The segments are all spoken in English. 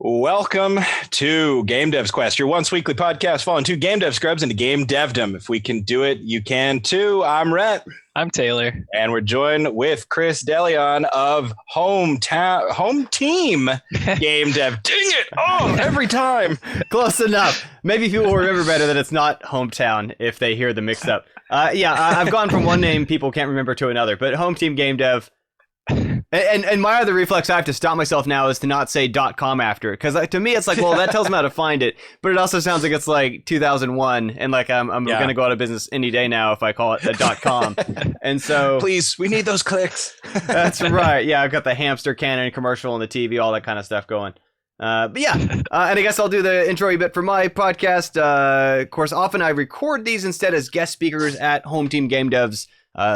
Welcome to GameDevsQuest, your once weekly podcast following two game dev scrubs into game devdom. If we can do it, you can too. I'm Rhett. I'm Taylor. And we're joined with Chris DeLeon of HomeTeam Game Dev. Dang it! Oh, every time. Close enough. Maybe people will remember better that it's not Hometown if they hear the mix up. I've gone from one name people can't remember to another, but HomeTeam Game Dev. And my other reflex I have to stop myself now is to not say .com after it, because to me it's like, well, that tells them how to find it, but it also sounds like it's like 2001 and like I'm going to go out of business any day now if I call it a .com. And so please, we need those clicks. That's right. Yeah, I've got the hamster cannon commercial on the TV, all that kind of stuff going. And I guess I'll do the intro bit for my podcast. Of course, often I record these instead as guest speakers at HomeTeam Game Dev's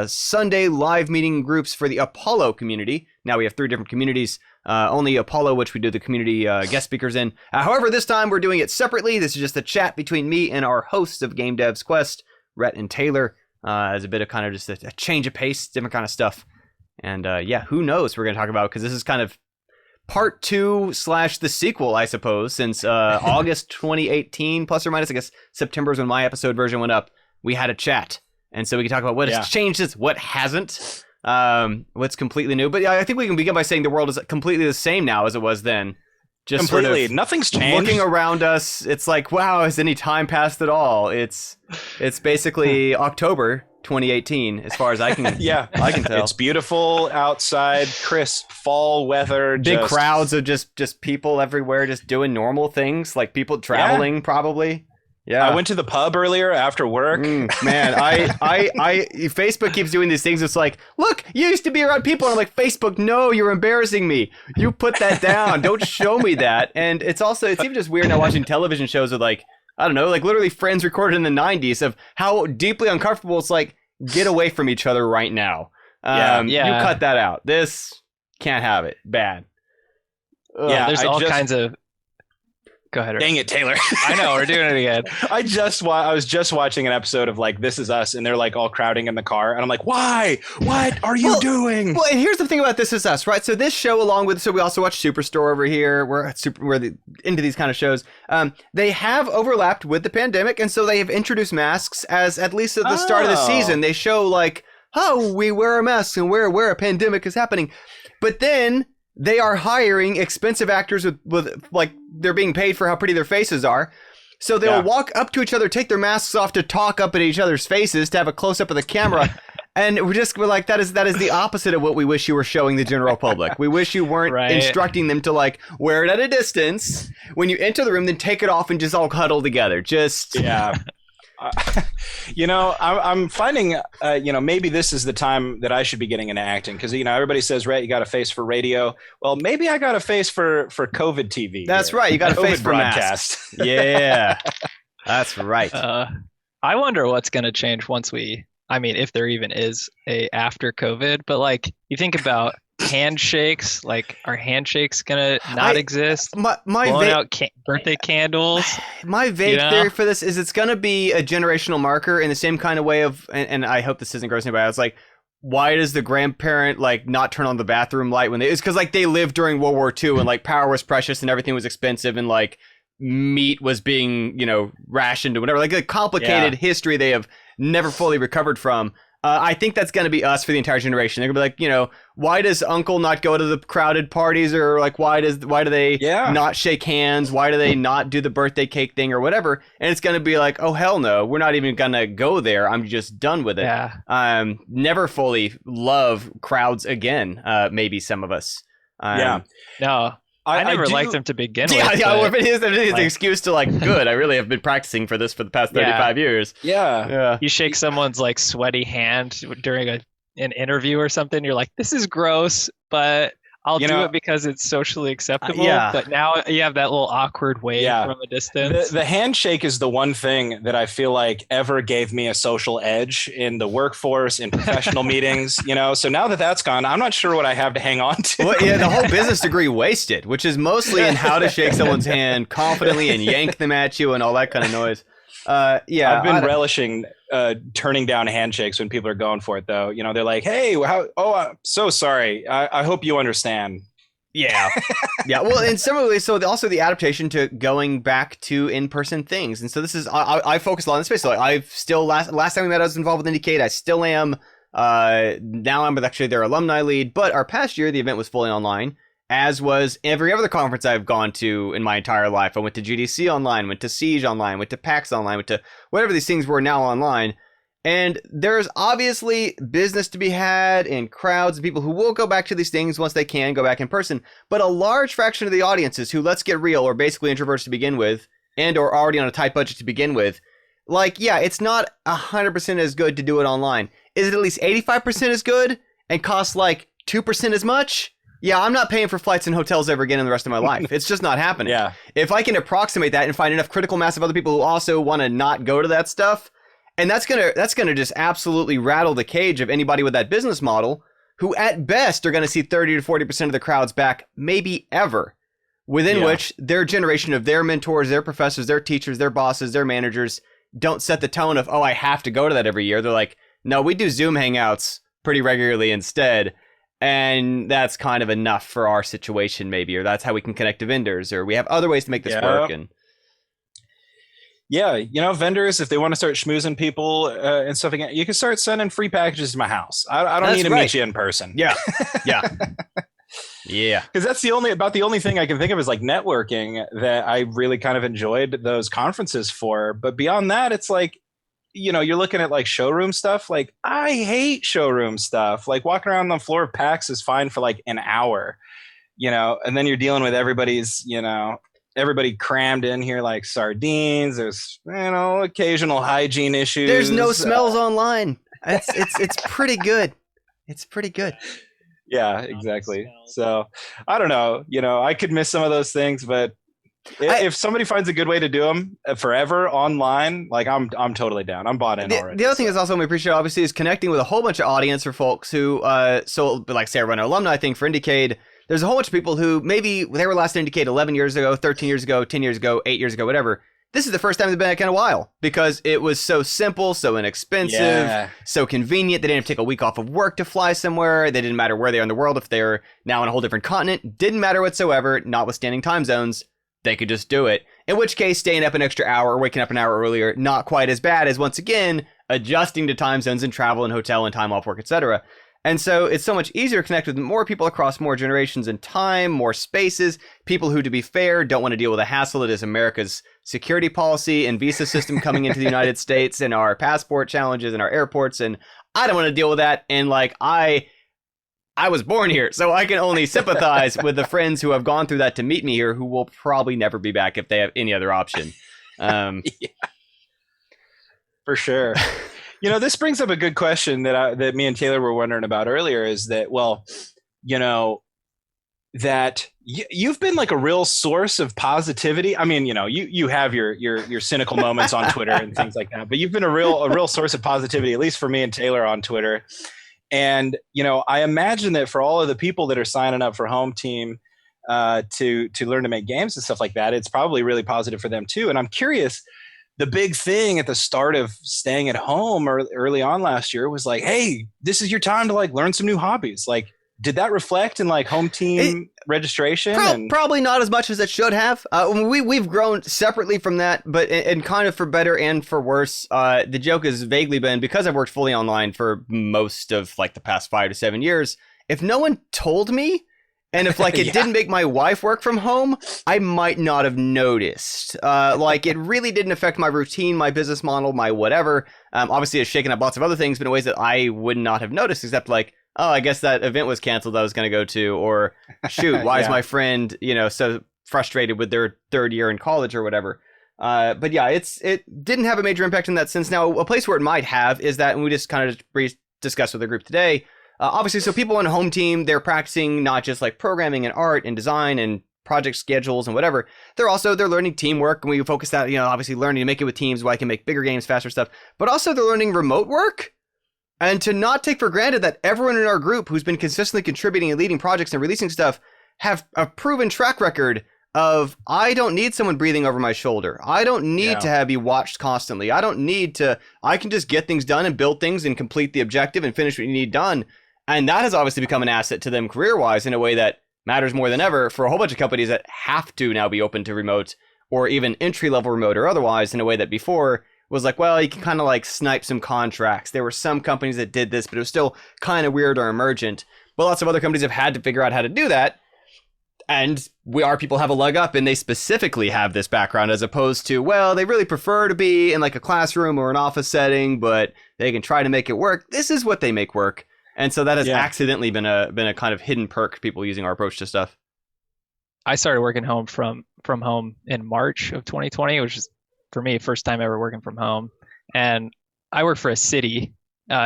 Sunday live meeting groups for the Apollo community. Now we have 3 different communities, only Apollo, which we do the community guest speakers in. However, this time we're doing it separately. This is just a chat between me and our hosts of GameDevsQuest, Rhett and Taylor, as a bit of kind of just a change of pace, different kind of stuff. And who knows we're going to talk about, because this is kind of part 2 / the sequel, I suppose, since August 2018, plus or minus. I guess September is when my episode version went up. We had a chat. And so we can talk about what has changed, what hasn't, what's completely new. But yeah, I think we can begin by saying the world is completely the same now as it was then. Just completely, sort of nothing's changed. Looking around us, it's like, wow, has any time passed at all? It's basically October 2018, as far as I can I can tell. It's beautiful outside, crisp fall weather. Big crowds of just people everywhere, just doing normal things, like people traveling probably. Yeah, I went to the pub earlier after work. Man, Facebook keeps doing these things. It's like, look, you used to be around people. And I'm like, Facebook, no, you're embarrassing me. You put that down. Don't show me that. And it's even just weird now watching television shows with like, I don't know, like literally Friends recorded in the 90s of how deeply uncomfortable it's like, get away from each other right now. You cut that out. This can't have it. Bad. There's all kinds of... Go ahead. Dang it, Taylor. I know, we're doing it again. I was just watching an episode of like This Is Us, and they're like all crowding in the car, and I'm like, why? What are you doing? Well, and here's the thing about This Is Us, right? So this show, so we also watch Superstore over here. We're into these kind of shows. They have overlapped with the pandemic, and so they have introduced masks as at least at the start of the season. They show like, oh, we wear our masks and where a pandemic is happening, but then they are hiring expensive actors with like they're being paid for how pretty their faces are. So they'll walk up to each other, take their masks off to talk up at each other's faces to have a close up of the camera. And we're like, that is the opposite of what we wish you were showing the general public. We wish you weren't instructing them to like wear it at a distance. When you enter the room, then take it off and just all huddle together. I'm finding, maybe this is the time that I should be getting into acting, because, everybody says, right, you got a face for radio. Well, maybe I got a face for COVID TV. That's right. You got a face for broadcast. Yeah, that's right. I wonder what's going to change if there even is a after COVID, but like you think about handshakes, like are handshakes gonna not exist? My blowing out birthday candles. My vague theory for this is it's gonna be a generational marker in the same kind of way of, and I hope this isn't grossing anybody out. It's like, why does the grandparent like not turn on the bathroom light when it's because like they lived during World War II and like power was precious and everything was expensive and like meat was being rationed or whatever, like a complicated history they have never fully recovered from. I think that's going to be us for the entire generation. They're going to be like, why does uncle not go to the crowded parties, or like, why do they not shake hands? Why do they not do the birthday cake thing or whatever? And it's going to be like, oh, hell no, we're not even going to go there. I'm just done with it. Yeah. Never fully love crowds again. Maybe some of us. No. I never liked them to begin with. Well, if it is an excuse to like, good, I really have been practicing for this for the past 35 years. Yeah. You shake someone's like sweaty hand during an interview or something, you're like, this is gross, but I'll do it because it's socially acceptable. But now you have that little awkward wave from a distance. The handshake is the one thing that I feel like ever gave me a social edge in the workforce, in professional meetings, So now that that's gone, I'm not sure what I have to hang on to. Well, the whole business degree wasted, which is mostly in how to shake someone's hand confidently and yank them at you and all that kind of noise. I've been relishing turning down handshakes when people are going for it, though. They're like, hey, I'm so sorry. I hope you understand. Yeah. Yeah. Well, and similarly, so also the adaptation to going back to in-person things. And so this is, I focus a lot on this space. So I've still, last time we met, I was involved with Indicate. I still am. Now I'm with actually their alumni lead. But our past year, the event was fully online, as was every other conference I've gone to in my entire life. I went to GDC online, went to Siege online, went to PAX online, went to whatever these things were now online. And there's obviously business to be had and crowds of people who will go back to these things once they can go back in person. But a large fraction of the audiences who, let's get real, are basically introverts to begin with and or already on a tight budget to begin with. Like, yeah, it's not 100% as good to do it online. Is it at least 85% as good and costs like 2% as much? Yeah, I'm not paying for flights and hotels ever again in the rest of my life. It's just not happening. Yeah. If I can approximate that and find enough critical mass of other people who also want to not go to that stuff, and that's gonna just absolutely rattle the cage of anybody with that business model, who at best are gonna see 30 to 40% of the crowds back, maybe ever, within which their generation of their mentors, their professors, their teachers, their bosses, their managers don't set the tone of, oh, I have to go to that every year. They're like, no, we do Zoom hangouts pretty regularly instead, and that's kind of enough for our situation, maybe, or that's how we can connect to vendors, or we have other ways to make this work. And yeah, you know, vendors, if they want to start schmoozing people and stuff again, you can start sending free packages to my house. I don't need to meet you in person. Yeah, yeah, yeah. Because that's the only thing I can think of is like networking that I really kind of enjoyed those conferences for. But beyond that, it's like, you know, you're looking at like showroom stuff. Like, I hate showroom stuff. Like, walking around the floor of PAX is fine for like an hour, you know, and then you're dealing with everybody crammed in here like sardines. There's, you know, occasional hygiene issues. There's no smells online. It's pretty good. It's pretty good. Yeah, exactly. So I don't know. You know, I could miss some of those things, but if somebody finds a good way to do them forever online, like I'm totally down. I'm bought in already. The other thing is also we appreciate obviously is connecting with a whole bunch of audience for folks who so like say I run an alumni thing for Indicate. There's a whole bunch of people who maybe they were last Indicate 11 years ago, 13 years ago, 10 years ago, 8 years ago, whatever. This is the first time they've been back in a while because it was so simple, so inexpensive, so convenient. They didn't have to take a week off of work to fly somewhere. They didn't matter where they are in the world. If they're now on a whole different continent, didn't matter whatsoever, notwithstanding time zones. They could just do it. In which case, staying up an extra hour or waking up an hour earlier, not quite as bad as, once again, adjusting to time zones and travel and hotel and time off work, etc. And so it's so much easier to connect with more people across more generations and time, more spaces, people who, to be fair, don't want to deal with the hassle that is America's security policy and visa system coming into the United States and our passport challenges and our airports. And I don't want to deal with that. And like, I was born here, so I can only sympathize with the friends who have gone through that to meet me here, who will probably never be back if they have any other option. Yeah, for sure. You know, this brings up a good question that me and Taylor were wondering about earlier. Is that, well, you know, that you've been like a real source of positivity. I mean, you know, you have your cynical moments on Twitter and things like that, but you've been a real source of positivity, at least for me and Taylor on Twitter. And, you know, I imagine that for all of the people that are signing up for HomeTeam to learn to make games and stuff like that, it's probably really positive for them too. And I'm curious, the big thing at the start of staying at home or early on last year was like, hey, this is your time to like learn some new hobbies. Like, did that reflect in like HomeTeam registration? Probably not as much as it should have. We've grown separately from that, but and kind of for better and for worse. The joke has vaguely been, because I've worked fully online for most of like the past 5 to 7 years, if no one told me, and if like it didn't make my wife work from home, I might not have noticed. Like, it really didn't affect my routine, my business model, my whatever. Obviously it's shaken up lots of other things, but in ways that I would not have noticed, except like, oh, I guess that event was canceled I was going to go to, or shoot, why is my friend, you know, so frustrated with their third year in college or whatever. But yeah, it didn't have a major impact in that sense. Now, a place where it might have is that, and we just kind of discussed with the group today, obviously, so people on HomeTeam, they're practicing not just like programming and art and design and project schedules and whatever. They're learning teamwork, and we focus that, you know, obviously learning to make it with teams, where I can make bigger games, faster stuff. But also they're learning remote work. And to not take for granted that everyone in our group who's been consistently contributing and leading projects and releasing stuff have a proven track record of, I don't need someone breathing over my shoulder. I don't need to be watched constantly. I can just get things done and build things and complete the objective and finish what you need done. And that has obviously become an asset to them career-wise in a way that matters more than ever for a whole bunch of companies that have to now be open to remote or even entry-level remote or otherwise, in a way that before was like, well, you can kind of like snipe some contracts. There were some companies that did this, but it was still kind of weird or emergent. But lots of other companies have had to figure out how to do that. And our people have a leg up, and they specifically have this background, as opposed to, well, they really prefer to be in like a classroom or an office setting, but they can try to make it work. This is what they make work. And so that has accidentally been a kind of hidden perk, people using our approach to stuff. I started working from home in March of 2020, which is, for me, first time ever working from home. And I work for a city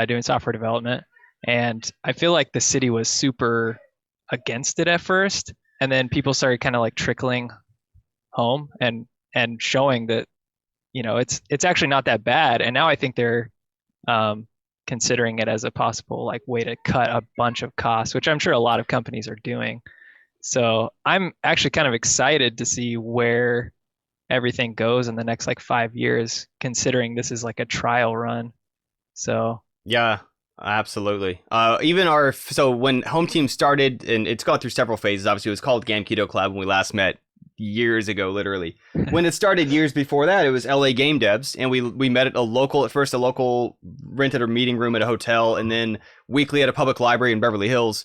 doing software development. And I feel like the city was super against it at first. And then people started kind of like trickling home and showing that, you know, it's actually not that bad. And now I think they're considering it as a possible like way to cut a bunch of costs, which I'm sure a lot of companies are doing. So I'm actually kind of excited to see where everything goes in the next like 5 years, considering this is like a trial run. So yeah, absolutely. So when HomeTeam started, and it's gone through several phases, obviously it was called Keto Club when we last met years ago, literally. When it started years before that, it was LA Game Devs, and we met at a local rented a meeting room at a hotel, and then weekly at a public library in Beverly Hills.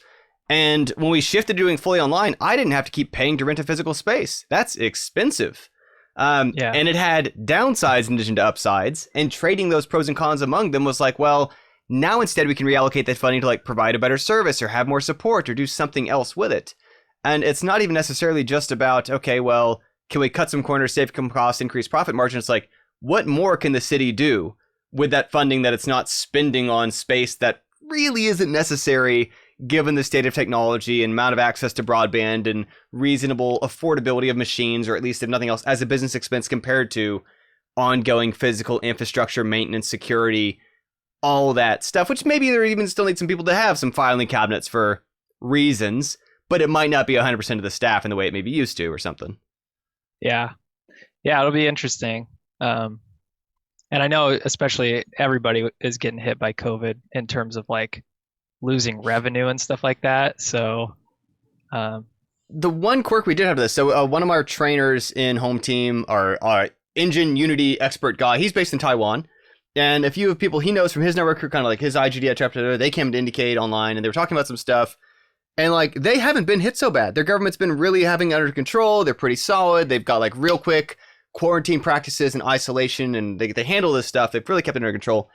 And when we shifted to doing fully online, I didn't have to keep paying to rent a physical space. That's expensive. And it had downsides in addition to upsides, and trading those pros and cons among them was like, well, now instead we can reallocate that funding to like provide a better service or have more support or do something else with it. And it's not even necessarily just about, okay, well, can we cut some corners, save some costs, increase profit margin? It's like, what more can the city do with that funding that it's not spending on space that really isn't necessary given the state of technology and amount of access to broadband and reasonable affordability of machines, or at least if nothing else, as a business expense compared to ongoing physical infrastructure, maintenance, security, all that stuff, which maybe there even still need some people to have some filing cabinets for reasons, but it might not be 100% of the staff in the way it may be used to or something. Yeah, it'll be interesting. And I know especially everybody is getting hit by COVID in terms of like losing revenue and stuff like that. So the one quirk we did have to this, so one of our trainers in HomeTeam, our engine Unity expert guy, he's based in Taiwan, and a few of people he knows from his network who kind of like his IGD chapter, they came to Indicate online, and they were talking about some stuff, and like they haven't been hit so bad. Their government's been really having it under control. They're pretty solid. They've got like real quick quarantine practices and isolation, and they handle this stuff. They've really kept it under control.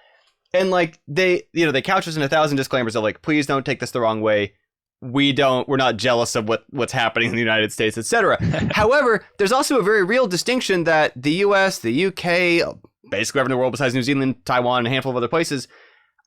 And like they couch us in 1,000 disclaimers of like, please don't take this the wrong way. We're not jealous of what's happening in the United States, etc. However, there's also a very real distinction that the US, the UK, basically everywhere in the world besides New Zealand, Taiwan, and a handful of other places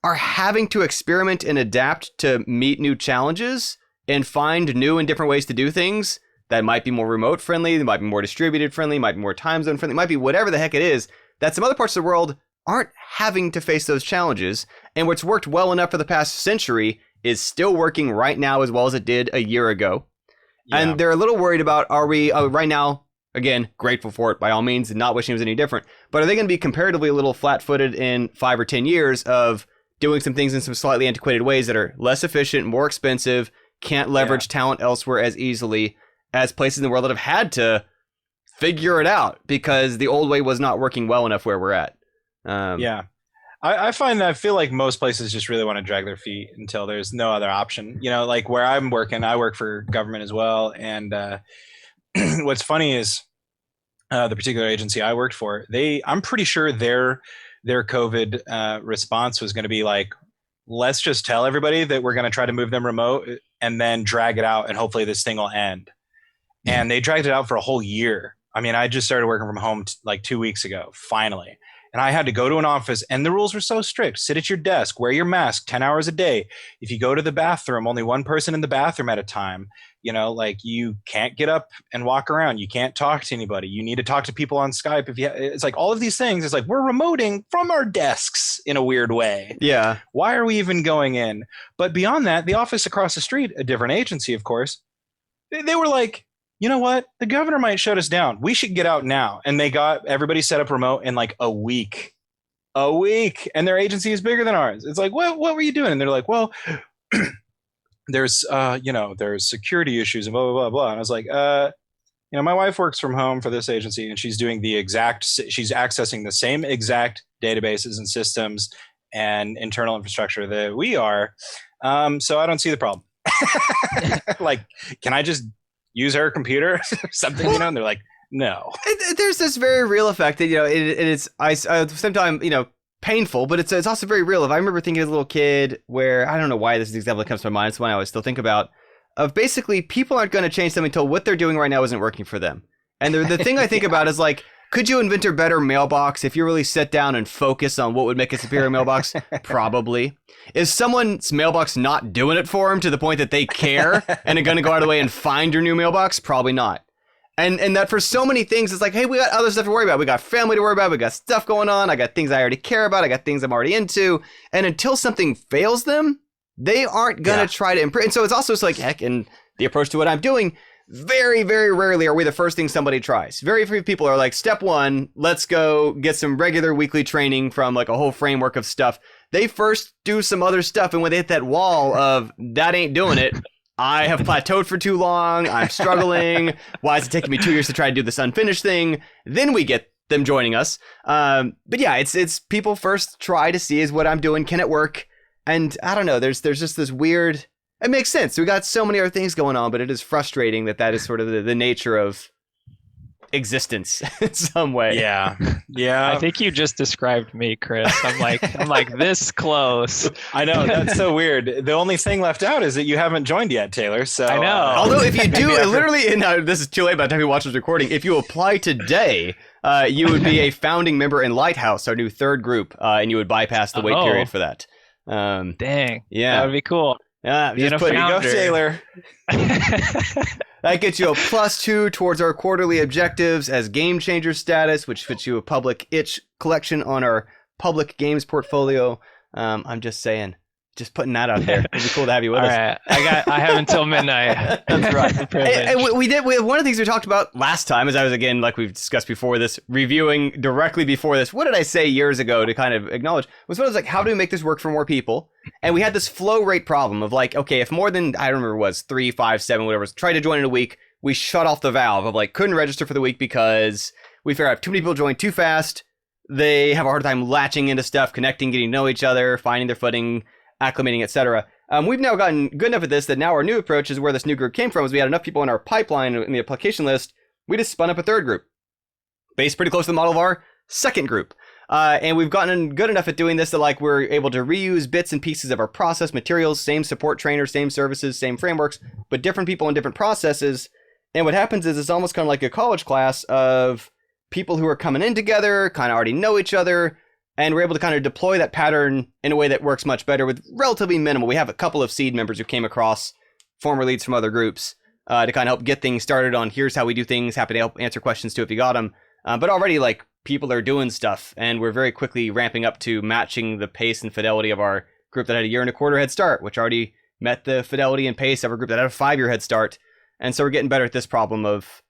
are having to experiment and adapt to meet new challenges and find new and different ways to do things that might be more remote friendly, that might be more distributed friendly, might be more time zone friendly, might be whatever the heck it is, that some other parts of the world aren't having to face those challenges. And what's worked well enough for the past century is still working right now as well as it did a year ago. Yeah. And they're a little worried about, are we right now, again, grateful for it by all means and not wishing it was any different, but are they going to be comparatively a little flat-footed in 5 or 10 years of doing some things in some slightly antiquated ways that are less efficient, more expensive, can't leverage talent elsewhere as easily as places in the world that have had to figure it out because the old way was not working well enough where we're at. I find that I feel like most places just really want to drag their feet until there's no other option. You know, like where I'm working, I work for government as well. And what's funny is the particular agency I worked for, I'm pretty sure their COVID response was going to be like, let's just tell everybody that we're going to try to move them remote and then drag it out and hopefully this thing will end. And they dragged it out for a whole year. I mean, I just started working from home like 2 weeks ago, finally. And I had to go to an office and the rules were so strict. Sit at your desk, wear your mask 10 hours a day. If you go to the bathroom, only one person in the bathroom at a time. You know, like you can't get up and walk around. You can't talk to anybody. You need to talk to people on Skype. It's like all of these things. It's like we're remoting from our desks in a weird way. Yeah. Why are we even going in? But beyond that, the office across the street, a different agency, of course, they were like, you know what? The governor might shut us down. We should get out now. And they got everybody set up remote in like a week. And their agency is bigger than ours. It's like, what were you doing? And they're like, well, there's there's security issues and blah blah blah blah. And I was like, my wife works from home for this agency, and she's she's accessing the same exact databases and systems and internal infrastructure that we are. So I don't see the problem. Like, can I just use her computer or something? And they're like, no. There's this very real effect that it's sometimes painful, but it's also very real. If I remember thinking as a little kid, where I don't know why this is the example that comes to my mind, it's one I always still think about. Of basically, people aren't going to change something until what they're doing right now isn't working for them. And the thing I think about is like, could you invent a better mailbox if you really sit down and focus on what would make a superior mailbox? Probably. Is someone's mailbox not doing it for them to the point that they care and are going to go out of the way and find your new mailbox? Probably not. And that for so many things, it's like, hey, we got other stuff to worry about. We got family to worry about. We got stuff going on. I got things I already care about. I got things I'm already into. And until something fails them, they aren't going to try to improve. And so it's also just like, heck, and the approach to what I'm doing, very, very rarely are we the first thing somebody tries. Very few people are like, step one, let's go get some regular weekly training from like a whole framework of stuff. They first do some other stuff. And when they hit that wall of that ain't doing it, I have plateaued for too long. I'm struggling. Why is it taking me 2 years to try to do this unfinished thing? Then we get them joining us. But yeah, it's people first try to see is what I'm doing. Can it work? And I don't know. There's just this weird. It makes sense. We got so many other things going on, but it is frustrating that is sort of the nature of existence in some way. Yeah. I think you just described me, Chris. I'm like this close. I know, that's so weird. The only thing left out is that you haven't joined yet, Taylor. So I know. Although if you do, literally, this is too late by the time you watch this recording. If you apply today, you would be a founding member in Lighthouse, our new third group, and you would bypass the wait period for that. Dang. Yeah, that would be cool. Just put go, Taylor. That gets you a +2 towards our quarterly objectives as game changer status, which fits you a public itch collection on our public games portfolio. I'm just saying, just putting that out there. It'd be cool to have you with us. All right, I have until midnight. That's right. And we have one of the things we talked about last time, as I was again, like we've discussed before this, reviewing directly before this. What did I say years ago to kind of acknowledge? Was what I was like, how do we make this work for more people? And we had this flow rate problem of like, okay, if more than, I don't remember, was 3, 5, 7, whatever, tried to join in a week, we shut off the valve of like, couldn't register for the week because we figured out too many people join too fast. They have a hard time latching into stuff, connecting, getting to know each other, finding their footing, acclimating, etc. We've now gotten good enough at this that now our new approach is where this new group came from, is we had enough people in our pipeline in the application list, we just spun up a third group, based pretty close to the model of our second group. And we've gotten good enough at doing this that like we're able to reuse bits and pieces of our process materials, same support trainers, same services, same frameworks, but different people in different processes. And what happens is it's almost kind of like a college class of people who are coming in together, kind of already know each other, and we're able to kind of deploy that pattern in a way that works much better with relatively minimal. We have a couple of seed members who came across former leads from other groups to kind of help get things started on here's how we do things. Happy to help answer questions too if you got them. But already like people are doing stuff, and we're very quickly ramping up to matching the pace and fidelity of our group that had a 1.25 year head start, which already met the fidelity and pace of our group that had a 5-year head start. And so we're getting better at this problem of,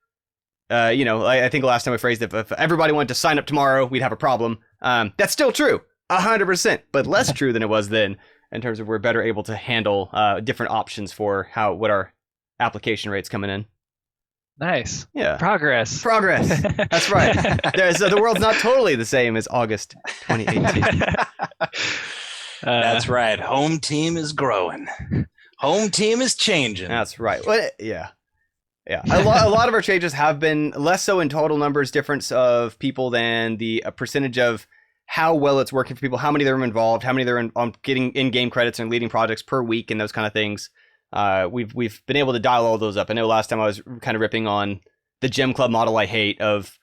I think the last time we phrased it, if everybody wanted to sign up tomorrow, we'd have a problem. That's still true, 100%, but less true than it was then in terms of we're better able to handle different options for what our application rates coming in. Nice. Yeah. Progress. That's right. The world's not totally the same as August 2018. That's right. HomeTeam is growing. HomeTeam is changing. That's right. Well, yeah. A lot of our changes have been less so in total numbers difference of people than the percentage of how well it's working for people, how many they're involved, how many they're on getting in-game credits and leading projects per week and those kind of things. We've been able to dial all those up. I know last time I was kind of ripping on the gem club model I hate of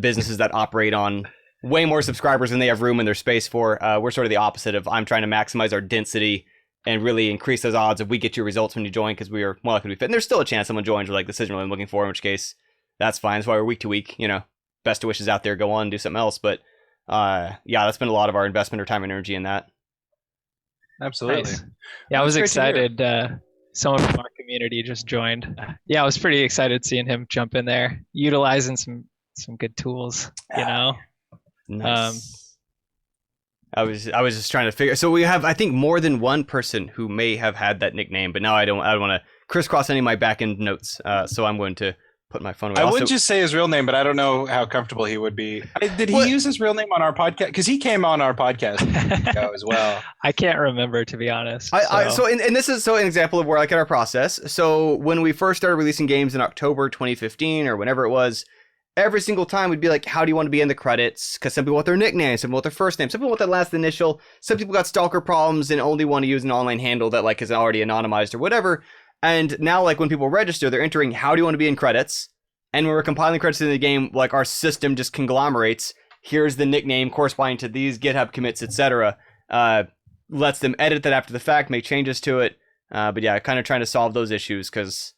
businesses that operate on way more subscribers than they have room in their space for. We're sort of the opposite of I'm trying to maximize our density and really increase those odds if we get your results when you join because we are more likely to be fit. And there's still a chance someone joins or like this isn't really what I'm looking for, in which case that's fine. That's why we're week to week, best of wishes out there, go on and do something else. But that's been a lot of our investment or time and energy in that. Absolutely. Nice. Yeah, I was excited. Someone from our community just joined. Yeah, I was pretty excited seeing him jump in there, utilizing some good tools, Nice. I was just trying to figure. So we have, I think, more than one person who may have had that nickname, but now I don't want to crisscross any of my back end notes. So I'm going to put my phone away. I would just say his real name, but I don't know how comfortable he would be. Did he use his real name on our podcast? Because he came on our podcast as well. I can't remember, to be honest. And this is an example of where I get our process. So when we first started releasing games in October 2015 or whenever it was, every single time we'd be like, how do you want to be in the credits? Because some people want their nickname, some people want their first name, some people want that last initial, some people got stalker problems and only want to use an online handle that like is already anonymized or whatever. And now, like, when people register, they're entering, how do you want to be in credits? And when we're compiling credits in the game, like, our system just conglomerates. Here's the nickname corresponding to these GitHub commits, etc. Lets them edit that after the fact, make changes to it. But yeah, kind of trying to solve those issues because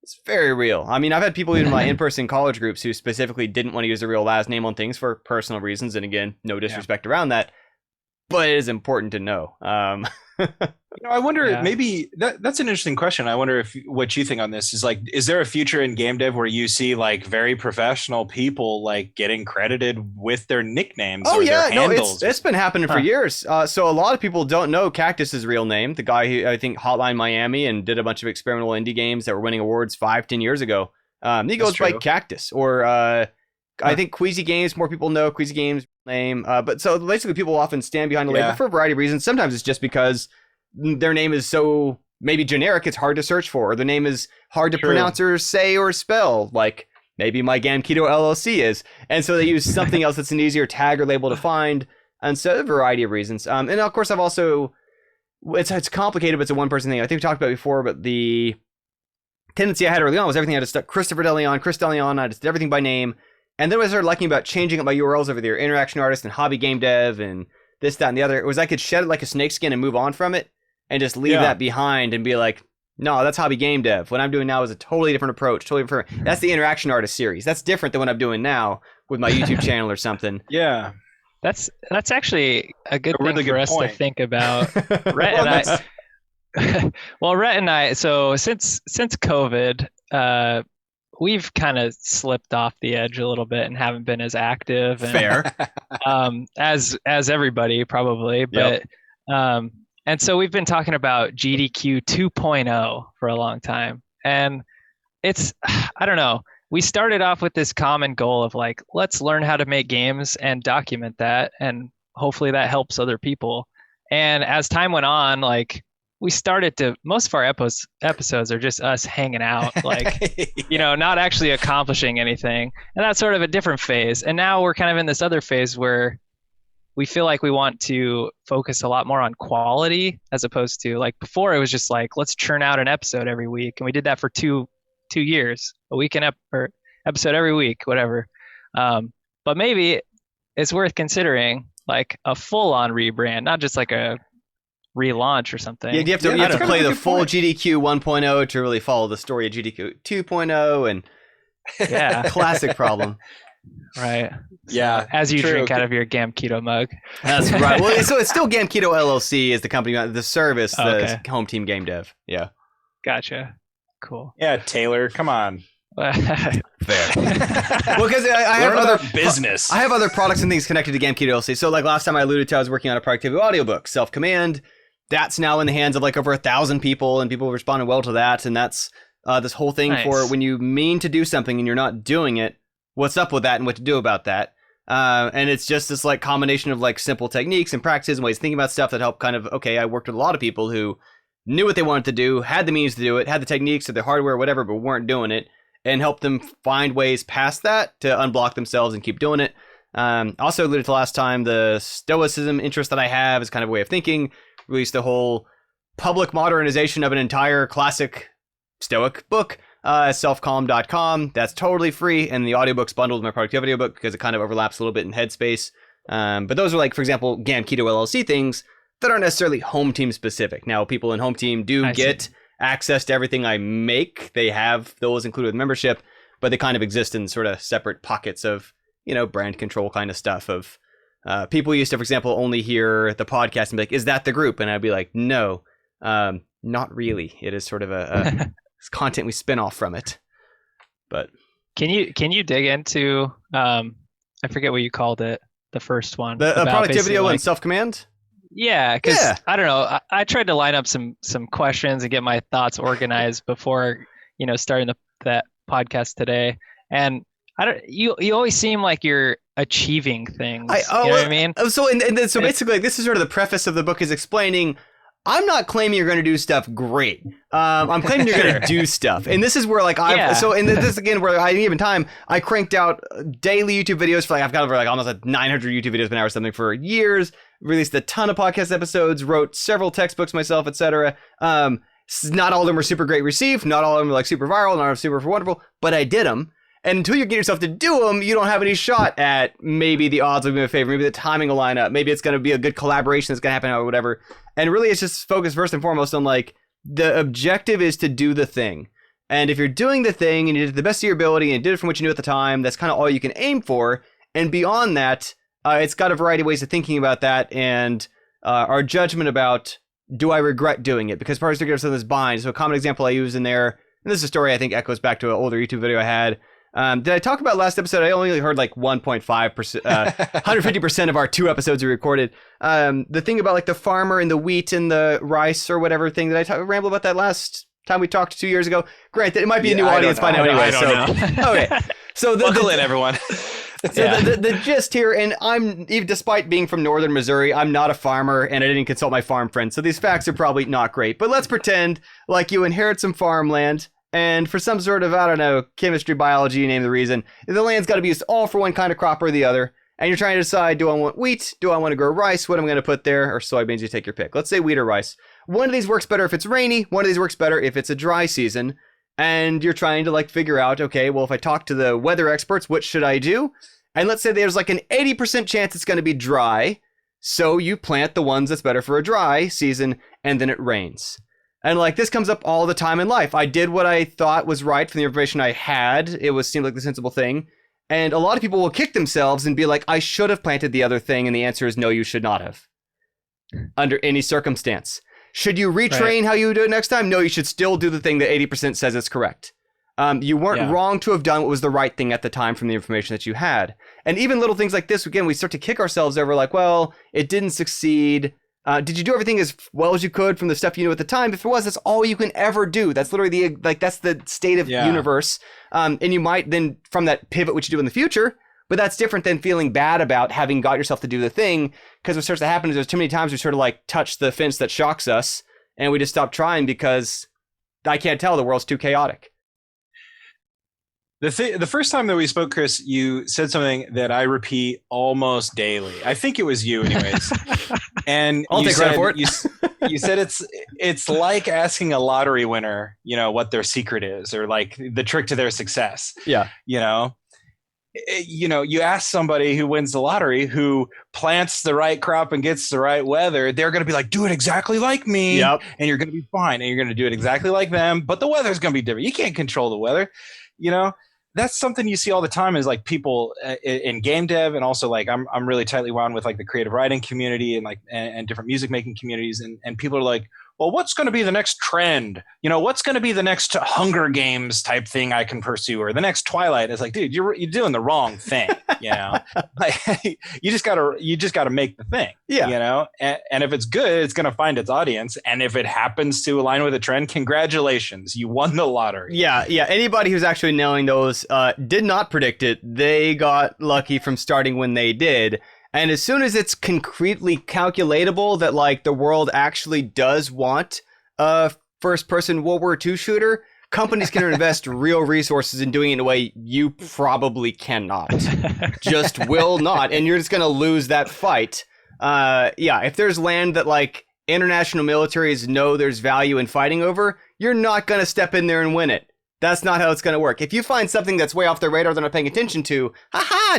it's very real. I mean, I've had people in my in-person college groups who specifically didn't want to use their real last name on things for personal reasons. And again, no disrespect around that. But it is important to know. I wonder, maybe that's an interesting question. I wonder if what you think on this is like, is there a future in game dev where you see like very professional people like getting credited with their nicknames? Oh, or yeah, their handles? It's been happening for years. So a lot of people don't know Cactus's real name, the guy who I think Hotline Miami and did a bunch of experimental indie games that were winning awards 5-10 years ago. He goes by Cactus, or I think Queasy Games. More people know Queasy Games name. But so basically, people often stand behind the label for a variety of reasons. Sometimes it's just because their name is so maybe generic, it's hard to search for, or the name is hard to pronounce or say or spell, like maybe my Gamketo LLC is. And so they use something else that's an easier tag or label to find. And so a variety of reasons. And of course, I've also, it's complicated, but it's a one-person thing. I think we talked about before, but the tendency I had early on was everything I just stuck Christopher DeLeon, Chris DeLeon. I just did everything by name. And then I started liking about changing up my URLs over there, Interaction Artist and Hobby Game Dev and this, that, and the other. It was I could shed it like a snakeskin and move on from it and just leave that behind and be like, no, that's Hobby Game Dev. What I'm doing now is a totally different approach, totally different. That's the Interaction Artist series. That's different than what I'm doing now with my YouTube channel or something. Yeah. That's actually a good thing for us to think about. Rhett and I, so since COVID, we've kind of slipped off the edge a little bit and haven't been as active. And, fair. As everybody probably, but and so we've been talking about GDQ 2.0 for a long time, and it's, I don't know. We started off with this common goal of like, let's learn how to make games and document that, and hopefully that helps other people. And as time went on, like, we started to, most of our episodes are just us hanging out, like, not actually accomplishing anything. And that's sort of a different phase. And now we're kind of in this other phase where we feel like we want to focus a lot more on quality, as opposed to, like, before it was just like, let's churn out an episode every week. And we did that for two years, a week or episode every week, whatever. But maybe it's worth considering like a full-on rebrand, not just like a relaunch or something. Yeah, you have to play the full GDQ 1.0 to really follow the story of GDQ 2.0, and classic problem. Right. Yeah. As you drink out of your Gamketo mug. That's right. Well, so it's still Gamketo LLC is the company, the service, the HomeTeam Game Dev. Yeah. Gotcha. Cool. Yeah, Taylor, come on. Fair. Well, because I have other business. I have other products and things connected to Gamketo LLC. So, like last time I alluded to, I was working on a productivity audiobook, Self Command. That's now in the hands of like over 1,000 people, and people responded well to that. And that's this whole thing for when you mean to do something and you're not doing it. What's up with that and what to do about that? And it's just this like combination of like simple techniques and practices and ways of thinking about stuff that help kind of, I worked with a lot of people who knew what they wanted to do, had the means to do it, had the techniques or the hardware or whatever, but weren't doing it, and help them find ways past that to unblock themselves and keep doing it. Also alluded to last time, the stoicism interest that I have is kind of a way of thinking. Released the whole public modernization of an entire classic Stoic book, selfcalm.com. That's totally free, and the audiobook's bundled with my productivity book because it kind of overlaps a little bit in headspace. But those are like, for example, Gamketo LLC things that aren't necessarily HomeTeam specific. Now, people in HomeTeam do get access to everything I make. They have those included with membership, but they kind of exist in sort of separate pockets of, brand control kind of stuff of people used to, for example, only hear the podcast and be like, is that the group? And I'd be like, no, not really. It is sort of a content we spin off from it. But can you dig into, I forget what you called it, the first one. The productivity and self-command? Yeah, because I don't know. I tried to line up some questions and get my thoughts organized before starting that podcast today. And you always seem like you're achieving things. You know what I mean? So basically, this is sort of the preface of the book is explaining. I'm not claiming you're going to do stuff great. I'm claiming you're going to do stuff. And this is where this again, where at any given time, I cranked out daily YouTube videos for I've got over almost 900 YouTube videos now or something for years, released a ton of podcast episodes, wrote several textbooks myself, etc. Not all of them were super great received. Not all of them were super viral, not all of them super wonderful, but I did them. And until you get yourself to do them, you don't have any shot at maybe the odds will be in favor. Maybe the timing will line up. Maybe it's going to be a good collaboration that's going to happen or whatever. And really, it's just focused first and foremost on the objective is to do the thing. And if you're doing the thing and you did it to the best of your ability and did it from what you knew at the time, that's kind of all you can aim for. And beyond that, it's got a variety of ways of thinking about that and our judgment about, do I regret doing it? Because part of us in this bind. So a common example I use in there, and this is a story I think echoes back to an older YouTube video I had. Did I talk about last episode? I only heard 1.5%, 150% of our 2 episodes we recorded. The thing about the farmer and the wheat and the rice or whatever thing, did I ramble about that last time we talked 2 years ago? Granted, it might be a new audience by now anyway. I don't know. Okay. So buckle in, everyone. So the gist here, and even despite being from northern Missouri, I'm not a farmer and I didn't consult my farm friends. So these facts are probably not great. But let's pretend you inherit some farmland. And for some sort of, I don't know, chemistry, biology, you name the reason, the land's got to be used all for one kind of crop or the other. And you're trying to decide, do I want wheat? Do I want to grow rice? What am I going to put there? Or soybeans, you take your pick. Let's say wheat or rice. One of these works better if it's rainy. One of these works better if it's a dry season. And you're trying to figure out, okay, well, if I talk to the weather experts, what should I do? And let's say there's an 80% chance it's going to be dry. So you plant the ones that's better for a dry season, and then it rains. And this comes up all the time in life. I did what I thought was right from the information I had. It seemed like the sensible thing. And a lot of people will kick themselves and be like, I should have planted the other thing. And the answer is no, you should not have. Under any circumstance. Should you retrain how you do it next time? No, you should still do the thing that 80% says is correct. You weren't wrong to have done what was the right thing at the time from the information that you had. And even little things like this, again, we start to kick ourselves over well, it didn't succeed. Did you do everything as well as you could from the stuff you knew at the time? If it was, that's all you can ever do. That's literally that's the state of universe. And you might then from that pivot what you do in the future, but that's different than feeling bad about having got yourself to do the thing. Because what starts to happen is there's too many times we sort of touch the fence that shocks us and we just stop trying because I can't tell, the world's too chaotic. The first time that we spoke, Chris, you said something that I repeat almost daily. I think it was you, anyways. And I'll take credit for it. You said it's like asking a lottery winner, what their secret is, or the trick to their success. Yeah. You ask somebody who wins the lottery, who plants the right crop and gets the right weather, they're going to be do it exactly like me. Yep. And you're going to be fine. And you're going to do it exactly like them. But the weather's going to be different. You can't control the weather. That's something you see all the time is people in game dev, and also I'm really tightly wound with the creative writing community and different music making communities, and people are well, what's going to be the next trend? What's going to be the next Hunger Games type thing I can pursue, or the next Twilight? It's dude, you're doing the wrong thing. You just gotta make the thing. Yeah. And if it's good, it's going to find its audience. And if it happens to align with a trend, congratulations, you won the lottery. Yeah. Anybody who's actually nailing those did not predict it. They got lucky from starting when they did. And as soon as it's concretely calculatable that the world actually does want a first-person World War II shooter, companies can invest real resources in doing it in a way you probably cannot. Just will not. And you're just going to lose that fight. If there's land that international militaries know there's value in fighting over, you're not going to step in there and win it. That's not how it's going to work. If you find something that's way off their radar they're not paying attention to,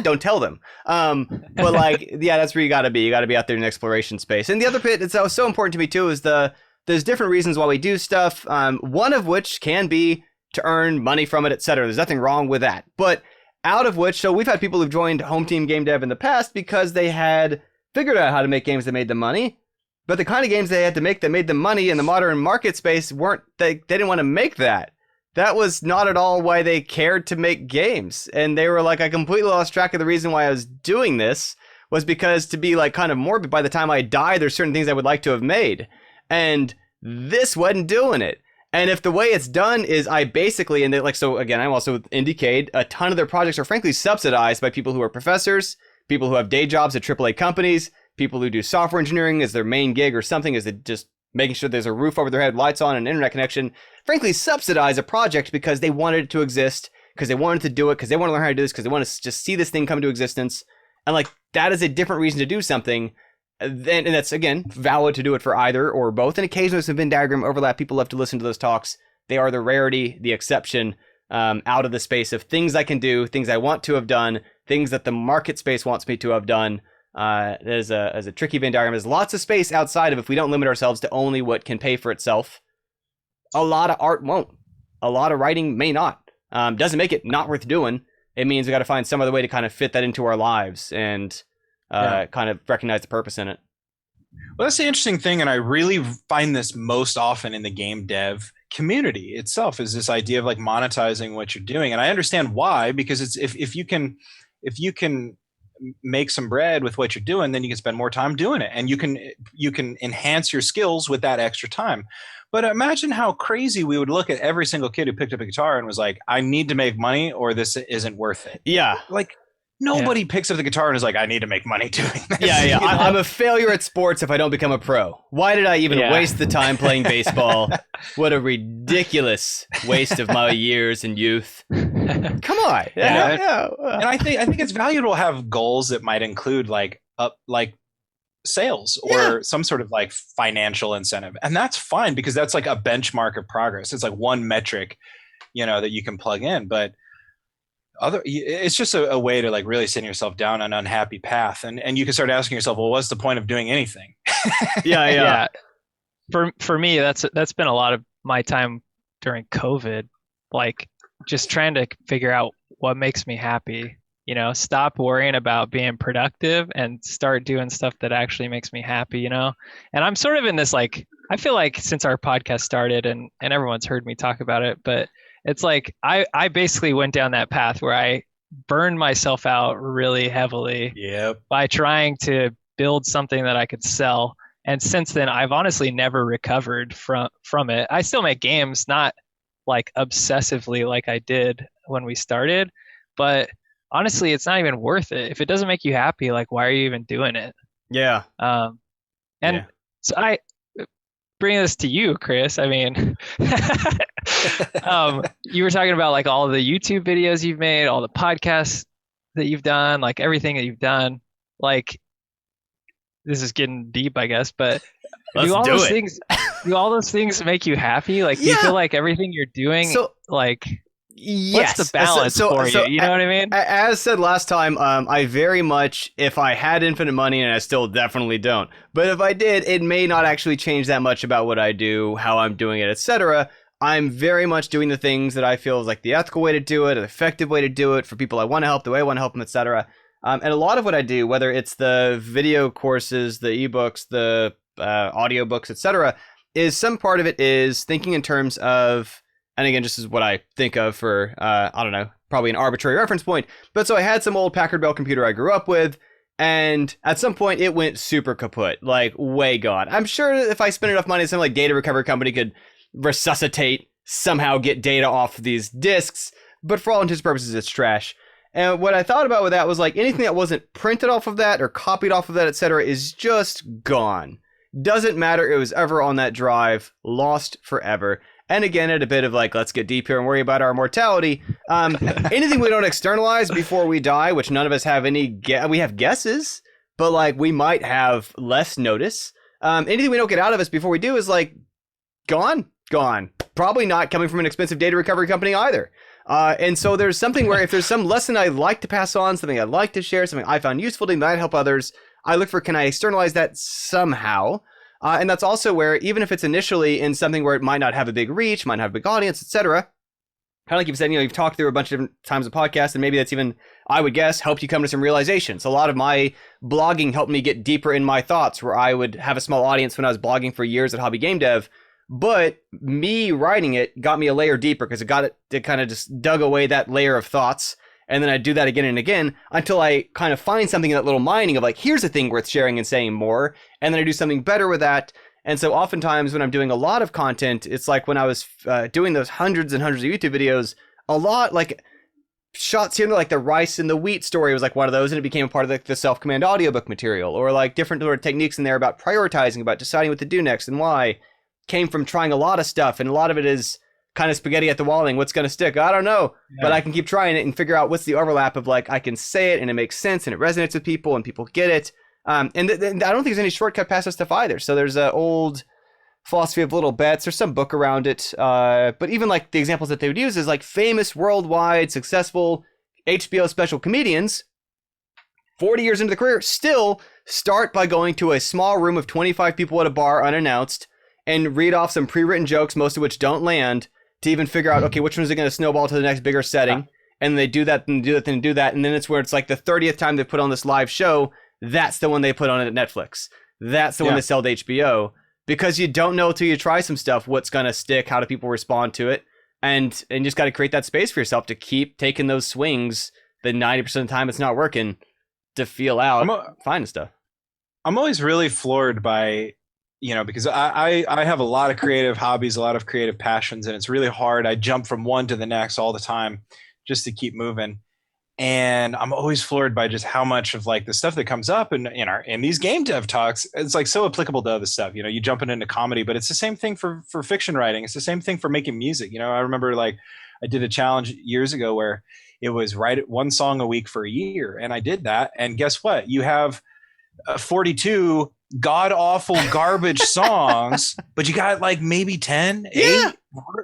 don't tell them. But that's where you got to be. You got to be out there in exploration space. And the other bit that's so important to me too is there's different reasons why we do stuff. One of which can be to earn money from it, etc. There's nothing wrong with that. But out of which, so we've had people who've joined HomeTeam Game Dev in the past because they had figured out how to make games that made them money. But the kind of games they had to make that made them money in the modern market space they didn't want to make that. That was not at all why they cared to make games. And they were I completely lost track of the reason why I was doing this was because to be like kind of morbid, by the time I die, there's certain things I would like to have made. And this wasn't doing it. And if the way it's done is I basically, and they, like, so again, I'm also in Decade, a ton of their projects are frankly subsidized by people who are professors, people who have day jobs at AAA companies, people who do software engineering as their main gig or something, is it just making sure there's a roof over their head, lights on, and internet connection, frankly subsidize a project because they wanted it to exist, because they wanted to do it, because they want to learn how to do this, because they want to just see this thing come to existence. And like, that is a different reason to do something. And that's, again, valid to do it for either or both. And occasionally some Venn diagram overlap. People love to listen to those talks. They are the rarity, the exception, out of the space of things I can do, things I want to have done, things that the market space wants me to have done. As a tricky Venn diagram. There's lots of space outside of, if we don't limit ourselves to only what can pay for itself. A lot of art won't. A lot of writing may not. Doesn't make it not worth doing. It means we got to find some other way to kind of fit that into our lives and kind of recognize the purpose in it. Well, that's the interesting thing, and I really find this most often in the game dev community itself, is this idea of like monetizing what you're doing. And I understand why, because it's if you can make some bread with what you're doing, then you can spend more time doing it, and you can enhance your skills with that extra time. But imagine how crazy we would look at every single kid who picked up a guitar and was like, I need to make money or this isn't worth it. Yeah. Like, nobody picks up the guitar and is like, I need to make money doing this. Yeah, yeah. I'm a failure at sports if I don't become a pro. Why did I even waste the time playing baseball? What a ridiculous waste of my years and youth. Come on. Yeah. And I think it's valuable to have goals that might include like sales or some sort of like financial incentive. And that's fine, because that's like a benchmark of progress. It's like one metric, that you can plug in. But it's just a way to like really send yourself down an unhappy path, and you can start asking yourself, well, what's the point of doing anything? Yeah. For me, that's been a lot of my time during COVID, like just trying to figure out what makes me happy. Stop worrying about being productive and start doing stuff that actually makes me happy. And I'm sort of in this, like, I feel like since our podcast started and everyone's heard me talk about it, but it's like I basically went down that path where I burned myself out really heavily by trying to build something that I could sell. And since then, I've honestly never recovered from it. I still make games, not like obsessively like I did when we started, but honestly, it's not even worth it. If it doesn't make you happy, like, why are you even doing it? Yeah. So I bring this to you, Chris. I mean, you were talking about like all the YouTube videos you've made, all the podcasts that you've done, like everything that you've done. Like, this is getting deep, I guess, but do all those things make you happy? Like, do you feel like everything you're doing, yes. What's the balance for you? You know what I mean? As said last time, I very much, if I had infinite money, and I still definitely don't, but if I did, it may not actually change that much about what I do, how I'm doing it, etc. I'm very much doing the things that I feel is like the ethical way to do it, an effective way to do it for people I want to help, the way I want to help them, etc. And a lot of what I do, whether it's the video courses, the ebooks, the audiobooks, etc., is some part of it is thinking in terms of, and again, just is what I think of for, I don't know, probably an arbitrary reference point. But so I had some old Packard Bell computer I grew up with, and at some point it went super kaput, like way gone. I'm sure if I spent enough money, some like data recovery company could resuscitate, somehow get data off of these disks. But for all intents and purposes, it's trash. And what I thought about with that was like anything that wasn't printed off of that or copied off of that, etc., is just gone. Doesn't matter. It was ever on that drive, lost forever. And again, at a bit of like, let's get deep here and worry about our mortality. Anything we don't externalize before we die, which none of us have we have guesses, but like we might have less notice. Anything we don't get out of us before we do is like gone. Probably not coming from an expensive data recovery company either. And so there's something where if there's some lesson I'd like to pass on, something I'd like to share, something I found useful to might help others, I look for, can I externalize that somehow? And that's also where, even if it's initially in something where it might not have a big reach, might not have a big audience, etc., kind of like you've said, you've talked through a bunch of different times of podcasts, and maybe that's even, I would guess, helped you come to some realizations. A lot of my blogging helped me get deeper in my thoughts, where I would have a small audience when I was blogging for years at Hobby Game Dev, but me writing it got me a layer deeper because it kind of just dug away that layer of thoughts. And then I do that again and again until I kind of find something in that little mining of like, here's a thing worth sharing and saying more. And then I do something better with that. And so oftentimes when I'm doing a lot of content, it's like when I was doing those hundreds and hundreds of YouTube videos, a lot like shots here, like the rice and the wheat story was like one of those, and it became a part of the self-command audiobook material, or like different sort of techniques in there about prioritizing, about deciding what to do next and why, came from trying a lot of stuff. And a lot of it is kind of spaghetti at the walling. What's going to stick? I don't know, but I can keep trying it and figure out what's the overlap of like, I can say it and it makes sense and it resonates with people and people get it. And I don't think there's any shortcut past this stuff either. So there's an old philosophy of little bets. There's some book around it. But even like the examples that they would use is like famous worldwide successful HBO special comedians, 40 years into the career, still start by going to a small room of 25 people at a bar unannounced and read off some pre-written jokes, most of which don't land, to even figure out, okay, which one is it going to snowball to the next bigger setting? And they do that, and do that, and do that, and then it's where it's like the 30th time they put on this live show, that's the one they put on it at Netflix. That's the one they sell to HBO. Because you don't know till you try some stuff what's going to stick, how do people respond to it, and you just got to create that space for yourself to keep taking those swings the 90% of the time it's not working, to feel out, find stuff. I'm always really floored by, because I have a lot of creative hobbies, a lot of creative passions, and it's really hard. I jump from one to the next all the time just to keep moving. And I'm always floored by just how much of like the stuff that comes up in these game dev talks, it's like so applicable to other stuff. You jumping into comedy, but it's the same thing for fiction writing. It's the same thing for making music. I remember like I did a challenge years ago where it was write one song a week for a year. And I did that. And guess what? You have 42 god awful garbage songs, but you got like maybe 10, 8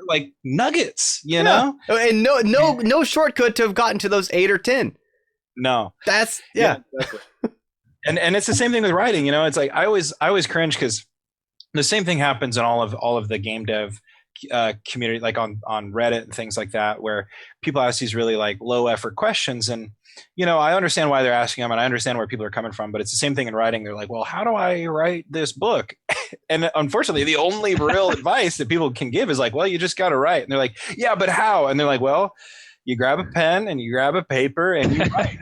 like nuggets, know? And no shortcut to have gotten to those 8 or 10. No. That's exactly. and it's the same thing with writing, it's like I always cringe because the same thing happens in all of the game dev community, like on Reddit and things like that, where people ask these really like low effort questions, and I understand why they're asking them and I understand where people are coming from, but it's the same thing in writing. They're like, well, how do I write this book? And unfortunately, the only real advice that people can give is like, well, you just got to write. And they're like, yeah, but how? And they're like, well, you grab a pen and you grab a paper and you write.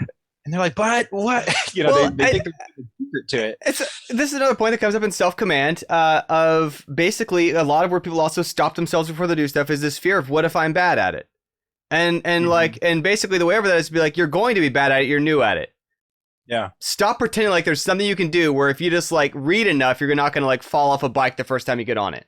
And they're like, but what? They think there's a secret to it. This is another point that comes up in self-command of basically a lot of where people also stop themselves before they do stuff is this fear of what if I'm bad at it? And basically the way over that is to be like, you're going to be bad at it, you're new at it. Yeah. Stop pretending like there's something you can do where if you just like read enough, you're not going to like fall off a bike the first time you get on it.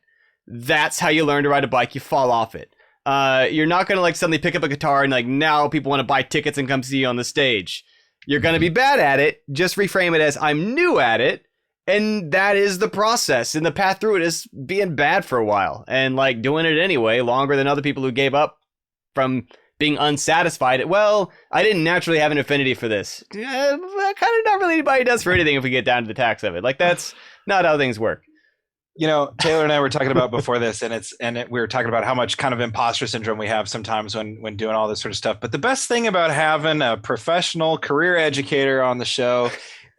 That's how you learn to ride a bike. You fall off it. You're not going to like suddenly pick up a guitar and like now people want to buy tickets and come see you on the stage. You're going to be bad at it. Just reframe it as I'm new at it. And that is the process. And the path through it is being bad for a while and like doing it anyway, longer than other people who gave up from being unsatisfied. Well, I didn't naturally have an affinity for this. Kind of not really anybody does for anything if we get down to the tax of it. Like that's not how things work. Taylor and I were talking about before this, we were talking about how much kind of imposter syndrome we have sometimes when doing all this sort of stuff. But the best thing about having a professional career educator on the show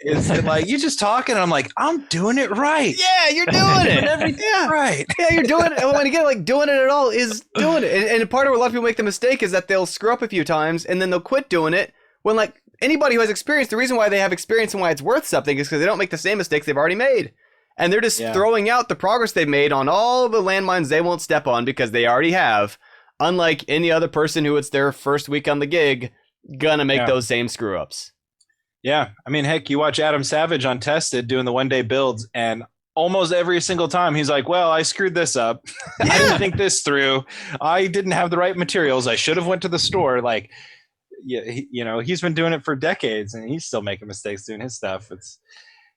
is that like you just talking and I'm like, I'm doing it right. Yeah, you're doing it. Everything right. Yeah, you're doing it. When again, like doing it at all is doing it. And part of where a lot of people make the mistake is that they'll screw up a few times and then they'll quit doing it. When like anybody who has experience, the reason why they have experience and why it's worth something is because they don't make the same mistakes they've already made. And they're just throwing out the progress they've made on all the landmines they won't step on because they already have. Unlike any other person who it's their first week on the gig, gonna make those same screw ups. Yeah. I mean, heck, you watch Adam Savage on Tested doing the 1 day builds, and almost every single time he's like, well, I screwed this up. I didn't think this through. I didn't have the right materials. I should have went to the store. Like, he's been doing it for decades and he's still making mistakes doing his stuff.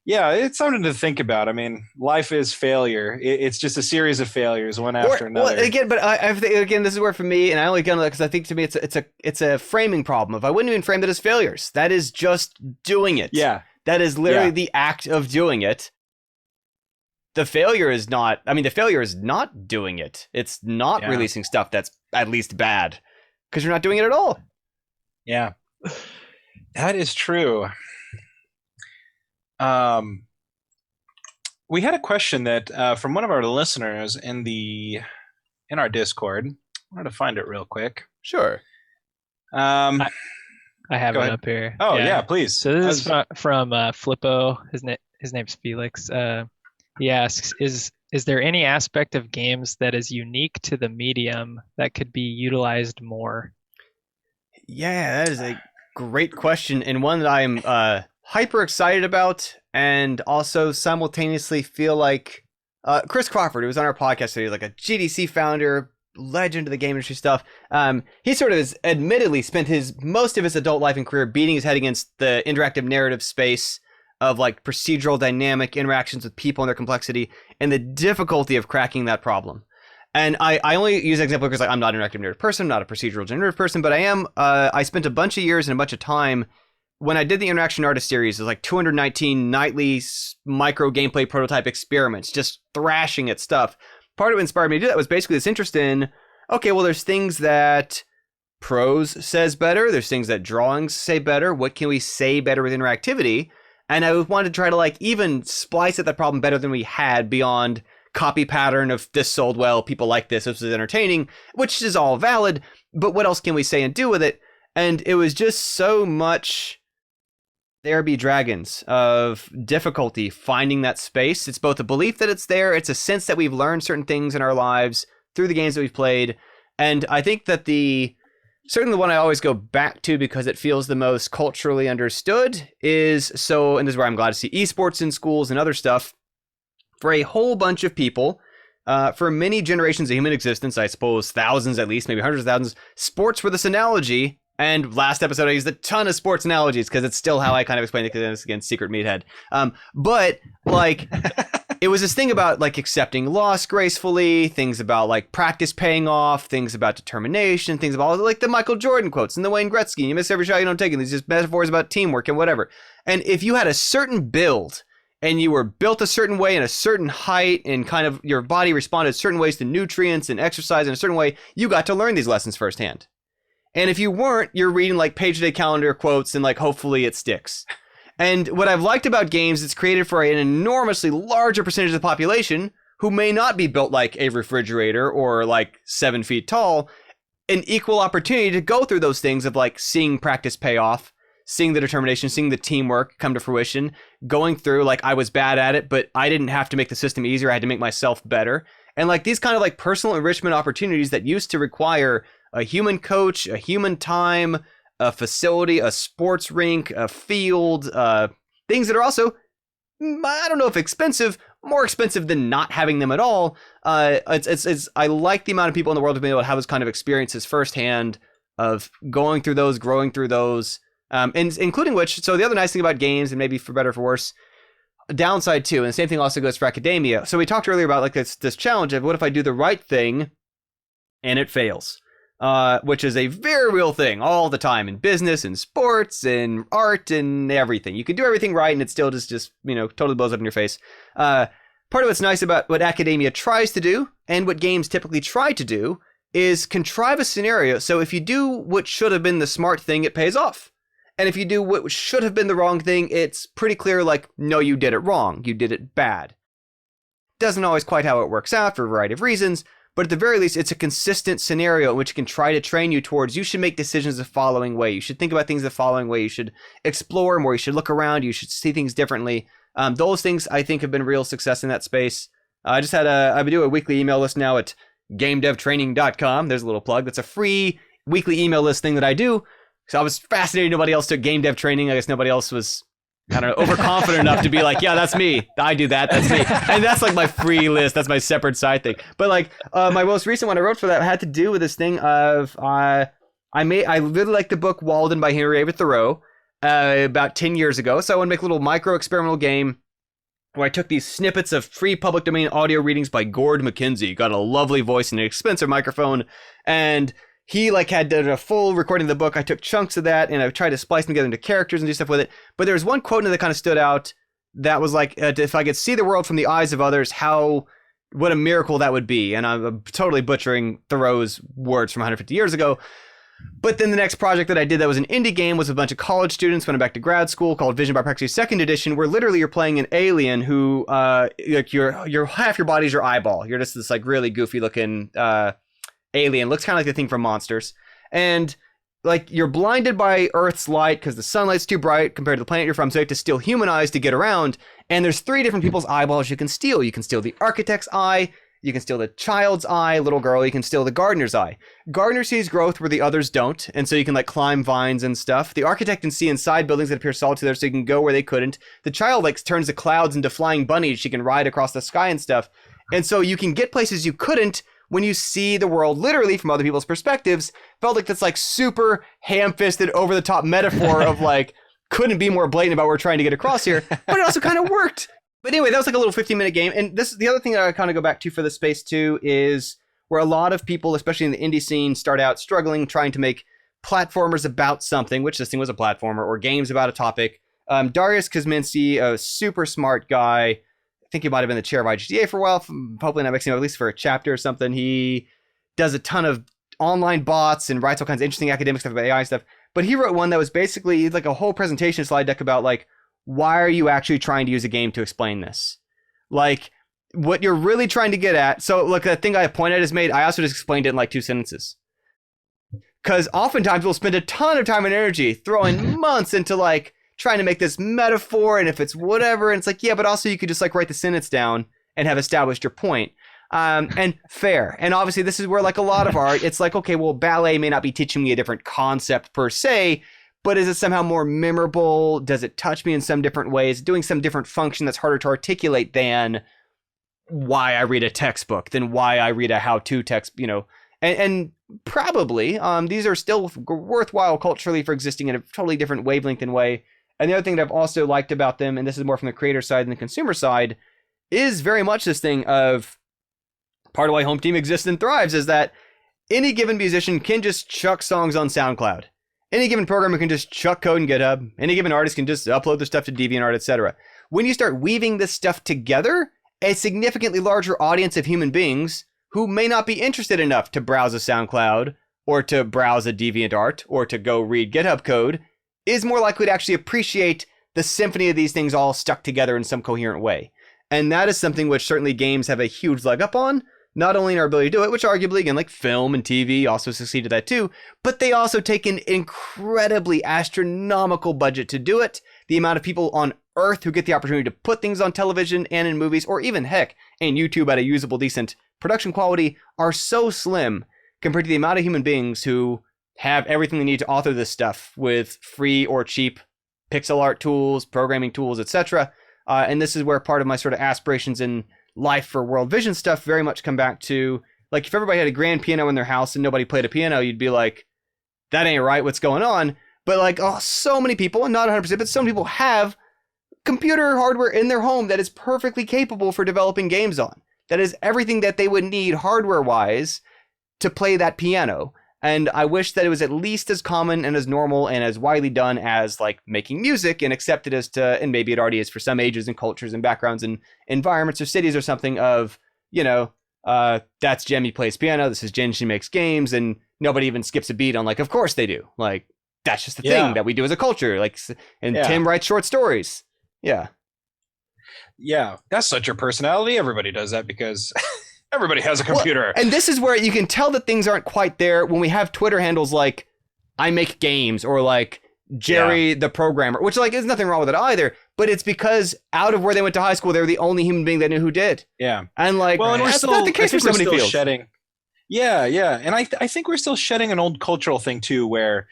It's something to think about. I mean, life is failure. It's just a series of failures, one after another. Well, again, but I think again, this is where for me, and I only get on that because I think to me it's a framing problem. If I wouldn't even frame it as failures, that is just doing it. Yeah, that is literally the act of doing it. The failure is not. I mean, the failure is not doing it. It's not releasing stuff that's at least bad because you're not doing it at all. Yeah, that is true. We had a question that from one of our listeners in our Discord. I wanted to find it real quick. Sure. I have it up here. Oh yeah, please. So this is from Flippo. His name's Felix. He asks, is there any aspect of games that is unique to the medium that could be utilized more? Yeah, that is a great question, and one that I'm hyper excited about, and also simultaneously feel like Chris Crawford, who was on our podcast today, like a GDC founder, legend of the game industry stuff. He sort of has admittedly spent most of his adult life and career beating his head against the interactive narrative space of like procedural dynamic interactions with people and their complexity and the difficulty of cracking that problem. And I only use that example because like, I'm not an interactive narrative person, I'm not a procedural generative person, but I spent a bunch of years and a bunch of time when I did the Interaction Artist series. It was like 219 nightly micro gameplay prototype experiments, just thrashing at stuff. Part of what inspired me to do that was basically this interest in, okay, well, there's things that prose says better, there's things that drawings say better, what can we say better with interactivity? And I wanted to try to like even splice at that problem better than we had beyond copy pattern of this sold well, people like this was entertaining, which is all valid, but what else can we say and do with it? And it was just so much there be dragons of difficulty finding that space. It's both a belief that it's there, it's a sense that we've learned certain things in our lives through the games that we've played, and I think that certainly the one I always go back to because it feels the most culturally understood is, and this is where I'm glad to see esports in schools and other stuff, for a whole bunch of people, for many generations of human existence, I suppose thousands at least, maybe hundreds of thousands, sports were this analogy. And last episode, I used a ton of sports analogies because it's still how I kind of explain it, because it's against secret meathead. But like, it was this thing about like accepting loss gracefully, things about like practice paying off, things about determination, things about like the Michael Jordan quotes and the Wayne Gretzky, you miss every shot you don't take, and these just metaphors about teamwork and whatever. And if you had a certain build and you were built a certain way in a certain height and kind of your body responded certain ways to nutrients and exercise in a certain way, you got to learn these lessons firsthand. And if you weren't, you're reading like page-a-day calendar quotes and like hopefully it sticks. And what I've liked about games, it's created for an enormously larger percentage of the population who may not be built like a refrigerator or like 7 feet tall, an equal opportunity to go through those things of like seeing practice pay off, seeing the determination, seeing the teamwork come to fruition, going through like I was bad at it, but I didn't have to make the system easier, I had to make myself better. And like these kind of like personal enrichment opportunities that used to require a human coach, a human time, a facility, a sports rink, a field, things that are also, I don't know if expensive, more expensive than not having them at all. I like the amount of people in the world who've been able to have those kind of experiences firsthand of going through those, growing through those, and including which, so the other nice thing about games, and maybe for better or for worse, downside too, and the same thing also goes for academia. So we talked earlier about like this challenge of what if I do the right thing and it fails? Which is a very real thing all the time in business and sports and art and everything. You can do everything right and it still just totally blows up in your face. Part of what's nice about what academia tries to do and what games typically try to do is contrive a scenario. So if you do what should have been the smart thing, it pays off. And if you do what should have been the wrong thing, it's pretty clear like, no, you did it wrong. You did it bad. Doesn't always quite how it works out for a variety of reasons. But at the very least, it's a consistent scenario in which it can try to train you towards, you should make decisions the following way. You should think about things the following way. You should explore more. You should look around. You should see things differently. Those things, I think, have been real success in that space. I've been doing a weekly email list now at GameDevTraining.com. There's a little plug. That's a free weekly email list thing that I do. So I was fascinated nobody else took Game Dev Training. I guess nobody else was, I don't know, overconfident enough to be like, yeah, that's me. I do that. That's me. And that's like my free list. That's my separate side thing. But like my most recent one I wrote for that had to do with this thing of I really like the book Walden by Henry David Thoreau about 10 years ago. So I want to make a little micro experimental game where I took these snippets of free public domain audio readings by Gord McKenzie. Got a lovely voice and an expensive microphone. And he like had done a full recording of the book. I took chunks of that and I tried to splice them together into characters and do stuff with it. But there was one quote in it that kind of stood out that was like, if I could see the world from the eyes of others, what a miracle that would be. And I'm totally butchering Thoreau's words from 150 years ago. But then the next project that I did that was an indie game was a bunch of college students went back to grad school called Vision by Proxy 2nd Edition, where literally you're playing an alien who like your half your body's your eyeball. You're just this like really goofy looking alien, looks kind of like the thing from Monsters. And like you're blinded by Earth's light because the sunlight's too bright compared to the planet you're from, so you have to steal human eyes to get around. And there's 3 different people's eyeballs you can steal. You can steal the architect's eye, you can steal the child's eye, little girl, you can steal the gardener's eye. Gardener sees growth where the others don't, and so you can like climb vines and stuff. The architect can see inside buildings that appear solid to there, so you can go where they couldn't. The child like turns the clouds into flying bunnies, she can ride across the sky and stuff. And so you can get places you couldn't when you see the world literally from other people's perspectives. Felt like that's like super ham-fisted, over-the-top metaphor of like, couldn't be more blatant about what we're trying to get across here, but it also kind of worked. But anyway, that was like a little 15-minute game. And this is the other thing that I kind of go back to for the space too, is where a lot of people, especially in the indie scene, start out struggling, trying to make platformers about something, which this thing was a platformer, or games about a topic. Darius Kuzminski, a super smart guy, I think he might have been the chair of IGDA for a while, hopefully not mixing him, at least for a chapter or something. He does a ton of online bots and writes all kinds of interesting academic stuff about AI stuff. But he wrote one that was basically like a whole presentation slide deck about like, why are you actually trying to use a game to explain this? Like, what you're really trying to get at. So, look, that thing I pointed at is made. I also just explained it in like 2 sentences. Because oftentimes we'll spend a ton of time and energy throwing months into like trying to make this metaphor, and if it's whatever, and it's like, yeah, but also you could just like write the sentence down and have established your point. And fair. And obviously this is where like a lot of art, it's like, okay, well, ballet may not be teaching me a different concept per se, but is it somehow more memorable? Does it touch me in some different ways? Doing some different function that's harder to articulate than why I read a textbook, than why I read a how-to text, you know. And probably these are still worthwhile culturally for existing in a totally different wavelength and way. And the other thing that I've also liked about them, and this is more from the creator side than the consumer side, is very much this thing of part of why HomeTeam exists and thrives is that any given musician can just chuck songs on SoundCloud. Any given programmer can just chuck code in GitHub. Any given artist can just upload their stuff to DeviantArt, etc. When you start weaving this stuff together, a significantly larger audience of human beings who may not be interested enough to browse a SoundCloud or to browse a DeviantArt or to go read GitHub code is more likely to actually appreciate the symphony of these things all stuck together in some coherent way. And that is something which certainly games have a huge leg up on. Not only in our ability to do it, which arguably, again, like film and TV also succeed at that too, but they also take an incredibly astronomical budget to do it. The amount of people on Earth who get the opportunity to put things on television and in movies, or even, heck, in YouTube at a usable, decent production quality, are so slim compared to the amount of human beings who have everything they need to author this stuff with free or cheap pixel art tools, programming tools, etc. And this is where part of my sort of aspirations in life for World Vision stuff very much come back to, like, if everybody had a grand piano in their house and nobody played a piano, you'd be like, that ain't right, what's going on? But like, oh, so many people, and not 100%, but some people have computer hardware in their home that is perfectly capable for developing games on. That is everything that they would need hardware-wise to play that piano. And I wish that it was at least as common and as normal and as widely done as like making music and accepted as to, and maybe it already is for some ages and cultures and backgrounds and environments or cities or something of, you know, that's Jem, he plays piano, this is Jen, she makes games, and nobody even skips a beat on like, of course they do. Like, that's just the thing that we do as a culture. Like, and Tim writes short stories. Yeah. Yeah, that's such your personality. Everybody does that because... Everybody has a computer. Well, and this is where you can tell that things aren't quite there when we have Twitter handles like I make games or like Jerry the programmer, which like there's nothing wrong with it either, but it's because out of where they went to high school, they were the only human being that knew who did. Yeah. And like, well, and that's still, not the case for so many fields. Shedding. Yeah, yeah. And I think we're still shedding an old cultural thing too, where,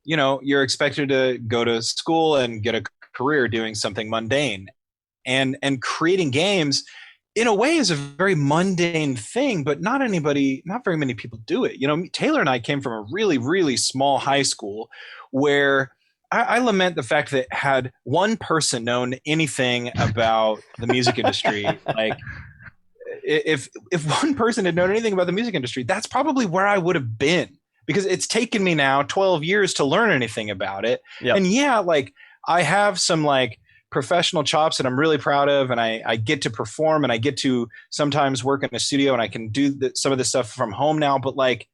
you know, you're expected to go to school and get a career doing something mundane, and creating games in a way is a very mundane thing, but not very many people do it. You know, Taylor and I came from a really, really small high school where I lament the fact that had one person known anything about the music industry, like if one person had known anything about the music industry, that's probably where I would have been, because it's taken me now 12 years to learn anything about it. Yep. And yeah, like I have some like professional chops that I'm really proud of, and I get to perform, and I get to sometimes work in a studio, and I can do some of this stuff from home now, but like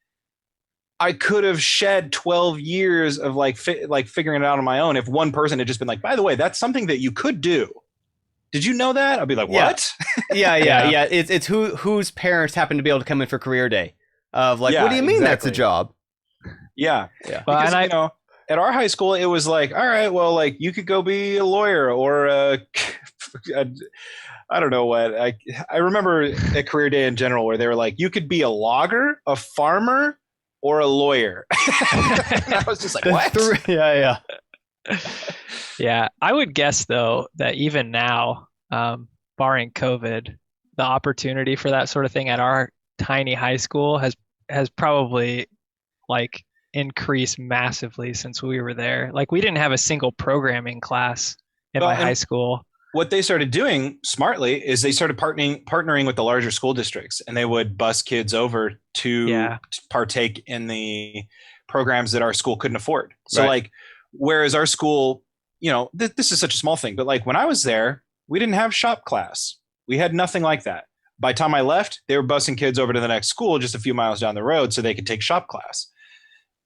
I could have shed 12 years of like figuring it out on my own if one person had just been like, by the way, that's something that you could do. Did you know that? I'll be like, what? Yeah. It's whose parents happen to be able to come in for career day of like, what do you mean that's a job? Yeah. Well, Because, you know, at our high school, it was like, all right, well, like you could go be a lawyer or I don't know what. I remember a career day in general where they were like, you could be a logger, a farmer, or a lawyer. I was just like, what? Yeah. Yeah, I would guess though that even now, barring COVID, the opportunity for that sort of thing at our tiny high school has probably like increased massively since we were there. Like we didn't have a single programming class in my high school. What they started doing smartly is they started partnering with the larger school districts, and they would bus kids over to partake in the programs that our school couldn't afford. So like, whereas our school, you know, this is such a small thing, but like when I was there, we didn't have shop class. We had nothing like that. By the time I left, they were busing kids over to the next school just a few miles down the road so they could take shop class.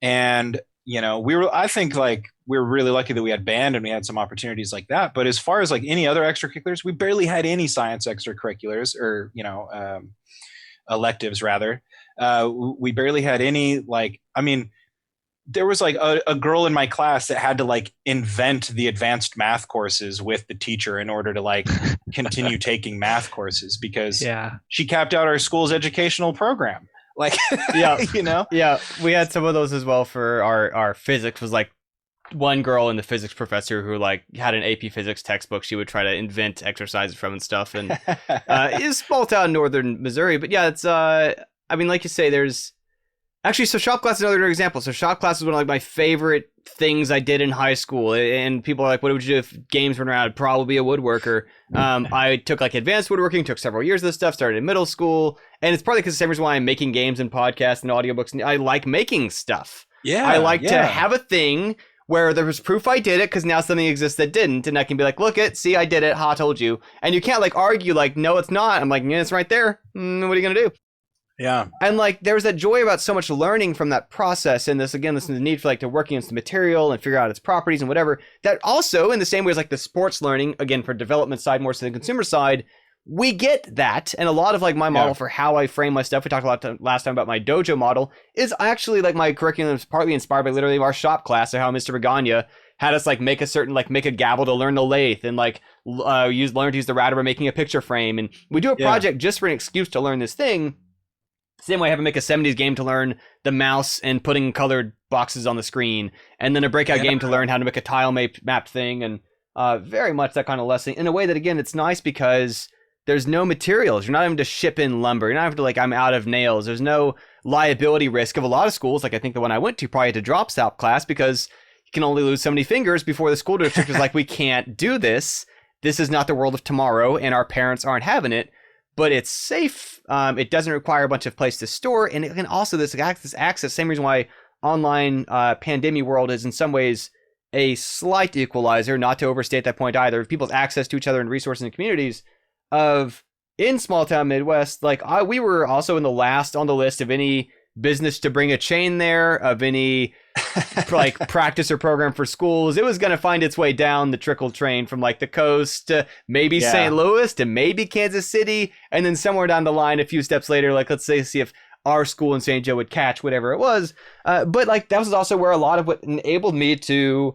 And, you know, I think like we were really lucky that we had band and we had some opportunities like that. But as far as like any other extracurriculars, we barely had any science extracurriculars or, you know, electives rather. We barely had any, like, I mean, there was like a girl in my class that had to like invent the advanced math courses with the teacher in order to like continue taking math courses because she capped out our school's educational program. Like, you know? Yeah, we had some of those as well for our physics. Was like one girl in the physics professor who like had an AP physics textbook she would try to invent exercises from and stuff. And it's small town in northern Missouri. But yeah, it's, I mean, like you say, there's, actually, so shop class is another example. So shop class is one of like my favorite things I did in high school. And people are like, what would you do if games weren't around? I'd probably be a woodworker. I took like advanced woodworking, took several years of this stuff, started in middle school. And it's probably because the same reason why I'm making games and podcasts and audiobooks. And I like making stuff. Yeah. I like to have a thing where there was proof I did it because now something exists that didn't. And I can be like, look it, see, I did it. Ha, told you. And you can't like argue like, no, it's not. I'm like, yeah, it's right there. What are you going to do? Yeah. And like there's that joy about so much learning from that process, and this is the need for like to work against the material and figure out its properties and whatever. That also, in the same way as like the sports learning, again for development side more so than the consumer side, we get that. And a lot of like my model for how I frame my stuff, we talked a lot last time about my dojo model, is actually like my curriculum is partly inspired by literally our shop class or how Mr. Begania had us like make a gavel to learn the lathe and like learn to use the router by making a picture frame. And we do a project just for an excuse to learn this thing. Same way I have to make a 70s game to learn the mouse and putting colored boxes on the screen, and then a breakout game to learn how to make a tile mapped thing, and very much that kind of lesson in a way that, again, it's nice because there's no materials. You're not having to ship in lumber. You're not having to like, I'm out of nails. There's no liability risk of a lot of schools. Like I think the one I went to probably had to drop SAP class because you can only lose so many fingers before the school district is like, we can't do this. This is not the world of tomorrow, and our parents aren't having it. But it's safe. It doesn't require a bunch of place to store, and it can also this access. Same reason why online pandemic world is in some ways a slight equalizer. Not to overstate that point either. People's access to each other and resources and communities of in small town Midwest. Like we were also in the last on the list of any business to bring a chain there, of any like practice or program for schools. It was going to find its way down the trickle train from like the coast to maybe St. Louis to maybe Kansas City, and then somewhere down the line a few steps later, like let's say see if our school in St. Joe would catch whatever it was. But like that was also where a lot of what enabled me to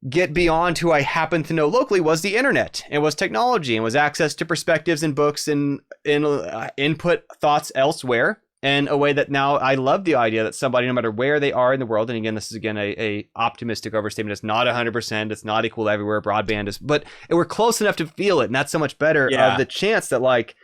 get beyond who I happened to know locally was the internet and was technology and was access to perspectives and books and input thoughts elsewhere. In a way that now I love the idea that somebody, no matter where they are in the world, and again, this is again a optimistic overstatement. It's not 100%. It's not equal everywhere. Broadband is, but we're close enough to feel it, and that's so much better. Of the chance that like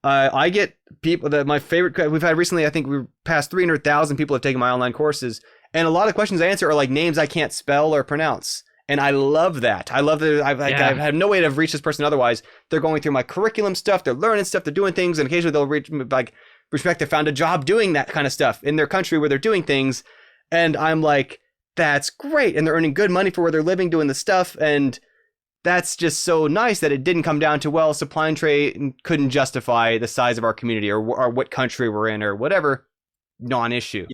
I get people that my favorite we've had recently. I think we've passed 300,000 people have taken my online courses, and a lot of questions I answer are like names I can't spell or pronounce. And I love that. I love that. I've had no way to have reached this person otherwise. They're going through my curriculum stuff. They're learning stuff. They're doing things, and occasionally they'll reach like. Respect, found a job doing that kind of stuff in their country where they're doing things, and I'm like, that's great, and they're earning good money for where they're living doing the stuff, and that's just so nice that it didn't come down to, well, supply and trade couldn't justify the size of our community or what country we're in or whatever. Non-issue.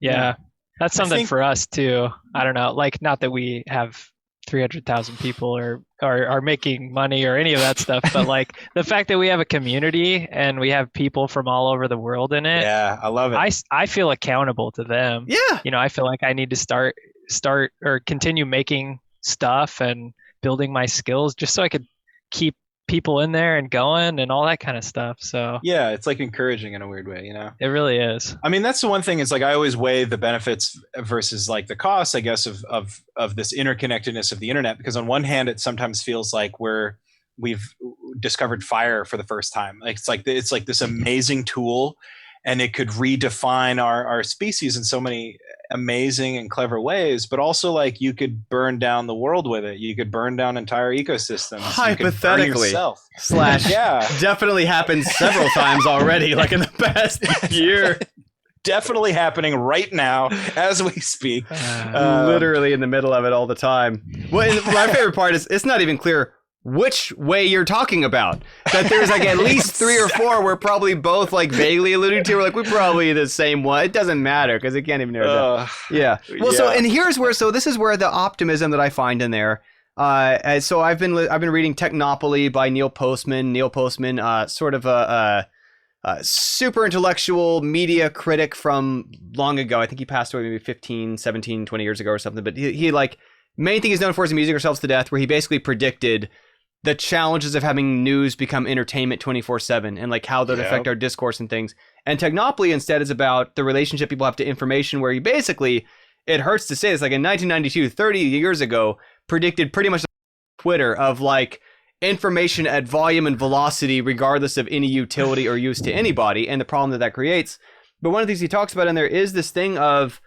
Yeah, that's something for us too. I don't know, like not that we have 300,000 people are making money or any of that stuff. But like the fact that we have a community and we have people from all over the world in it. Yeah, I love it. I feel accountable to them. Yeah. I feel like I need to start or continue making stuff and building my skills just so I could keep people in there and going and all that kind of stuff. So yeah, it's like encouraging in a weird way, It really is. I mean, that's the one thing is like I always weigh the benefits versus like the costs, I guess, of this interconnectedness of the internet, because on one hand it sometimes feels like we've discovered fire for the first time. Like it's like this amazing tool, and it could redefine our species in so many amazing and clever ways, but also like you could burn down the world with it. You could burn down entire ecosystems. Hypothetically, / yeah, definitely happened several times already, like in the past year. Definitely happening right now as we speak. Literally in the middle of it all the time. Well, my favorite part is it's not even clear which way you're talking about. That there's like at least 3 or 4 we're probably both like vaguely alluding to. We're like, we're probably the same one. It doesn't matter because it can't even narrow down. Yeah. Well, so this is where the optimism that I find in there. So I've been reading Technopoly by Neil Postman. Neil Postman, sort of a super intellectual media critic from long ago. I think he passed away maybe 15, 17, 20 years ago or something. But he like main thing he's known for is Music Ourselves to Death, where he basically predicted the challenges of having news become entertainment 24/7 and like how that affect our discourse and things. And Technopoly instead is about the relationship people have to information, where he basically, it hurts to say this, like in 1992, 30 years ago, predicted pretty much Twitter of like information at volume and velocity regardless of any utility or use to anybody and the problem that creates. But one of the things he talks about in there is this thing of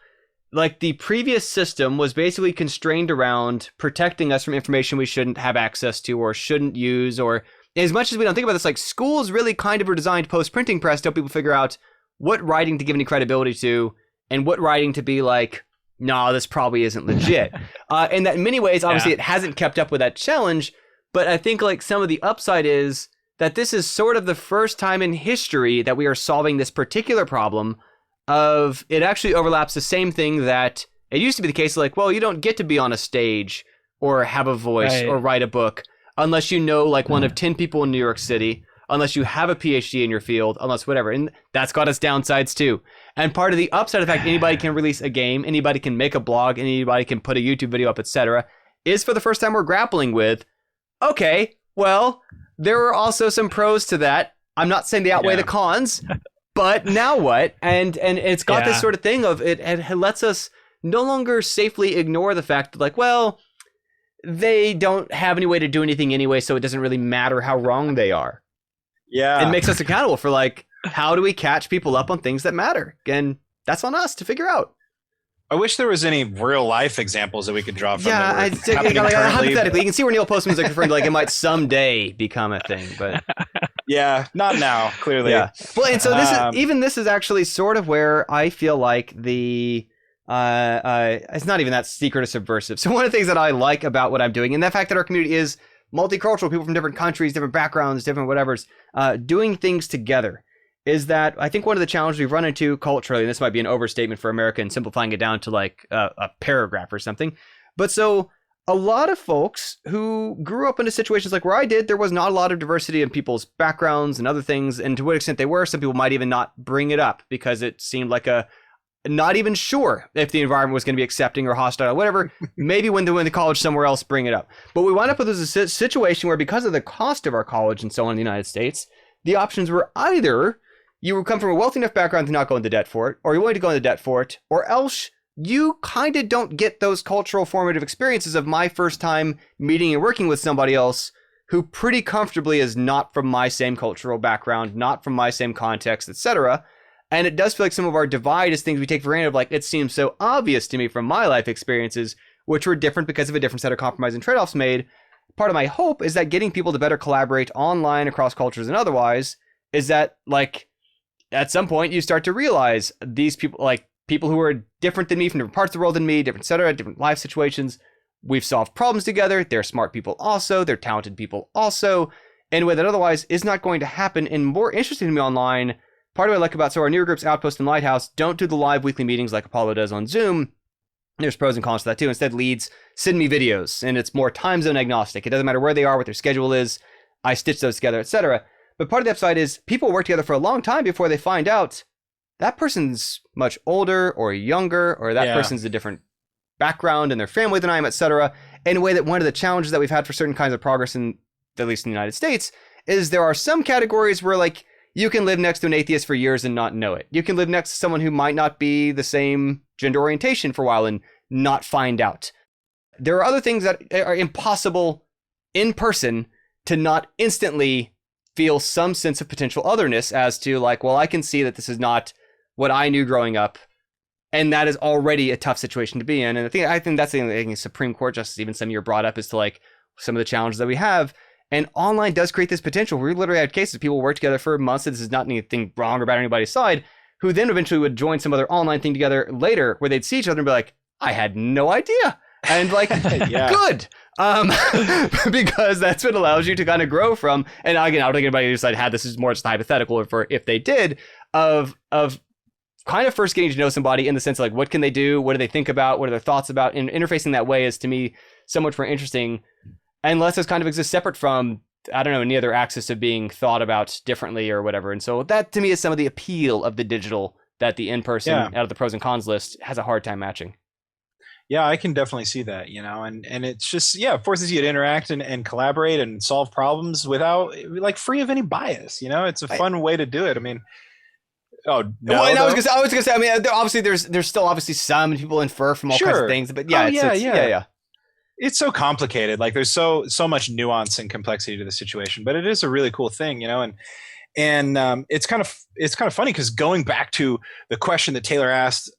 like the previous system was basically constrained around protecting us from information we shouldn't have access to or shouldn't use. Or as much as we don't think about this, like schools really kind of were designed post-printing press to help people figure out what writing to give any credibility to and what writing to be like, nah, this probably isn't legit. And that in many ways, obviously it hasn't kept up with that challenge. But I think like some of the upside is that this is sort of the first time in history that we are solving this particular problem of it actually overlaps the same thing that it used to be the case, like, well, you don't get to be on a stage or have a voice or write a book unless you know like one of 10 people in New York City, unless you have a PhD in your field, unless whatever. And that's got its downsides too. And part of the upside of the fact anybody can release a game, anybody can make a blog, anybody can put a YouTube video up, etc., is for the first time we're grappling with, okay, well, there are also some pros to that. I'm not saying they outweigh the cons. But now what? And it's got this sort of thing of it lets us no longer safely ignore the fact that like, well, they don't have any way to do anything anyway, so it doesn't really matter how wrong they are. Yeah. It makes us accountable for like, how do we catch people up on things that matter? And that's on us to figure out. I wish there was any real life examples that we could draw from. Hypothetically, you can see where Neil Postman's like referring to like it might someday become a thing, but yeah, not now, clearly. Yeah. Well, and so this is actually sort of where I feel like the it's not even that secret or subversive. So one of the things that I like about what I'm doing, and the fact that our community is multicultural, people from different countries, different backgrounds, different whatevers, doing things together, is that I think one of the challenges we've run into culturally, and this might be an overstatement for America and simplifying it down to like a paragraph or something, but so a lot of folks who grew up into situations like where I did, there was not a lot of diversity in people's backgrounds and other things, and to what extent they were, some people might even not bring it up because it seemed like not even sure if the environment was going to be accepting or hostile or whatever. Maybe when they went to college somewhere else, bring it up. But we wound up with a situation where because of the cost of our college and so on in the United States, the options were either you would come from a wealthy enough background to not go into debt for it, or you're willing to go into debt for it, or else you kind of don't get those cultural formative experiences of my first time meeting and working with somebody else who pretty comfortably is not from my same cultural background, not from my same context, etc. And it does feel like some of our divide is things we take for granted, like it seems so obvious to me from my life experiences, which were different because of a different set of compromise and trade-offs made. Part of my hope is that getting people to better collaborate online across cultures and otherwise is that like at some point you start to realize these people, like people who are different than me from different parts of the world than me, different etc., different life situations, we've solved problems together. They're smart people also, they're talented people also, in a way that otherwise is not going to happen. And more interesting to me online, part of what I like about our newer groups, Outpost and Lighthouse, don't do the live weekly meetings like Apollo does on Zoom. There's pros and cons to that too. Instead, leads send me videos, and it's more time zone agnostic. It doesn't matter where they are, what their schedule is. I stitch those together, etc. But part of the upside is people work together for a long time before they find out that person's much older or younger, or that person's a different background in their family than I am, etc. In a way that one of the challenges that we've had for certain kinds of progress in, at least in the United States, is there are some categories where like you can live next to an atheist for years and not know it. You can live next to someone who might not be the same gender orientation for a while and not find out. There are other things that are impossible in person to not instantly feel some sense of potential otherness as to like, well, I can see that this is not what I knew growing up. And that is already a tough situation to be in. And I think that's the thing Supreme Court justice, even some of you brought up, is to like some of the challenges that we have. And online does create this potential. We literally had cases of people work together for months. And this is not anything wrong or bad on anybody's side, who then eventually would join some other online thing together later where they'd see each other and be like, I had no idea. And like, good. Because that's what allows you to kind of grow from. And again, I don't think anybody decided had this is more just hypothetical, or for if they did, of kind of first getting to know somebody in the sense of like, what can they do? What do they think about? What are their thoughts about? And interfacing that way is to me so much more interesting. Unless it kind of exists separate from, I don't know, any other axis of being thought about differently or whatever. And so that to me is some of the appeal of the digital that the in-person out of the pros and cons list has a hard time matching. Yeah, I can definitely see that, you know, and it's just, it forces you to interact and collaborate and solve problems without, like, free of any bias, you know. It's a fun way to do it. I mean, I was gonna say, I mean, obviously there's still obviously some people infer from all kinds of things, but yeah. It's so complicated. Like there's so much nuance and complexity to the situation, but it is a really cool thing, you know. And it's kind of funny because going back to the question that Taylor asked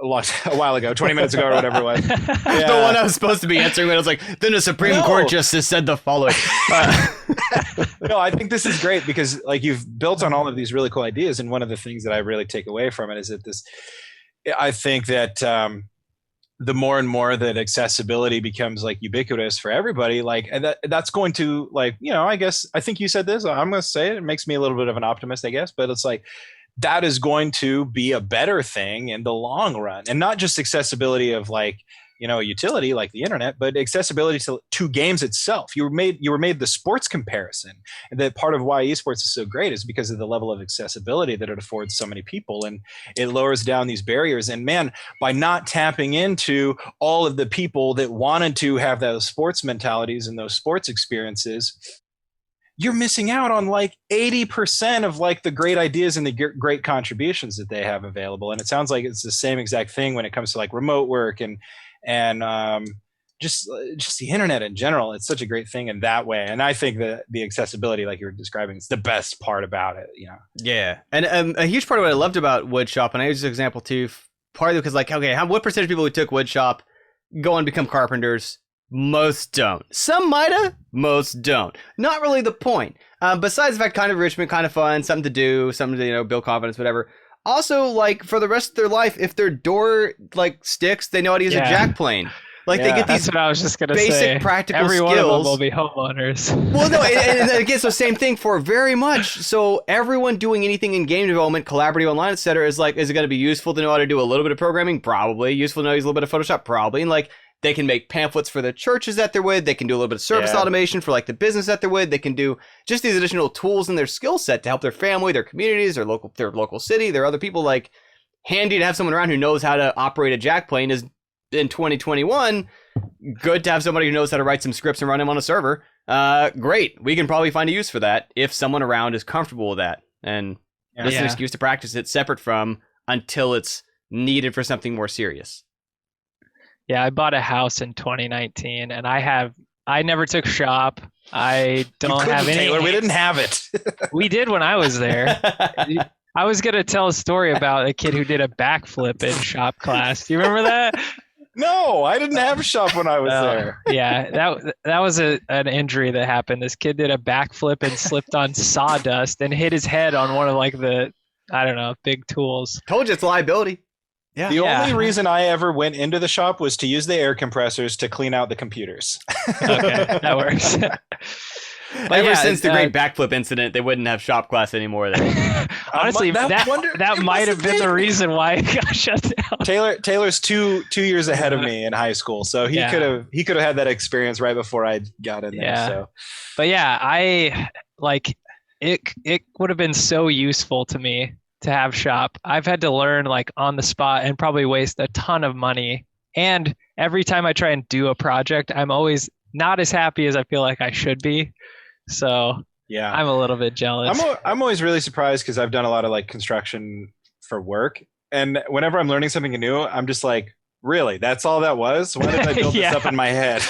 a while ago, 20 minutes ago or whatever it was, the one I was supposed to be answering when I was like, then the Supreme Court justice said the following. No, I think this is great because like you've built on all of these really cool ideas, and one of the things that I really take away from it is that I think that the more and more that accessibility becomes like ubiquitous for everybody, like, and that's going to, like, you know, I think you said this, I'm going to say it makes me a little bit of an optimist, I guess, but it's like, that is going to be a better thing in the long run, and not just accessibility of like, you know, utility like the internet, but accessibility to games itself. You were made the sports comparison, and that part of why esports is so great is because of the level of accessibility that it affords so many people, and it lowers down these barriers. And man, by not tapping into all of the people that wanted to have those sports mentalities and those sports experiences, you're missing out on like 80% of like the great ideas and the great contributions that they have available. And it sounds like it's the same exact thing when it comes to like remote work and just the internet in general. It's such a great thing in that way. And I think that the accessibility, like you were describing, is the best part about it, you know? Yeah. And a huge part of what I loved about Woodshop, and I use this example too, partly because like, okay, what percentage of people who took Woodshop go on and become carpenters? Most don't. Some might have, most don't. Not really the point. Besides the fact, kind of enrichment, kind of fun, something to do, something to, you know, build confidence, whatever. Also, like, for the rest of their life, if their door, like, sticks, they know how to use a jack plane. Like, they get these what I was just gonna basic say. practical Every skills. Every one of them will be homeowners. Well, no, and again, so same thing for very much. So everyone doing anything in game development, collaborative online, etc., is like, is it going to be useful to know how to do a little bit of programming? Probably. Useful to know use a little bit of Photoshop? Probably. And like, they can make pamphlets for the churches that they're with. They can do a little bit of service automation for like the business that they're with. They can do just these additional tools in their skill set to help their family, their communities, their local city, their other people. Like, handy to have someone around who knows how to operate a jack plane is in 2021. Good to have somebody who knows how to write some scripts and run them on a server. Great. We can probably find a use for that if someone around is comfortable with that. And this is an excuse to practice it separate from until it's needed for something more serious. Yeah, I bought a house in 2019, and I never took shop. I don't have any. Taylor, we didn't have it. We did when I was there. I was going to tell a story about a kid who did a backflip in shop class. Do you remember that? No, I didn't have shop when I was there. Yeah, that was an injury that happened. This kid did a backflip and slipped on sawdust and hit his head on one of like the, I don't know, big tools. Told you it's liability. Yeah. The only reason I ever went into the shop was to use the air compressors to clean out the computers. Okay, that works. But Ever since the great backflip incident, they wouldn't have shop class anymore. Honestly, that might have been the reason why it got shut down. Taylor's two years ahead of me in high school, so he could have had that experience right before I got in there. So, but yeah, I like it. It would have been so useful to me to have shop. I've had to learn like on the spot and probably waste a ton of money. And every time I try and do a project, I'm always not as happy as I feel like I should be. So yeah, I'm a little bit jealous. I'm always really surprised because I've done a lot of like construction for work. And whenever I'm learning something new, I'm just like, really? That's all that was? Why did I build this up in my head?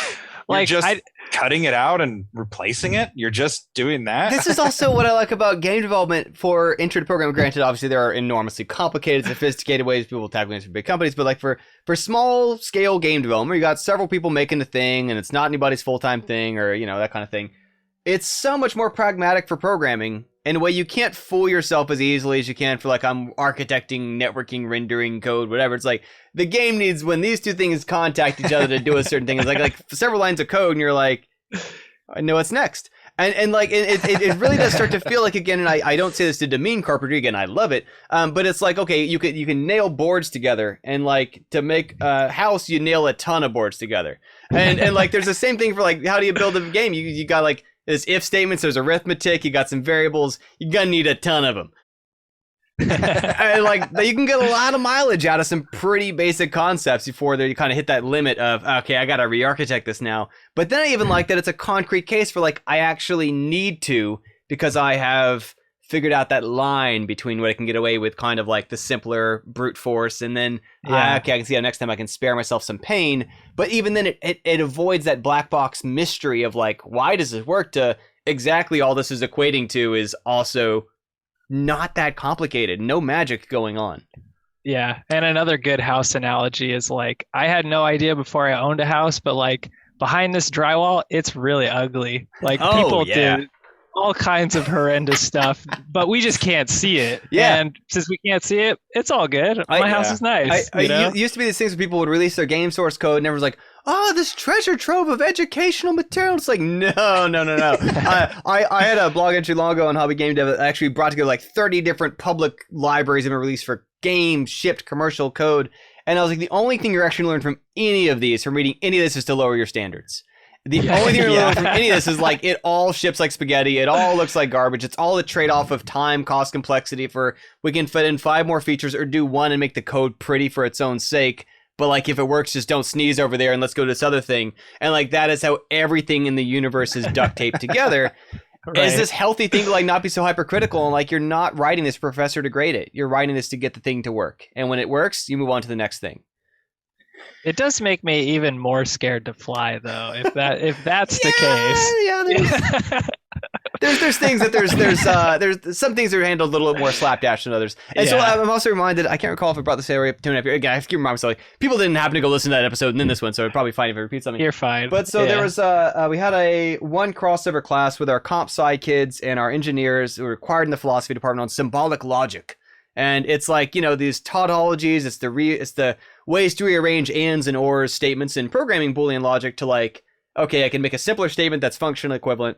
Like you're just cutting it out and replacing it? You're just doing that? This is also what I like about game development for intro to programming. Granted, obviously there are enormously complicated, sophisticated ways people tackle things for big companies, but like for small scale game development, you got several people making the thing and it's not anybody's full-time thing or, you know, that kind of thing. It's so much more pragmatic for programming in a way you can't fool yourself as easily as you can for like I'm architecting, networking, rendering code, whatever. It's like the game needs when these two things contact each other to do a certain thing. It's like several lines of code and you're like, I know what's next. And like it really does start to feel like again, and I don't say this to demean carpentry again, I love it. But it's like, okay, you can nail boards together and like to make a house, you nail a ton of boards together. And like there's the same thing for like how do you build a game? You got like there's if statements, there's arithmetic, you got some variables, you're gonna need a ton of them. And like you can get a lot of mileage out of some pretty basic concepts before they kind of hit that limit of, okay, I gotta re-architect this now. But then I even like that it's a concrete case for like, I actually need to, because I have figured out that line between what I can get away with kind of like the simpler brute force and then okay, I can see how next time I can spare myself some pain. But even then it avoids that black box mystery of like, why does this work, to exactly all this is equating to is also not that complicated. No magic going on. Yeah. And another good house analogy is like, I had no idea before I owned a house, but like behind this drywall, it's really ugly. Like people do all kinds of horrendous stuff, but we just can't see it. Yeah. And since we can't see it, it's all good. My house is nice. It used to be these things where people would release their game source code and everyone's like, oh, this treasure trove of educational material. It's like, no. I had a blog entry long ago on Hobby Game Dev that actually brought together like 30 different public libraries that have been released for game shipped commercial code. And I was like, the only thing you're actually going to learn from any of these, from reading any of this, is to lower your standards. The only thing you're going to learn from any of this is like it all ships like spaghetti. It all looks like garbage. It's all a trade-off of time, cost, complexity for we can fit in 5 more features or do one and make the code pretty for its own sake. But like if it works, just don't sneeze over there and let's go to this other thing. And like that is how everything in the universe is duct taped together. Right. Is this healthy thing to like not be so hypercritical and like you're not writing this professor to grade it. You're writing this to get the thing to work. And when it works, you move on to the next thing. It does make me even more scared to fly, though. If that's the case, there's things that there's some things that are handled a little bit more slapdash than others. And so I'm also reminded, I can't recall if I brought this area up 2.5 years. Again, I have to keep reminding myself, like, people didn't happen to go listen to that episode and then this one, so it'd probably fine if I repeat something. You're fine. But so there was we had one crossover class with our comp sci kids and our engineers who were required in the philosophy department on symbolic logic. And it's like, you know, these tautologies, it's the ways to rearrange ands and ors statements in programming Boolean logic to like, okay, I can make a simpler statement that's functionally equivalent.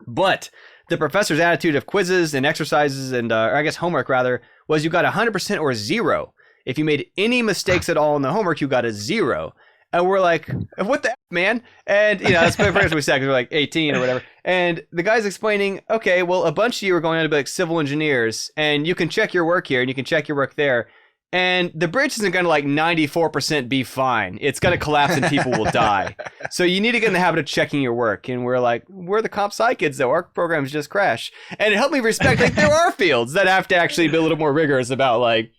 But the professor's attitude of quizzes and exercises and, or I guess homework rather, was you got 100% or 0. If you made any mistakes at all in the homework, you got a 0. And we're like, what the F, man? And, you know, that's what we said because we're like 18 or whatever. And the guy's explaining, okay, well, a bunch of you are going on to be like civil engineers, and you can check your work here and you can check your work there. And the bridge isn't going to like 94% be fine. It's going to collapse and people will die. So you need to get in the habit of checking your work. And we're like, we're the comp sci kids though. Our programs just crash. And it helped me respect, like, there are fields that have to actually be a little more rigorous about like,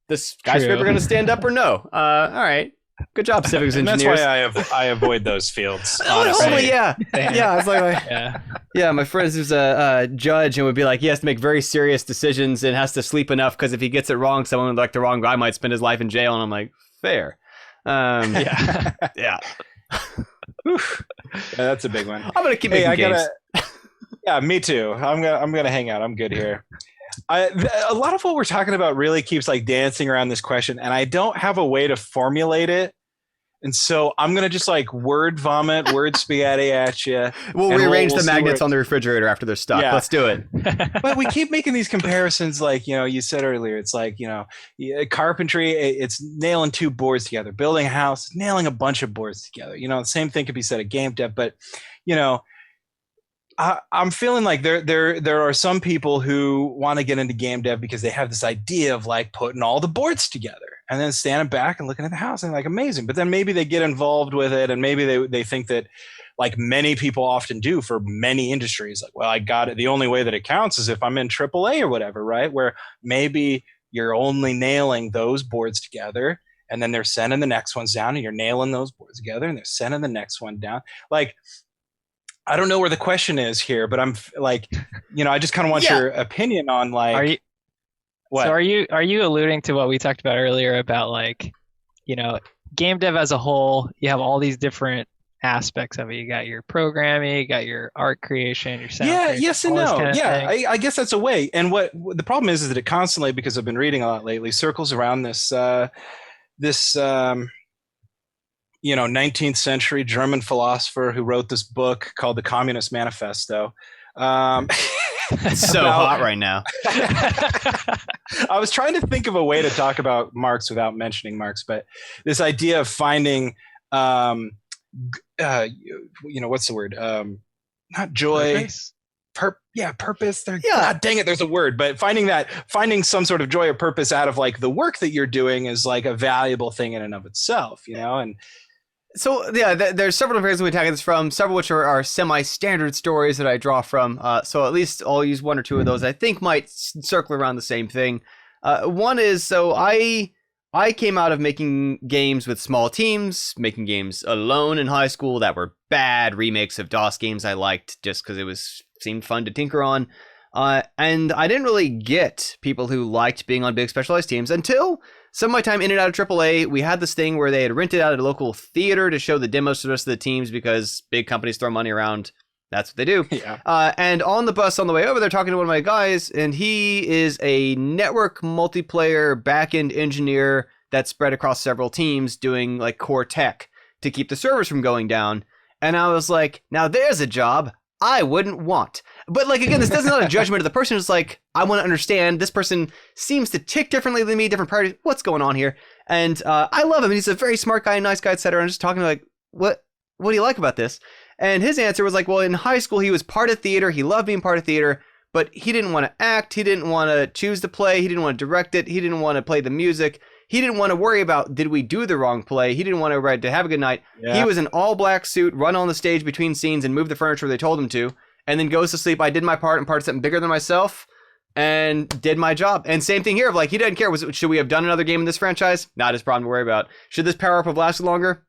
this skyscraper going to stand up or no? All right. Good job, civics engineers. And that's why I avoid those fields. Honestly, yeah. It's like my friend who's a judge and would be like, he has to make very serious decisions and has to sleep enough because if he gets it wrong, someone like the wrong guy might spend his life in jail. And I'm like, fair. Yeah, that's a big one. I'm gonna keep making games. Yeah, me too. I'm gonna hang out. I'm good here. A lot of what we're talking about really keeps like dancing around this question, and I don't have a way to formulate it And so I'm going to just like word vomit, word spaghetti at you. We'll rearrange the magnets on the refrigerator after they're stuck. Yeah. Let's do it. But we keep making these comparisons like, you said earlier, it's like, carpentry, it's nailing 2 boards together. Building a house, nailing a bunch of boards together. The same thing could be said of game dev, but, I'm feeling like there are some people who want to get into game dev because they have this idea of like putting all the boards together and then standing back and looking at the house and like amazing. But then maybe they get involved with it and maybe they think that, like many people often do for many industries, like, well, I got it. The only way that it counts is if I'm in AAA or whatever, right? Where maybe you're only nailing those boards together and then they're sending the next ones down and you're nailing those boards together and they're sending the next one down. Like, I don't know where the question is here, but I'm like, I just kind of want your opinion on like, what? So are you alluding to what we talked about earlier about like, game dev as a whole, you have all these different aspects of it. You got your programming, you got your art creation, your sound creation, yes and no. I guess that's a way. And what the problem is that it constantly, because I've been reading a lot lately, circles around this 19th century German philosopher who wrote this book called The Communist Manifesto. It's so hot right now. I was trying to think of a way to talk about Marx without mentioning Marx, but this idea of finding, what's the word? Not joy. Purpose. God dang it, there's a word, but finding some sort of joy or purpose out of like the work that you're doing is like a valuable thing in and of itself, and so there's several different areas we tackle this from, several which are semi-standard stories that I draw from. So at least I'll use one or two of those I think might circle around the same thing. One is, so I came out of making games with small teams, making games alone in high school that were bad remakes of DOS games I liked just because it seemed fun to tinker on. And I didn't really get people who liked being on big specialized teams until some of my time in and out of AAA. We had this thing where they had rented out a local theater to show the demos to the rest of the teams because big companies throw money around. That's what they do. Yeah. And on the bus on the way over, they're talking to one of my guys, and he is a network multiplayer backend engineer that's spread across several teams doing like core tech to keep the servers from going down. And I was like, now there's a job I wouldn't want. But like, again, this is not a judgment of the person. It's like, I want to understand this person seems to tick differently than me, different priorities. What's going on here? And I love him. He's a very smart guy, nice guy, etc. I'm just talking like, what do you like about this? And his answer was like, well, in high school, he was part of theater. He loved being part of theater, but he didn't want to act. He didn't want to choose the play. He didn't want to direct it. He didn't want to play the music. He didn't want to worry about, did we do the wrong play? He didn't want to have a good night. Yeah. He was in all black suit, run on the stage between scenes and move the furniture they told him to, and then goes to sleep. I did my part and part of something bigger than myself and did my job. And same thing here of like, he doesn't care. Should we have done another game in this franchise? Not his problem to worry about. Should this power up have lasted longer?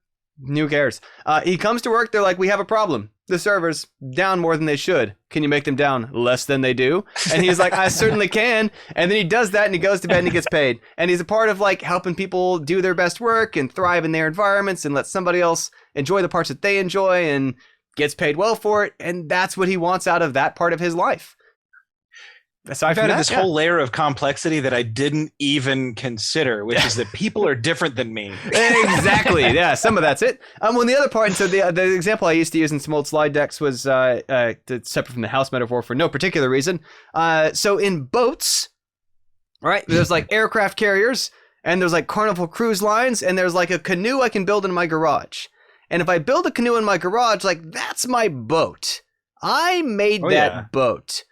Who cares? He comes to work. They're like, we have a problem. The servers down more than they should. Can you make them down less than they do? And he's like, I certainly can. And then he does that and he goes to bed and he gets paid. And he's a part of like helping people do their best work and thrive in their environments and let somebody else enjoy the parts that they enjoy and gets paid well for it. And that's what he wants out of that part of his life. I've added this whole layer of complexity that I didn't even consider, which is that people are different than me. Exactly. Yeah, some of that's it. Well, the other part, and so the example I used to use in some old slide decks was separate from the house metaphor for no particular reason. So in boats, right, there's like aircraft carriers, and there's like Carnival cruise lines, and there's like a canoe I can build in my garage. And if I build a canoe in my garage, like that's my boat. I made that boat.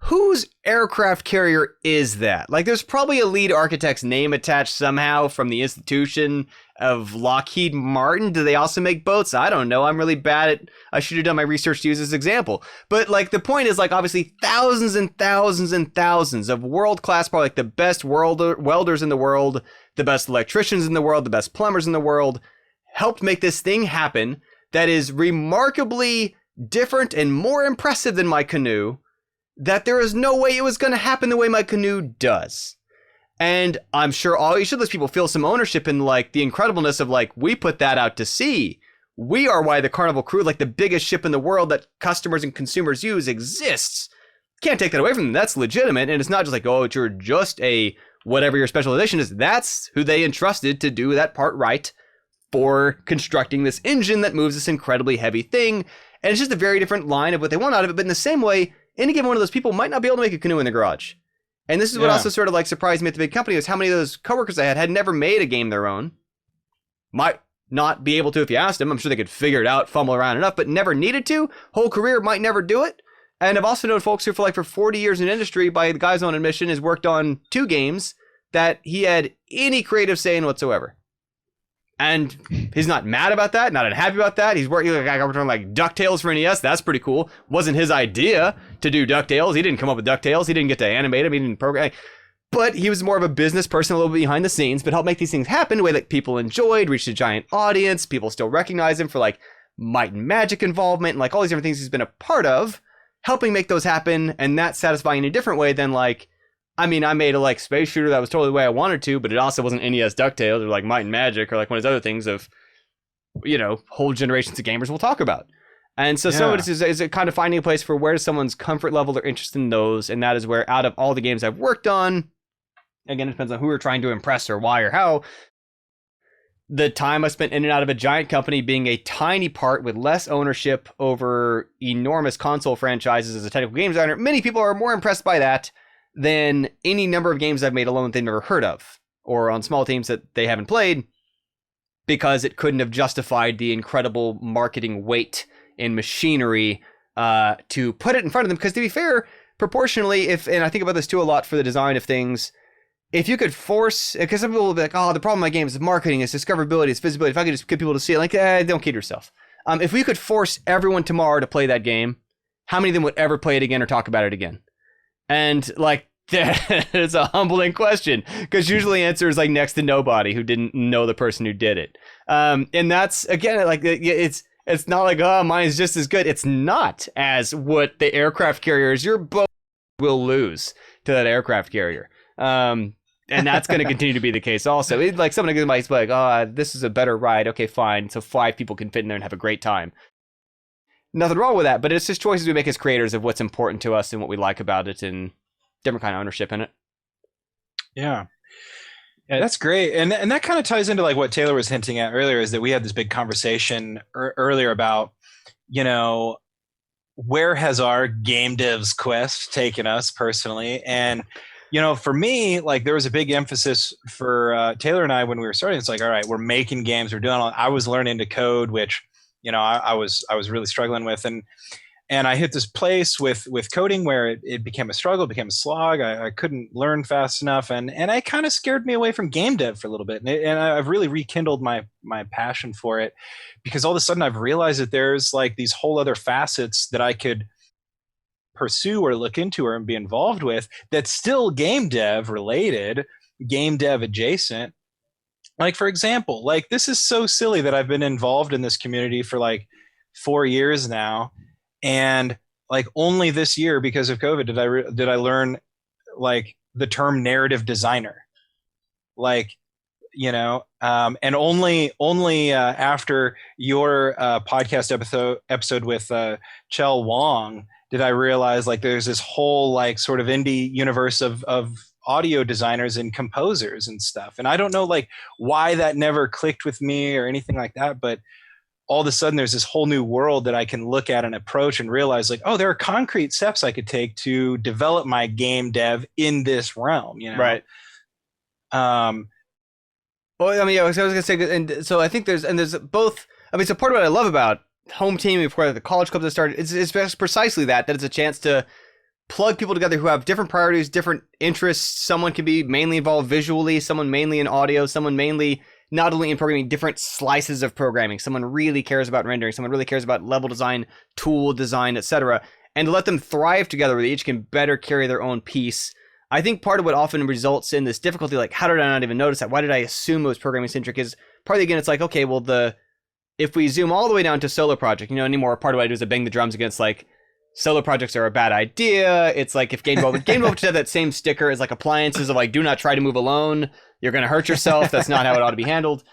Whose aircraft carrier is that? Like, there's probably a lead architect's name attached somehow from the institution of Lockheed Martin. Do they also make boats? I don't know. I'm really bad at, I should have done my research to use this example. But like, the point is like, obviously thousands and thousands and thousands of world-class, probably like the best welders in the world, the best electricians in the world, the best plumbers in the world, helped make this thing happen that is remarkably different and more impressive than my canoe, that there is no way it was going to happen the way my canoe does. And I'm sure all each of those people feel some ownership in like the incredibleness of like, we put that out to sea. We are why the Carnival Crew, like the biggest ship in the world that customers and consumers use, exists. Can't take that away from them. That's legitimate. And it's not just like, oh, you're just a whatever your specialization is. That's who they entrusted to do that part right for constructing this engine that moves this incredibly heavy thing. And it's just a very different line of what they want out of it. But in the same way, any given one of those people might not be able to make a canoe in the garage. And this is what also sort of like surprised me at the big company, is how many of those coworkers I had never made a game their own. Might not be able to if you asked them. I'm sure they could figure it out, fumble around enough, but never needed to. Whole career might never do it. And I've also known folks who for 40 years in industry, by the guy's own admission, has worked on 2 games that he had any creative say in whatsoever. And he's not mad about that, not unhappy about that. He's working like DuckTales for NES. That's pretty cool. Wasn't his idea to do DuckTales. He didn't come up with DuckTales. He didn't get to animate him. He didn't program. But he was more of a business person, a little bit behind the scenes, but helped make these things happen in a way that people enjoyed, reached a giant audience. People still recognize him for like Might and Magic involvement and like all these different things he's been a part of, helping make those happen. And that's satisfying in a different way than like, I mean, I made a like space shooter that was totally the way I wanted to, but it also wasn't NES DuckTales or like Might and Magic or like one of those other things of, you know, whole generations of gamers will talk about. And so some of this is kind of finding a place for where someone's comfort level or interest in those. And that is where, out of all the games I've worked on, again, it depends on who we're trying to impress or why or how, the time I spent in and out of a giant company being a tiny part with less ownership over enormous console franchises as a technical game designer, many people are more impressed by that than any number of games I've made alone that they've never heard of, or on small teams that they haven't played, because it couldn't have justified the incredible marketing weight and machinery to put it in front of them. Because to be fair, proportionally, and I think about this too a lot for the design of things, if you could force, because some people will be like, oh, the problem with my game is marketing, it's discoverability, it's visibility. If I could just get people to see it, like, don't kid yourself. If we could force everyone tomorrow to play that game, how many of them would ever play it again or talk about it again? And like, it's a humbling question, because usually the answer is like next to nobody who didn't know the person who did it. And that's, again, like, it's not like, oh, mine's just as good. It's not as what the aircraft carrier is. Your boat will lose to that aircraft carrier. And that's going to continue to be the case also. It's like someone might be like, oh, this is a better ride. Okay, fine. So 5 people can fit in there and have a great time. Nothing wrong with that, but it's just choices we make as creators of what's important to us and what we like about it, and different kind of ownership in it. Yeah, that's great. And that kind of ties into like what Taylor was hinting at earlier, is that we had this big conversation earlier about, you know, where has our game devs quest taken us personally? And, you know, for me, like there was a big emphasis for Taylor and I when we were starting. It's like, all right, we're making games, we're doing all, I was learning to code, which, you know, I was really struggling with, and I hit this place with coding where it became a struggle, it became a slog. I couldn't learn fast enough, and it kind of scared me away from game dev for a little bit. And I've really rekindled my passion for it, because all of a sudden I've realized that there's like these whole other facets that I could pursue or look into or be involved with that's still game dev related, game dev adjacent. Like, for example, like this is so silly that I've been involved in this community for like 4 years now. And like only this year, because of COVID, did I learn like the term narrative designer, like, you know, and only after your podcast episode with Chell Wong did I realize like there's this whole like sort of indie universe of audio designers and composers and stuff. And I don't know like why that never clicked with me or anything like that, but all of a sudden there's this whole new world that I can look at and approach and realize like, oh, there are concrete steps I could take to develop my game dev in this realm, you know? Right. Well, I mean, I was going to say, and so I think there's both, I mean, so part of what I love about HomeTeam, before the college clubs that started, it's precisely that it's a chance to plug people together who have different priorities, different interests. Someone can be mainly involved visually, someone mainly in audio, someone mainly not only in programming, different slices of programming. Someone really cares about rendering, someone really cares about level design, tool design, etc. And to let them thrive together where they each can better carry their own piece. I think part of what often results in this difficulty, like how did I not even notice that? Why did I assume it was programming centric? Is partly, again, it's like, okay, well, if we zoom all the way down to solo project, you know, anymore, part of what I do is I bang the drums against like solo projects are a bad idea. It's like if game development should have that same sticker as like appliances of like, do not try to move alone. You're going to hurt yourself. That's not how it ought to be handled.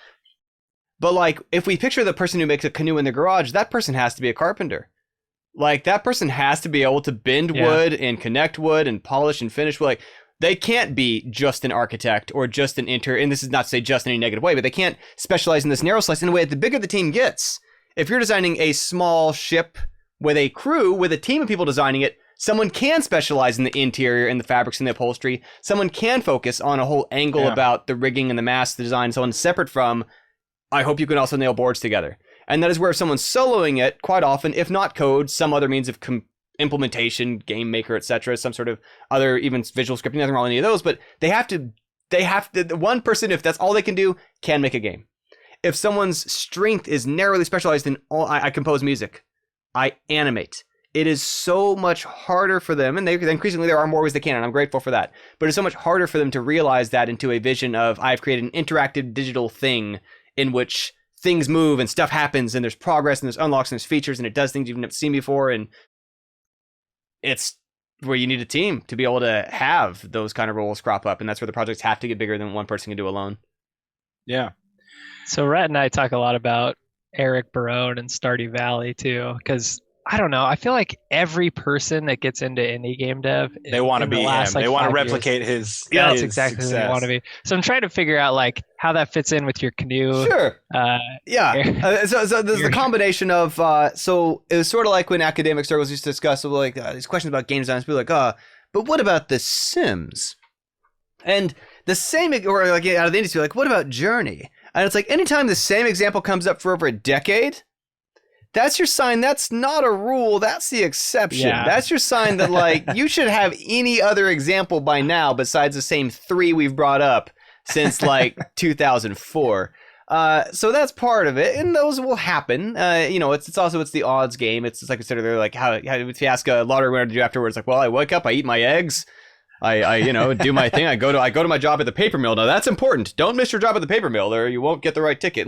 But like, if we picture the person who makes a canoe in the garage, that person has to be a carpenter. Like that person has to be able to bend wood and connect wood and polish and finish wood. Like They can't be just an architect or just an and this is not to say just in any negative way, but they can't specialize in this narrow slice in a way that the bigger the team gets. If you're designing a small ship with a crew, with a team of people designing it, someone can specialize in the interior and the fabrics and the upholstery. Someone can focus on a whole angle about the rigging and the mast, the design, so on, separate from, I hope you can also nail boards together. And that is where if someone's soloing it, quite often, if not code, some other means of implementation, game maker, etc., some sort of other, even visual scripting, nothing wrong with any of those, but they have to, one person, if that's all they can do, can make a game. If someone's strength is narrowly specialized in, I compose music, I animate, it is so much harder for them, and increasingly there are more ways they can, and I'm grateful for that, but it's so much harder for them to realize that into a vision of, I've created an interactive digital thing in which things move and stuff happens and there's progress and there's unlocks and there's features and it does things you've never seen before, and it's where you need a team to be able to have those kind of roles crop up, and that's where the projects have to get bigger than one person can do alone. Yeah. So Rhett and I talk a lot about Eric Barone and Stardew Valley too, because I don't know, I feel like every person that gets into indie game dev, they want to be him. They want to replicate his. Yeah, that's exactly who they want to be. So I'm trying to figure out like how that fits in with your canoe. Sure. So there's the combination of so it was sort of like when academic circles used to discuss like these questions about game design. People like, but what about The Sims? And the same, or like out of the industry, like what about Journey? And it's like anytime the same example comes up for over a decade, that's your sign. That's not a rule. That's the exception. Yeah. That's your sign that like you should have any other example by now besides the same 3 we've brought up since like 2004. So that's part of it, and those will happen. It's also the odds game. It's like I said earlier, like how if you ask a lottery winner to do afterwards, like, well, I wake up, I eat my eggs. I do my thing. I go to my job at the paper mill. Now that's important. Don't miss your job at the paper mill, or you won't get the right ticket.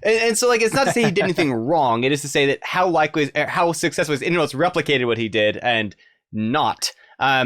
And so it's not to say he did anything wrong. It is to say that how successful is it's replicated what he did and not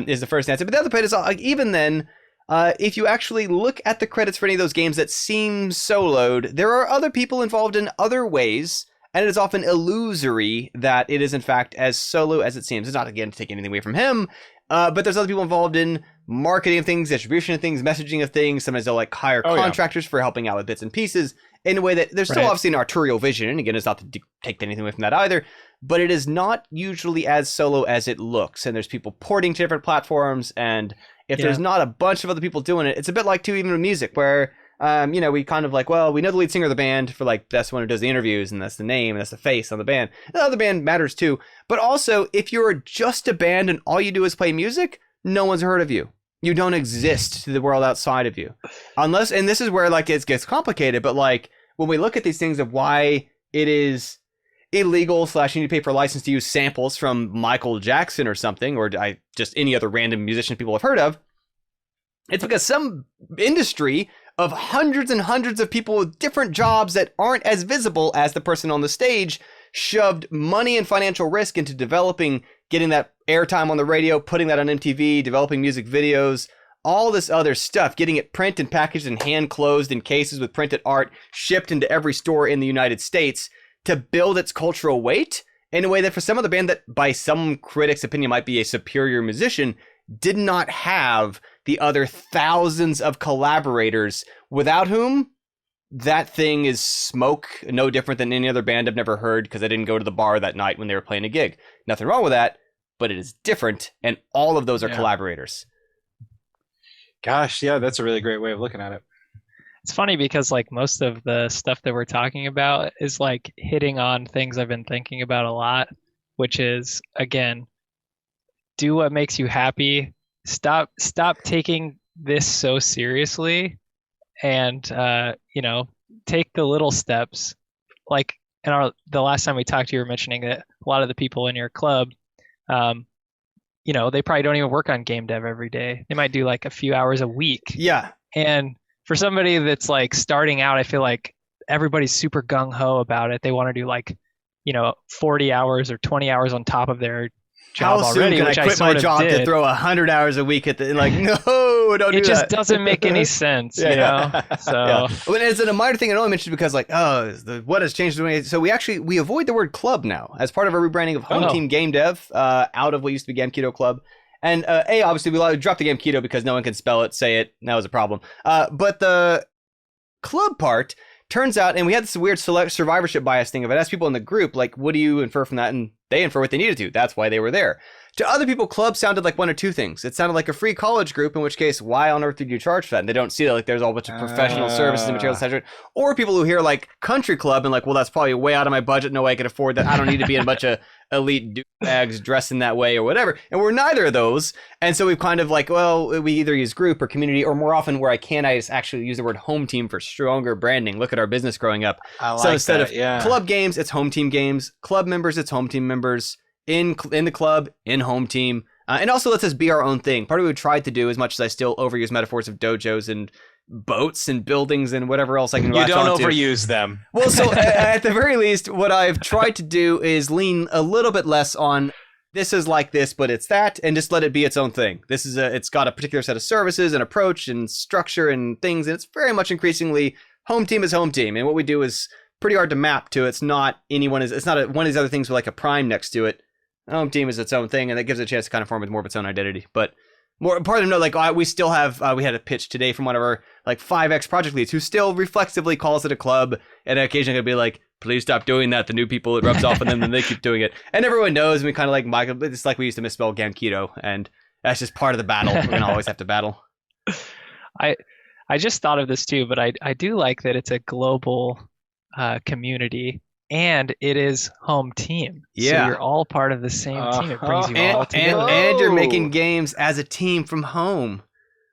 is the first answer. But the other part is even then, if you actually look at the credits for any of those games that seem soloed, there are other people involved in other ways. And it is often illusory that it is in fact as solo as it seems. It's not again to take anything away from him. But there's other people involved in marketing of things, distribution of things, messaging of things. Sometimes they'll hire contractors for helping out with bits and pieces in a way that there's still obviously an arterial vision. And again, it's not to take anything away from that either, but it is not usually as solo as it looks. And there's people porting to different platforms. And if there's not a bunch of other people doing it, it's a bit like even with music where, we kind of we know the lead singer of the band for that's the one who does the interviews, and that's the name, and that's the face on the band. The other band matters too. But also, if you're just a band and all you do is play music, no one's heard of you. You don't exist to the world outside of you. Unless, and this is where it gets complicated, but when we look at these things of why it is illegal / you need to pay for a license to use samples from Michael Jackson or something, or just any other random musician people have heard of, it's because some industry of hundreds and hundreds of people with different jobs that aren't as visible as the person on the stage shoved money and financial risk into developing, getting that airtime on the radio, putting that on MTV, developing music videos, all this other stuff, getting it print and packaged and hand closed in cases with printed art, shipped into every store in the United States to build its cultural weight in a way that for some of the band that by some critics' opinion might be a superior musician, did not have the other thousands of collaborators without whom that thing is smoke, no different than any other band I've never heard because I didn't go to the bar that night when they were playing a gig. Nothing wrong with that, but it is different, and all of those are collaborators. Gosh, yeah, that's a really great way of looking at it. It's funny because most of the stuff that we're talking about is hitting on things I've been thinking about a lot, which is, again, do what makes you happy. Stop taking this so seriously, and take the little steps. The last time we talked, you were mentioning that a lot of the people in your club, they probably don't even work on game dev every day. They might do a few hours a week. Yeah. And for somebody that's starting out, I feel like everybody's super gung ho about it. They want to do 40 hours or 20 hours on top of their job How already. Soon can I quit my job to throw 100 hours a week at the no, don't do that. It just doesn't make any sense, you know. So Well, it's a minor thing I only mentioned because what has changed. So we avoid the word club now as part of our rebranding of HomeTeam Game Dev out of what used to be Game Keto Club. And obviously we dropped the game keto because no one can spell it, say it. And that was a problem. But the club part turns out, and we had this weird survivorship bias thing of it. Asked people in the group, like, what do you infer from that? And they infer what they needed to. That's why they were there. To other people, club sounded like one or two things. It sounded like a free college group, in which case, why on earth did you charge for that? And they don't see that, like, there's a whole bunch of professional services and materials, etc. Or people who hear, like, country club and, like, well, that's probably way out of my budget. No way I can afford that. I don't need to be in a bunch of elite douchebags dressed in that way or whatever. And we're neither of those. And so we've kind of like, well, we either use group or community, or more often where I can, I just actually use the word home team for stronger branding. Look at our business growing up. So instead of club games, it's home team games. Club members, it's home team members. In the club, in home team. And also lets us be our own thing. Part of what we tried to do, as much as I still overuse metaphors of dojos and boats and buildings and whatever else I can latch onto. You don't overuse them. Well, so at the very least, what I've tried to do is lean a little bit less on this is like this, but it's that, and just let it be its own thing. It's got a particular set of services and approach and structure and things, and it's very much increasingly home team is home team. And what we do is pretty hard to map to. It's not one of these other things with like a prime next to it. Home team is its own thing, and that gives it a chance to kind of form with more of its own identity. But more part of them know, like, we still have, we had a pitch today from one of our like 5X project leads who still reflexively calls it a club, and occasionally gonna be like, please stop doing that. The new people, it rubs off on them, and they keep doing it. And everyone knows, and we kind of like Michael, it's like we used to misspell Gamketo, and that's just part of the battle. We're gonna always have to battle. I just thought of this too, but I do like that it's a global community. And it is home team. Yeah. So you're all part of the same team. It brings you all together. And you're making games as a team from home.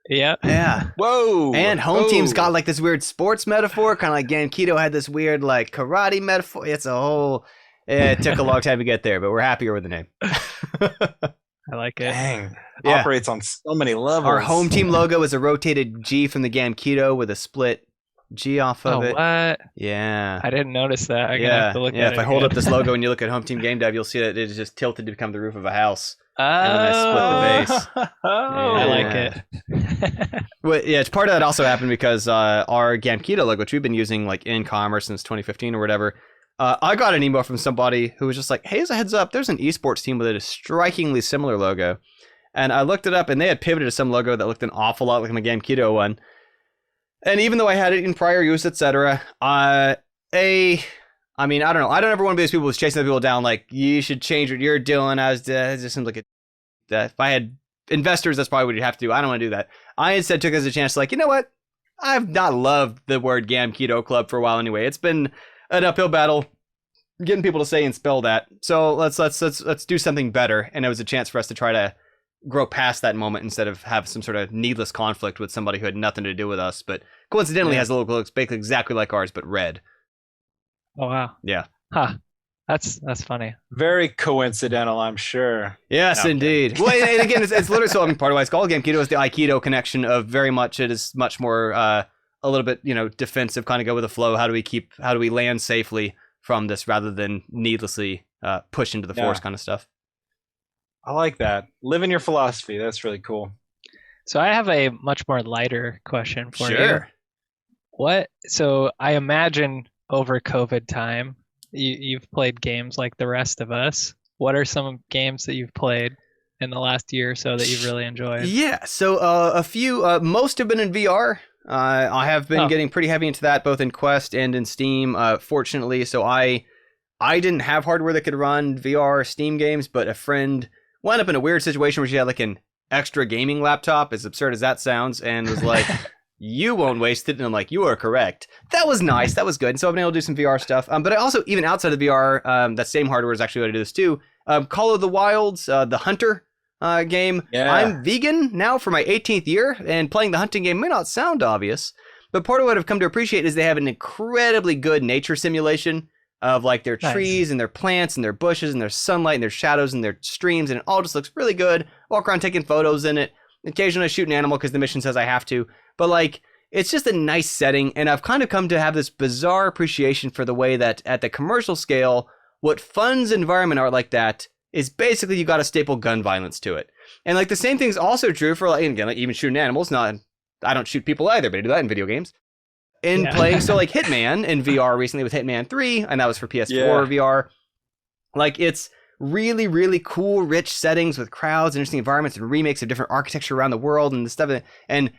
Yeah. Yeah. Whoa. And home team's got like this weird sports metaphor, kind of like Gamketo had this weird like karate metaphor. It's a whole... It took a long time to get there, but we're happier with the name. I like it. Dang. Yeah. Operates on so many levels. Our home team logo is a rotated G from the Gamketo with a split G off of it. What? Yeah. I didn't notice that. I'm gonna have to look at it. If I hold up this logo and you look at Home Team Game Dev, you'll see that it is just tilted to become the roof of a house. Oh. And then I split the base. I like it. Well, yeah, it's part of that also happened because our Gamketo logo, which we've been using like in commerce since 2015 or whatever, I got an email from somebody who was just like, hey, as a heads up, there's an esports team with a strikingly similar logo. And I looked it up, and they had pivoted to some logo that looked an awful lot like my Gamketo one. And even though I had it in prior use, etc., I don't know. I don't ever want to be those people who's chasing the people down like, you should change what you're doing. It just seems like if I had investors, that's probably what you'd have to do. I don't want to do that. I instead took it as a chance to like, you know what? I've not loved the word Gamketo Club for a while anyway. It's been an uphill battle getting people to say and spell that. So let's do something better. And it was a chance for us to try to grow past that moment instead of have some sort of needless conflict with somebody who had nothing to do with us, but coincidentally has a logo that looks basically exactly like ours, but red. Oh, wow. Yeah. Huh. That's funny. Very coincidental, I'm sure. Yes, indeed. Well, and again, it's literally, so I mean, part of why it's called Gamketo is the Aikido connection of very much, it is much more, a little bit, defensive, kind of go with the flow. How do we land safely from this rather than needlessly push into the force kind of stuff. I like that. Live in your philosophy. That's really cool. So I have a much more lighter question for you. Sure. So I imagine over COVID time, you've played games like the rest of us. What are some games that you've played in the last year or so that you've really enjoyed? Yeah, so a few, most have been in VR. I have been getting pretty heavy into that, both in Quest and in Steam, fortunately. So I didn't have hardware that could run VR Steam games, but a friend wound up in a weird situation where she had like an extra gaming laptop, as absurd as that sounds, and was like, you won't waste it. And I'm like, you are correct. That was nice. That was good. And so I've been able to do some VR stuff. But I also, even outside of VR, that same hardware is actually able to do this too. Call of the Wilds, the Hunter game. Yeah. I'm vegan now for my 18th year, and playing the hunting game may not sound obvious, but part of what I've come to appreciate is they have an incredibly good nature simulation of like their trees and their plants and their bushes and their sunlight and their shadows and their streams, and it all just looks really good. Walk around taking photos in it. Occasionally I shoot an animal because the mission says I have to, but like it's just a nice setting, and I've kind of come to have this bizarre appreciation for the way that at the commercial scale, what funds environment art like that is basically you got to staple gun violence to it. And like the same thing's also true for like, again, like even shooting animals. I don't shoot people either, but I do that in video games. Playing, so like Hitman in VR recently with Hitman 3, and that was for PS4 VR. Like it's really, really cool, rich settings with crowds, interesting environments, and remakes of different architecture around the world and stuff. And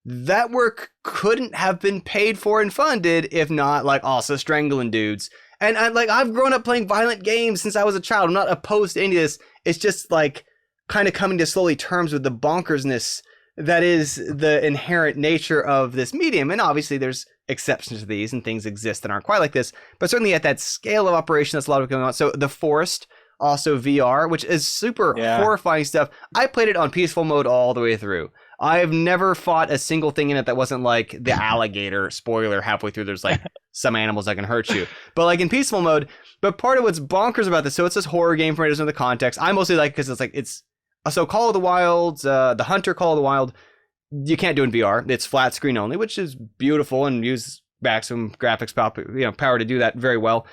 that work couldn't have been paid for and funded if not like also strangling dudes. And I've grown up playing violent games since I was a child. I'm not opposed to any of this. It's just like kind of coming to slowly terms with the bonkersness that is the inherent nature of this medium. And obviously there's exceptions to these and things exist that aren't quite like this, but certainly at that scale of operation, that's a lot of going on. So The Forest, also VR, which is super horrifying stuff. I played it on peaceful mode all the way through. I've never fought a single thing in it that wasn't like the alligator. Spoiler, halfway through there's like some animals that can hurt you. But like in peaceful mode, but part of what's bonkers about this, so it's this horror game for me, doesn't know the context. I mostly like because it's so Call of the Wild, the Hunter Call of the Wild, you can't do in VR. It's flat screen only, which is beautiful and uses maximum graphics power to do that very well.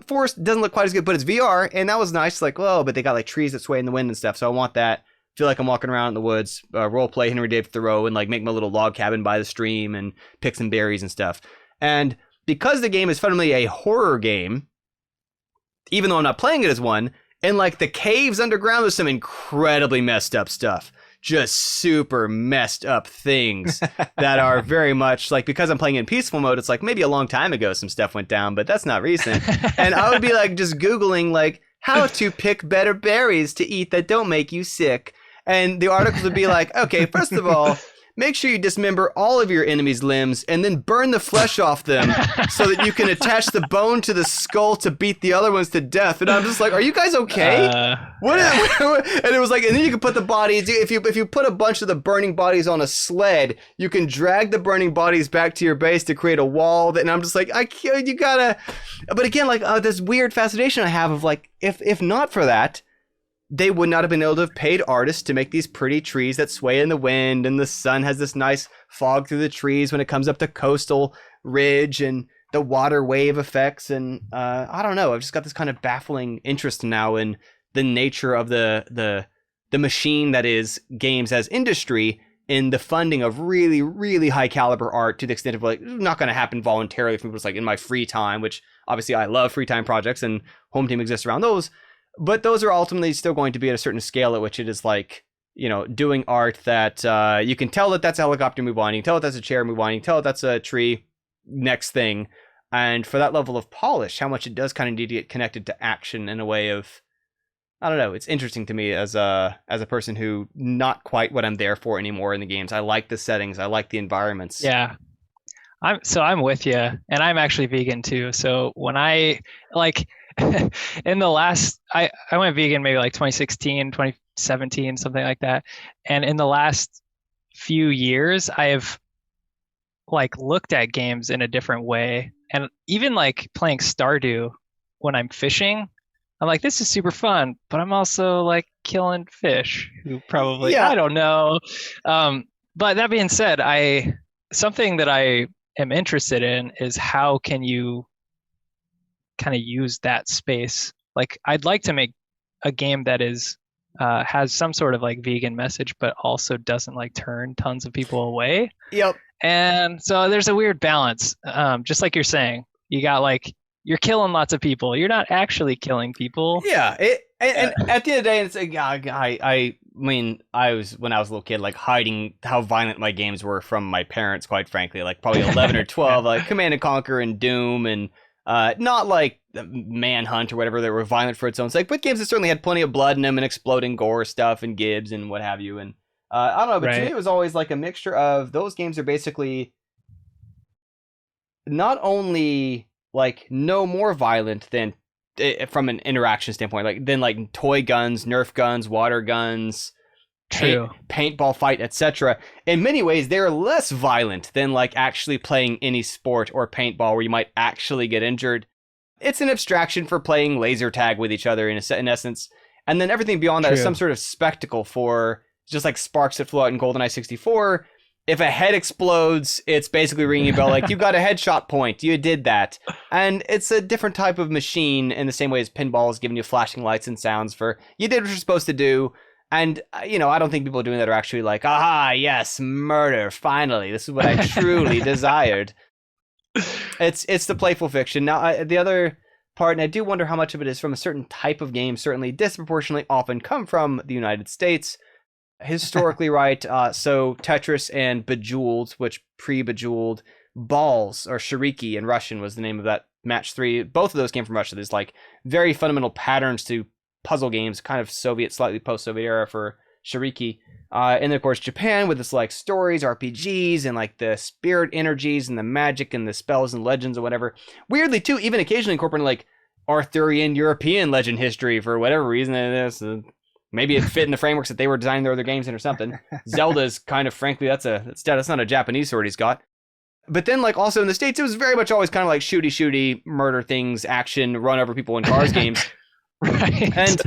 Forest doesn't look quite as good, but it's VR, and that was nice. Like, whoa, but they got like trees that sway in the wind and stuff, so I want that. Feel like I'm walking around in the woods, role play Henry David Thoreau, and like make my little log cabin by the stream and pick some berries and stuff. And because the game is fundamentally a horror game, even though I'm not playing it as one, in like the caves underground, there's some incredibly messed up stuff. Just super messed up things that are very much like, because I'm playing in peaceful mode, it's like maybe a long time ago some stuff went down, but that's not recent. And I would be like just Googling like how to pick better berries to eat that don't make you sick. And the articles would be like, okay, first of all, make sure you dismember all of your enemy's limbs and then burn the flesh off them so that you can attach the bone to the skull to beat the other ones to death. And I'm just like, are you guys okay? And it was like, and then you can put the bodies, if you put a bunch of the burning bodies on a sled, you can drag the burning bodies back to your base to create a wall. And I'm just like, you gotta, but again, like this weird fascination I have of like, if not for that, they would not have been able to have paid artists to make these pretty trees that sway in the wind, and the sun has this nice fog through the trees when it comes up the coastal ridge, and the water wave effects. And I don't know, I've just got this kind of baffling interest now in the nature of the machine that is games as industry, in the funding of really, really high caliber art, to the extent of like, not going to happen voluntarily for people. It's like in my free time, which obviously I love free time projects, and HomeTeam exists around those. But those are ultimately still going to be at a certain scale at which it is like, you know, doing art that you can tell that that's a helicopter, move on. You can tell that that's a chair, move on. You can tell that that's a tree, next thing. And for that level of polish, how much it does kind of need to get connected to action in a way of, I don't know. It's interesting to me as a person who not quite what I'm there for anymore in the games. I like the settings. I like the environments. Yeah. I'm with you, and I'm actually vegan too. So when I like in the last, I went vegan maybe like 2016, 2017, something like that. And in the last few years, I have like looked at games in a different way. And even like playing Stardew when I'm fishing, I'm like, this is super fun, but I'm also like killing fish who probably, I don't know. But that being said, something that I am interested in is how can you kind of use that space. Like I'd like to make a game that is has some sort of like vegan message, but also doesn't like turn tons of people away. Yep. And so there's a weird balance. Just like you're saying, you got like, you're killing lots of people. You're not actually killing people. Yeah. And at the end of the day, it's like, I mean, when I was a little kid, like hiding how violent my games were from my parents, quite frankly, like probably 11 or 12, like Command & Conquer and Doom, and not like Manhunt or whatever that were violent for its own sake, but games that certainly had plenty of blood in them and exploding gore stuff and gibs and what have you. And I don't know, but to me it was always like a mixture of, those games are basically not only like no more violent than from an interaction standpoint, than toy guns, Nerf guns, water guns, paintball fight, etc. In many ways, they're less violent than like actually playing any sport or paintball where you might actually get injured. It's an abstraction for playing laser tag with each other in essence. And then everything beyond that is some sort of spectacle for just like sparks that flew out in GoldenEye 64. If a head explodes, it's basically ringing a bell like, you got a headshot point, you did that. And it's a different type of machine in the same way as pinball is giving you flashing lights and sounds for, you did what you're supposed to do. And, you know, I don't think people doing that are actually like, aha, yes, murder, finally, this is what I truly desired. It's the playful fiction. Now, the other part, and I do wonder how much of it is from a certain type of game, certainly disproportionately often come from the United States. Historically, right? So Tetris and Bejeweled, which pre-Bejeweled, Balls, or Shiriki in Russian was the name of that match 3. Both of those came from Russia. There's like very fundamental patterns to puzzle games, kind of Soviet, slightly post-Soviet era for Shiriki. And then, of course, Japan with its like stories, RPGs, and like the spirit energies and the magic and the spells and legends or whatever. Weirdly, too, even occasionally incorporating like Arthurian European legend history for whatever reason. Maybe it fit in the frameworks that they were designing their other games in or something. Zelda's kind of, frankly, that's not a Japanese sword he's got. But then, like, also in the States, it was very much always kind of like shooty, murder things, action, run over people in cars games. Right.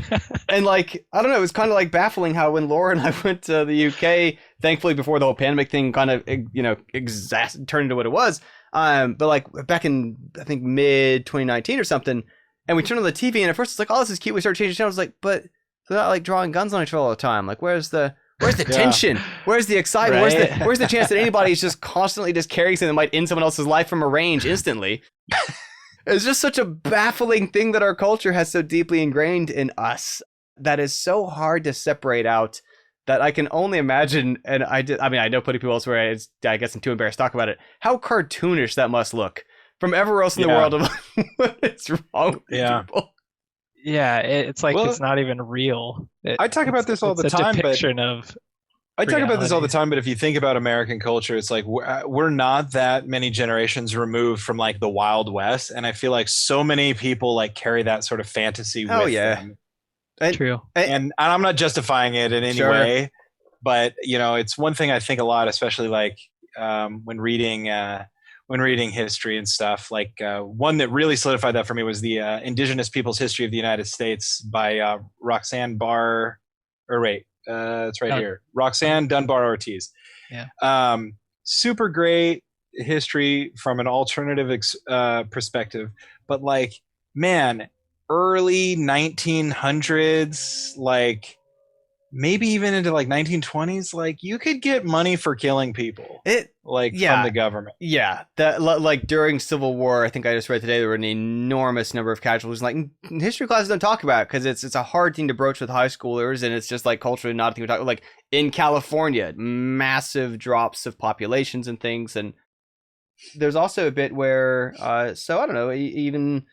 And like, I don't know, it was kind of like baffling how when Laura and I went to the UK, thankfully before the whole pandemic thing kind of, turned into what it was. But like back in, I think mid 2019 or something, and we turned on the TV and at first it's like, oh, this is cute. We started changing channels. Like, but they're not like drawing guns on each other all the time. Like, where's the tension? Where's the excitement? Right? Where's the chance that anybody's just constantly just carrying something that might end someone else's life from a range instantly? It's just such a baffling thing that our culture has so deeply ingrained in us that is so hard to separate out that I can only imagine. And I know plenty of people elsewhere, I guess I'm too embarrassed to talk about it, how cartoonish that must look from everywhere else in the world. Of what is wrong with people? Yeah, it's like it's not even real. I talk about this all the time, but I talk about this all the time, but if you think about American culture, it's like we're not that many generations removed from like the Wild West, and I feel like so many people like carry that sort of fantasy with them. True. And I'm not justifying it in any way, but it's one thing I think a lot, especially like when reading history and stuff. Like one that really solidified that for me was the Indigenous Peoples' History of the United States by Roxanne Barr. It's right here. Roxanne Dunbar Ortiz. Yeah. Super great history from an alternative perspective, but like, man, early 1900s, like maybe even into like 1920s, like you could get money for killing people from the government. Yeah. That like during Civil War, I think I just read today, there were an enormous number of casualties. Like history classes don't talk about it because it's a hard thing to broach with high schoolers, and it's just like culturally not a thing we talk about. Like in California, massive drops of populations and things. And there's also a bit where, so I don't know, even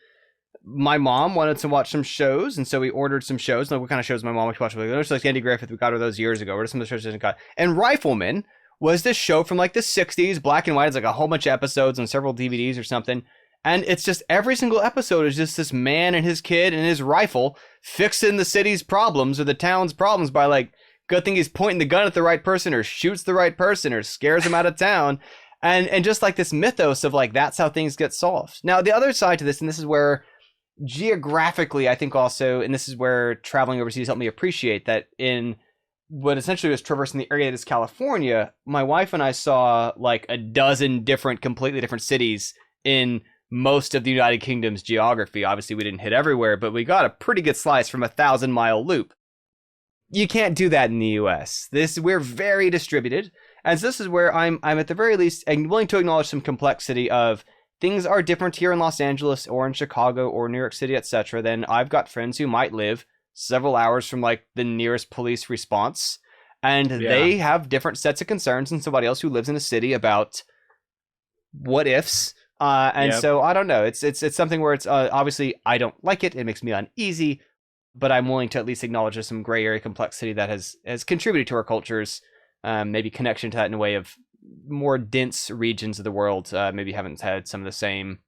my mom wanted to watch some shows, and so we ordered some shows. Like, what kind of shows my mom would watch? Like Andy Griffith, we got her those years ago. What are some of the shows she got? And Rifleman was this show from like the 60s, black and white. It's like a whole bunch of episodes and several DVDs or something. And it's just every single episode is just this man and his kid and his rifle fixing the city's problems or the town's problems by like, good thing he's pointing the gun at the right person or shoots the right person or scares him out of town. And just like this mythos of like, that's how things get solved. Now, the other side to this, and this is where geographically, I think also, and this is where traveling overseas helped me appreciate that in what essentially was traversing the area that is California, my wife and I saw like a dozen completely different cities in most of the United Kingdom's geography. Obviously, we didn't hit everywhere, but we got a pretty good slice from a 1,000-mile loop. You can't do that in the US. We're very distributed. And so this is where I'm at the very least willing to acknowledge some complexity of things are different here in Los Angeles or in Chicago or New York City, etc. Then I've got friends who might live several hours from like the nearest police response, and they have different sets of concerns than somebody else who lives in a city about what ifs. So I don't know. It's something where it's obviously I don't like it. It makes me uneasy, but I'm willing to at least acknowledge there's some gray area complexity that has contributed to our cultures. Maybe connection to that in a way of more dense regions of the world maybe haven't had some of the same,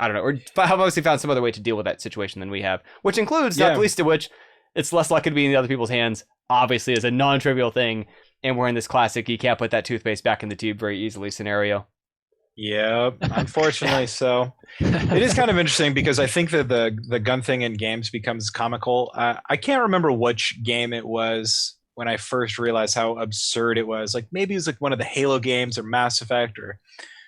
I don't know, or have mostly found some other way to deal with that situation than we have, which includes, not the least of which, it's less likely to be in the other people's hands, obviously, is a non-trivial thing, and we're in this classic, you can't put that toothpaste back in the tube very easily scenario. Yep, unfortunately so. It is kind of interesting because I think that the gun thing in games becomes comical. I can't remember which game it was when I first realized how absurd it was. Like maybe it was like one of the Halo games or Mass Effect or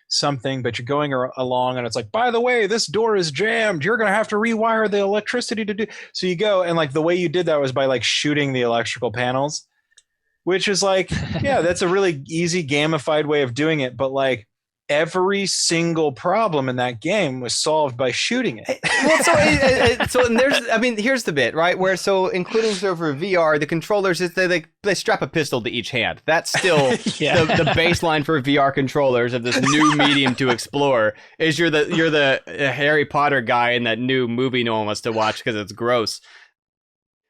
something, but you're going along and it's like, by the way, this door is jammed. You're going to have to rewire the electricity to do. So you go, and like the way you did that was by like shooting the electrical panels, which is like, yeah, that's a really easy gamified way of doing it. But like, every single problem in that game was solved by shooting it. Well, and there's, I mean, here's the bit, right? Where, so including over VR, the controllers, they strap a pistol to each hand. That's still the baseline for VR controllers of this new medium to explore. Is you're the Harry Potter guy in that new movie no one wants to watch because it's gross.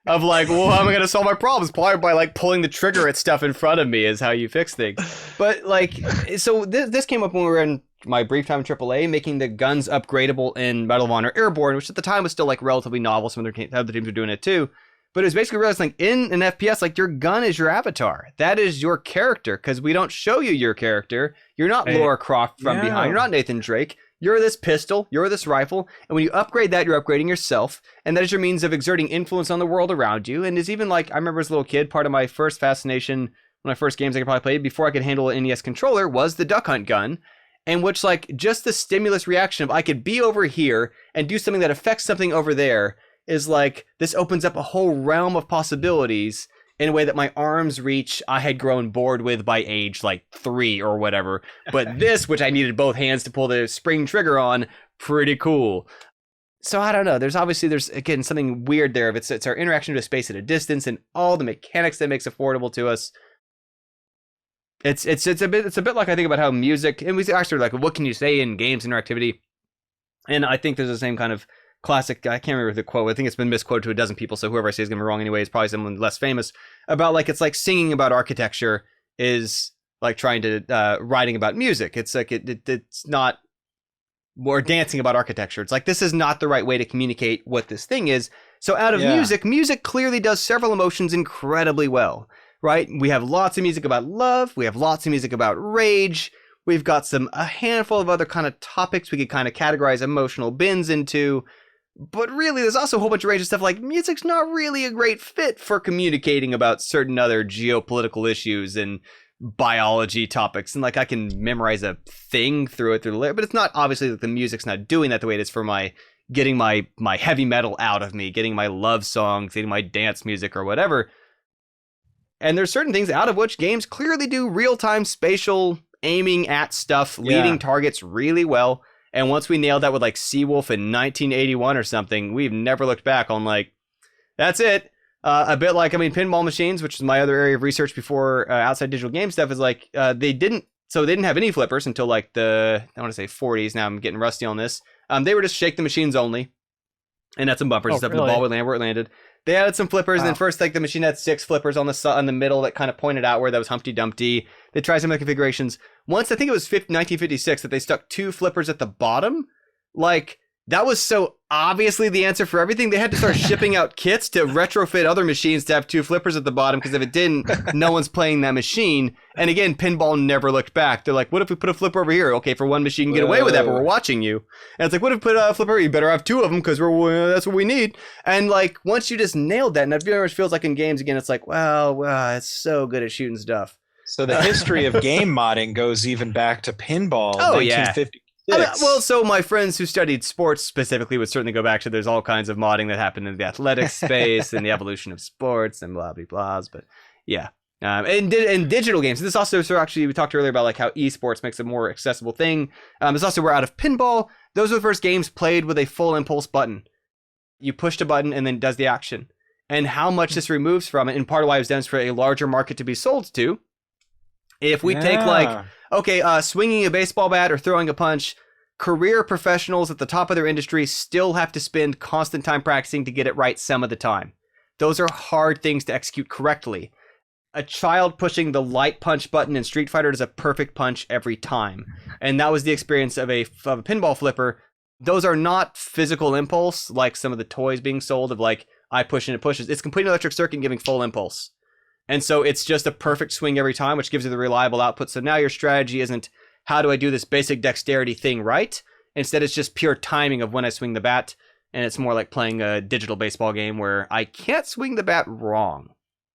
Of like, well, how am I going to solve my problems? Probably by like pulling the trigger at stuff in front of me is how you fix things. But like, so this came up when we were in my brief time in AAA, making the guns upgradable in Medal of Honor Airborne, which at the time was still like relatively novel. Some other teams were doing it too. But it was basically realized like in an FPS, like your gun is your avatar. That is your character, because we don't show you your character. You're not Lara Croft from behind. You're not Nathan Drake. You're this pistol, you're this rifle, and when you upgrade that, you're upgrading yourself, and that is your means of exerting influence on the world around you, and is even like, I remember as a little kid, part of my first fascination, one of my first games I could probably play before I could handle an NES controller was the Duck Hunt gun, and which like, just the stimulus reaction of I could be over here and do something that affects something over there is like, this opens up a whole realm of possibilities in a way that my arms reach, I had grown bored with by age like 3 or whatever. But this, which I needed both hands to pull the spring trigger on, pretty cool. So I don't know. There's again something weird there. It's our interaction to space at a distance and all the mechanics that makes affordable to us. It's a bit like I think about how music, and we actually like, what can you say in games interactivity? And I think there's the same kind of classic, I can't remember the quote, I think it's been misquoted to a dozen people, so whoever I say is going to be wrong anyway is probably someone less famous, about like, it's like singing about architecture is like trying to, writing about music. It's like, it's not, or dancing about architecture. It's like, this is not the right way to communicate what this thing is. So out of music clearly does several emotions incredibly well, right? We have lots of music about love. We have lots of music about rage. We've got a handful of other kind of topics we could kind of categorize emotional bins into. But really, there's also a whole bunch of range of stuff like music's not really a great fit for communicating about certain other geopolitical issues and biology topics. And like, I can memorize a thing through the lyric, but it's not, obviously the music's not doing that the way it is for getting my heavy metal out of me, getting my love songs, getting my dance music or whatever. And there's certain things out of which games clearly do real-time spatial aiming at stuff, leading targets really well. And once we nailed that with like Seawolf in 1981 or something, we've never looked back on like, that's it. A bit like, I mean, pinball machines, which is my other area of research before outside digital game stuff, is like, they didn't have any flippers until like I want to say 40s. Now I'm getting rusty on this. They were just shake the machines only. And had some bumpers and stuff. Really? The ball would land where it landed. They added some flippers, and then first, like, the machine had 6 flippers on the middle that kind of pointed out where that was Humpty Dumpty. They tried some of the configurations. Once, I think it was 1956, that they stuck 2 flippers at the bottom. Like, that was so obviously the answer for everything. They had to start shipping out kits to retrofit other machines to have 2 flippers at the bottom, because if it didn't, no one's playing that machine. And again, pinball never looked back. They're like, what if we put a flipper over here? Okay, for one machine, get away with that, but we're watching you. And it's like, what if we put a flipper? You better have 2 of them, because that's what we need. And like, once you just nailed that, and it very much feels like in games, again, it's like, wow, it's so good at shooting stuff. So the history of game modding goes even back to pinball. 1950. I mean, well, so my friends who studied sports specifically would certainly go back to, there's all kinds of modding that happened in the athletic space and the evolution of sports and blah, blah, blahs. But yeah. And digital games. This also, so actually, we talked earlier about like how esports makes a more accessible thing. It's also where out of pinball, those were the first games played with a full impulse button. You pushed a button and then it does the action. And how much this removes from it, and part of why it was done is for a larger market to be sold to. If we take like, okay, swinging a baseball bat or throwing a punch, career professionals at the top of their industry still have to spend constant time practicing to get it right some of the time. Those are hard things to execute correctly. A child pushing the light punch button in Street Fighter does a perfect punch every time. And that was the experience of a pinball flipper. Those are not physical impulse like some of the toys being sold of like, I push and it pushes. It's complete electric circuit giving full impulse. And so it's just a perfect swing every time, which gives you the reliable output. So now your strategy isn't, how do I do this basic dexterity thing right? Instead, it's just pure timing of when I swing the bat. And it's more like playing a digital baseball game where I can't swing the bat wrong.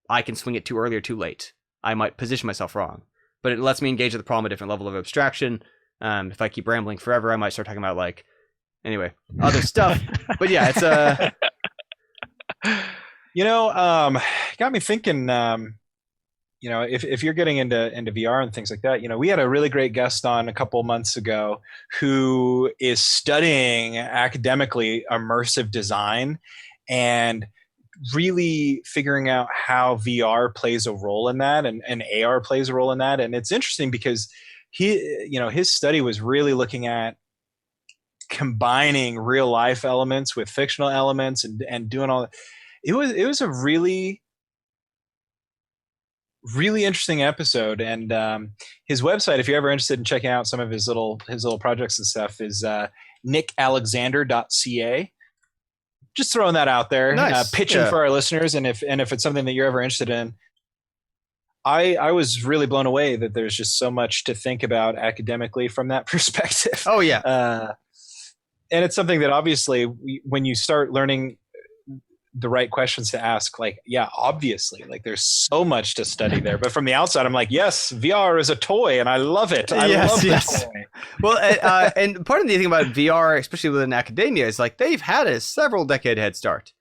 I can swing it too early or too late. I might position myself wrong. But it lets me engage with the problem at a different level of abstraction. If I keep rambling forever, I might start talking about like, anyway, other stuff. But yeah, it's got me thinking, if you're getting into VR and things like that, we had a really great guest on a couple months ago who is studying academically immersive design and really figuring out how VR plays a role in that, and AR plays a role in that. And it's interesting because his study was really looking at combining real life elements with fictional elements and doing all that. It was a really really interesting episode. And his website, if you're ever interested in checking out some of his little projects and stuff, is nickalexander.ca. Just throwing that out there. Nice. Pitching for our listeners. And if it's something that you're ever interested in, I was really blown away that there's just so much to think about academically from that perspective. Oh yeah. And it's something that obviously when you start learning the right questions to ask, obviously, there's so much to study there. But from the outside, I'm like, yes, VR is a toy, and I love it. I love this toy. Well, and part of the thing about VR, especially within academia, is they've had a several decade head start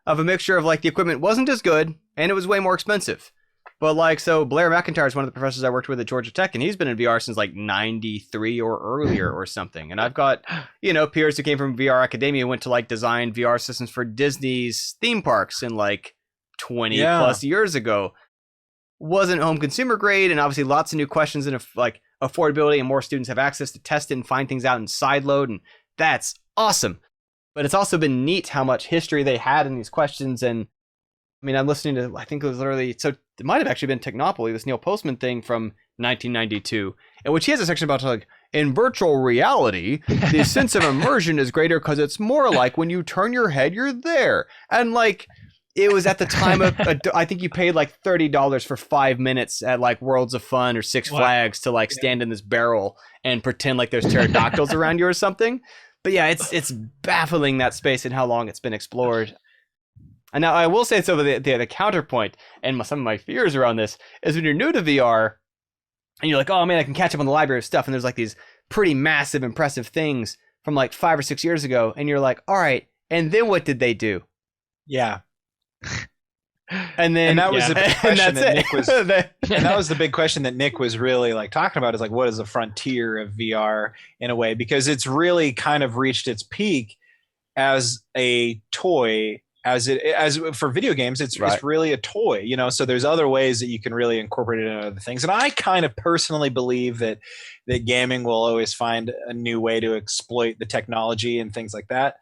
of a mixture of the equipment wasn't as good and it was way more expensive. But so Blair McIntyre is one of the professors I worked with at Georgia Tech, and he's been in VR since 93 or earlier or something. And I've got, peers who came from VR academia, went to design VR systems for Disney's theme parks in 20 plus years ago. Wasn't home consumer grade, and obviously lots of new questions and affordability, and more students have access to test it and find things out in sideload, and that's awesome. But it's also been neat how much history they had in these questions. And I mean, I'm listening to, I think it was literally, so it might have actually been Technopoly, this Neil Postman thing from 1992, in which he has a section about in virtual reality, the sense of immersion is greater because it's more like when you turn your head, you're there. And it was at the time of, I think you paid $30 for 5 minutes at Worlds of Fun or Six Flags to stand in this barrel and pretend there's pterodactyls around you or something. But yeah, it's baffling, that space and how long it's been explored. And now I will say, so the counterpoint and some of my fears around this is when you're new to VR and you're oh man, I can catch up on the library of stuff, and there's these pretty massive, impressive things from 5 or 6 years ago, and you're all right, and then what did they do? Yeah. And that was the big question that Nick was, and that was the big question that Nick was really talking about, is what is the frontier of VR in a way, because it's really kind of reached its peak as a toy. As for video games, it's really a toy, so there's other ways that you can really incorporate it into other things. And I kind of personally believe that gaming will always find a new way to exploit the technology and things like that.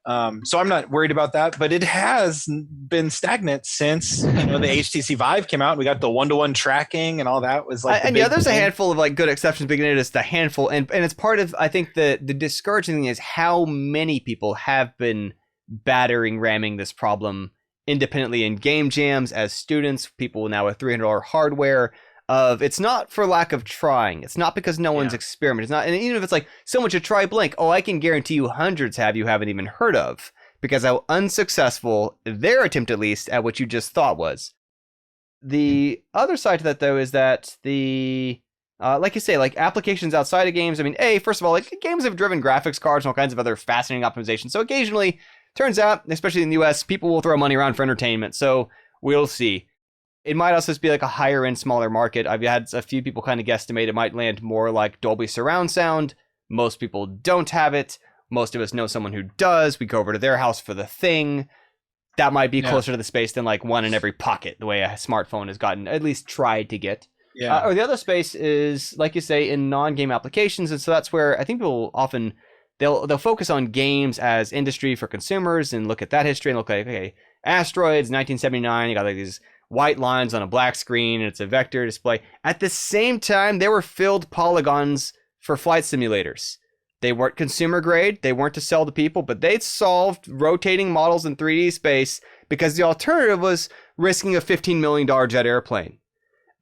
So I'm not worried about that, but it has been stagnant since the HTC Vive came out, and we got the one-to-one tracking and all that was there's a handful of good exceptions, but it's the handful, and it's part of, I think, the discouraging thing is how many people have been ramming this problem independently in game jams as students, people now with $300 hardware. It's not for lack of trying. It's not because no one's experimented. It's not, and even if it's someone should try blank, I can guarantee you hundreds you haven't even heard of, because how unsuccessful their attempt, at least, at what you just thought was. The other side to that, though, is that the like you say, applications outside of games. I mean, first of all, games have driven graphics cards and all kinds of other fascinating optimizations. So occasionally, turns out, especially in the US, people will throw money around for entertainment. So we'll see. It might also just be a higher end, smaller market. I've had a few people kind of guesstimate it might land more like Dolby surround sound. Most people don't have it. Most of us know someone who does. We go over to their house for the thing. That might be closer to the space than one in every pocket, the way a smartphone has gotten, at least tried to get. Yeah. Or the other space is, like you say, in non-game applications. And so that's where I think people often, they'll focus on games as industry for consumers and look at that history and look like, okay, Asteroids, 1979, you got these white lines on a black screen, and it's a vector display. At the same time, they were filled polygons for flight simulators. They weren't consumer grade, they weren't to sell to people, but they solved rotating models in 3D space because the alternative was risking a $15 million jet airplane.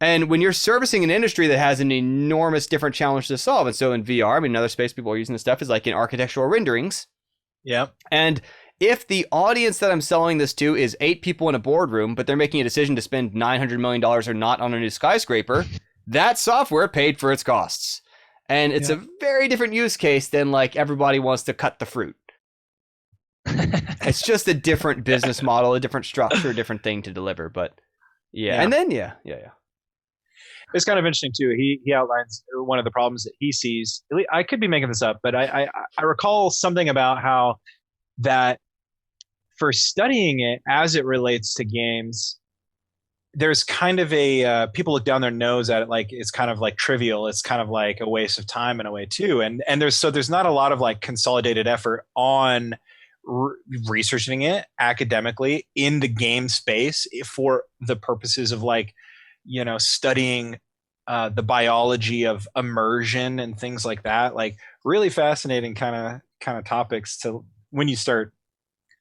And when you're servicing an industry that has an enormous different challenge to solve, and so in VR, I mean, another space people are using this stuff is in architectural renderings. Yeah. And if the audience that I'm selling this to is 8 people in a boardroom, but they're making a decision to spend $900 million or not on a new skyscraper, that software paid for its costs. And it's a very different use case than everybody wants to cut the fruit. It's just a different business model, a different structure, a different thing to deliver. But and then, it's kind of interesting too. He outlines one of the problems that he sees. I could be making this up, but I recall something about how that for studying it as it relates to games, there's kind of a people look down their nose at it like it's kind of like trivial. It's kind of like a waste of time in a way too. And there's not a lot of like consolidated effort on researching it academically in the game space for the purposes of like, you know, studying the biology of immersion and things like that. Like really fascinating kind of topics to when you start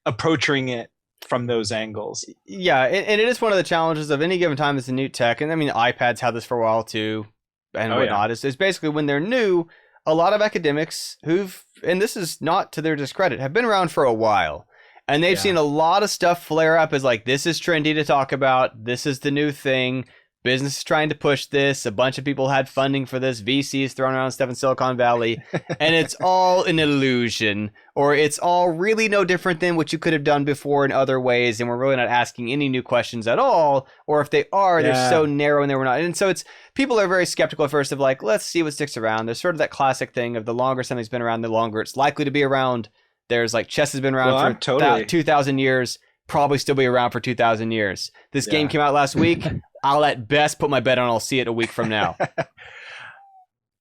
approaching it from those angles. Yeah, and it is one of the challenges of any given time as a new tech, and I mean iPads had this for a while too, and whatnot. Yeah. Is basically when they're new, a lot of academics who've, and this is not to their discredit, have been around for a while, and they've seen a lot of stuff flare up as like, this is trendy to talk about, this is the new thing, business is trying to push this, a bunch of people had funding for this, VCs throwing around stuff in Silicon Valley, and it's all an illusion, or it's all really no different than what you could have done before in other ways, and we're really not asking any new questions at all, or if they are, they're so narrow and they were not. And so it's, people are very skeptical at first of like, let's see what sticks around. There's sort of that classic thing of the longer something's been around, the longer it's likely to be around. There's like chess has been around for 2,000 years, probably still be around for 2,000 years. This game came out last week. I'll at best put my bet on I'll see it a week from now.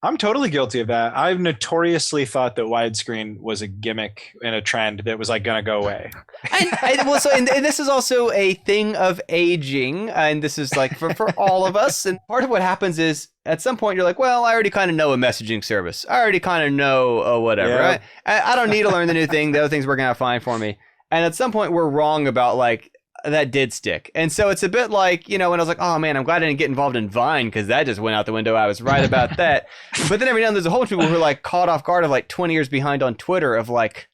I'm totally guilty of that. I've notoriously thought that widescreen was a gimmick and a trend that was like going to go away. and this is also a thing of aging, and this is like for all of us. And part of what happens is at some point you're like, well, I already kind of know a messaging service. I already kind of know whatever. Yeah. I don't need to learn the new thing. The other thing's working out fine for me. And at some point we're wrong about like, that did stick. And so it's a bit like, you know, when I was like, oh man, I'm glad I didn't get involved in Vine because that just went out the window. I was right about that. But then every now and then there's a whole bunch of people who are like caught off guard of like 20 years behind on Twitter of like,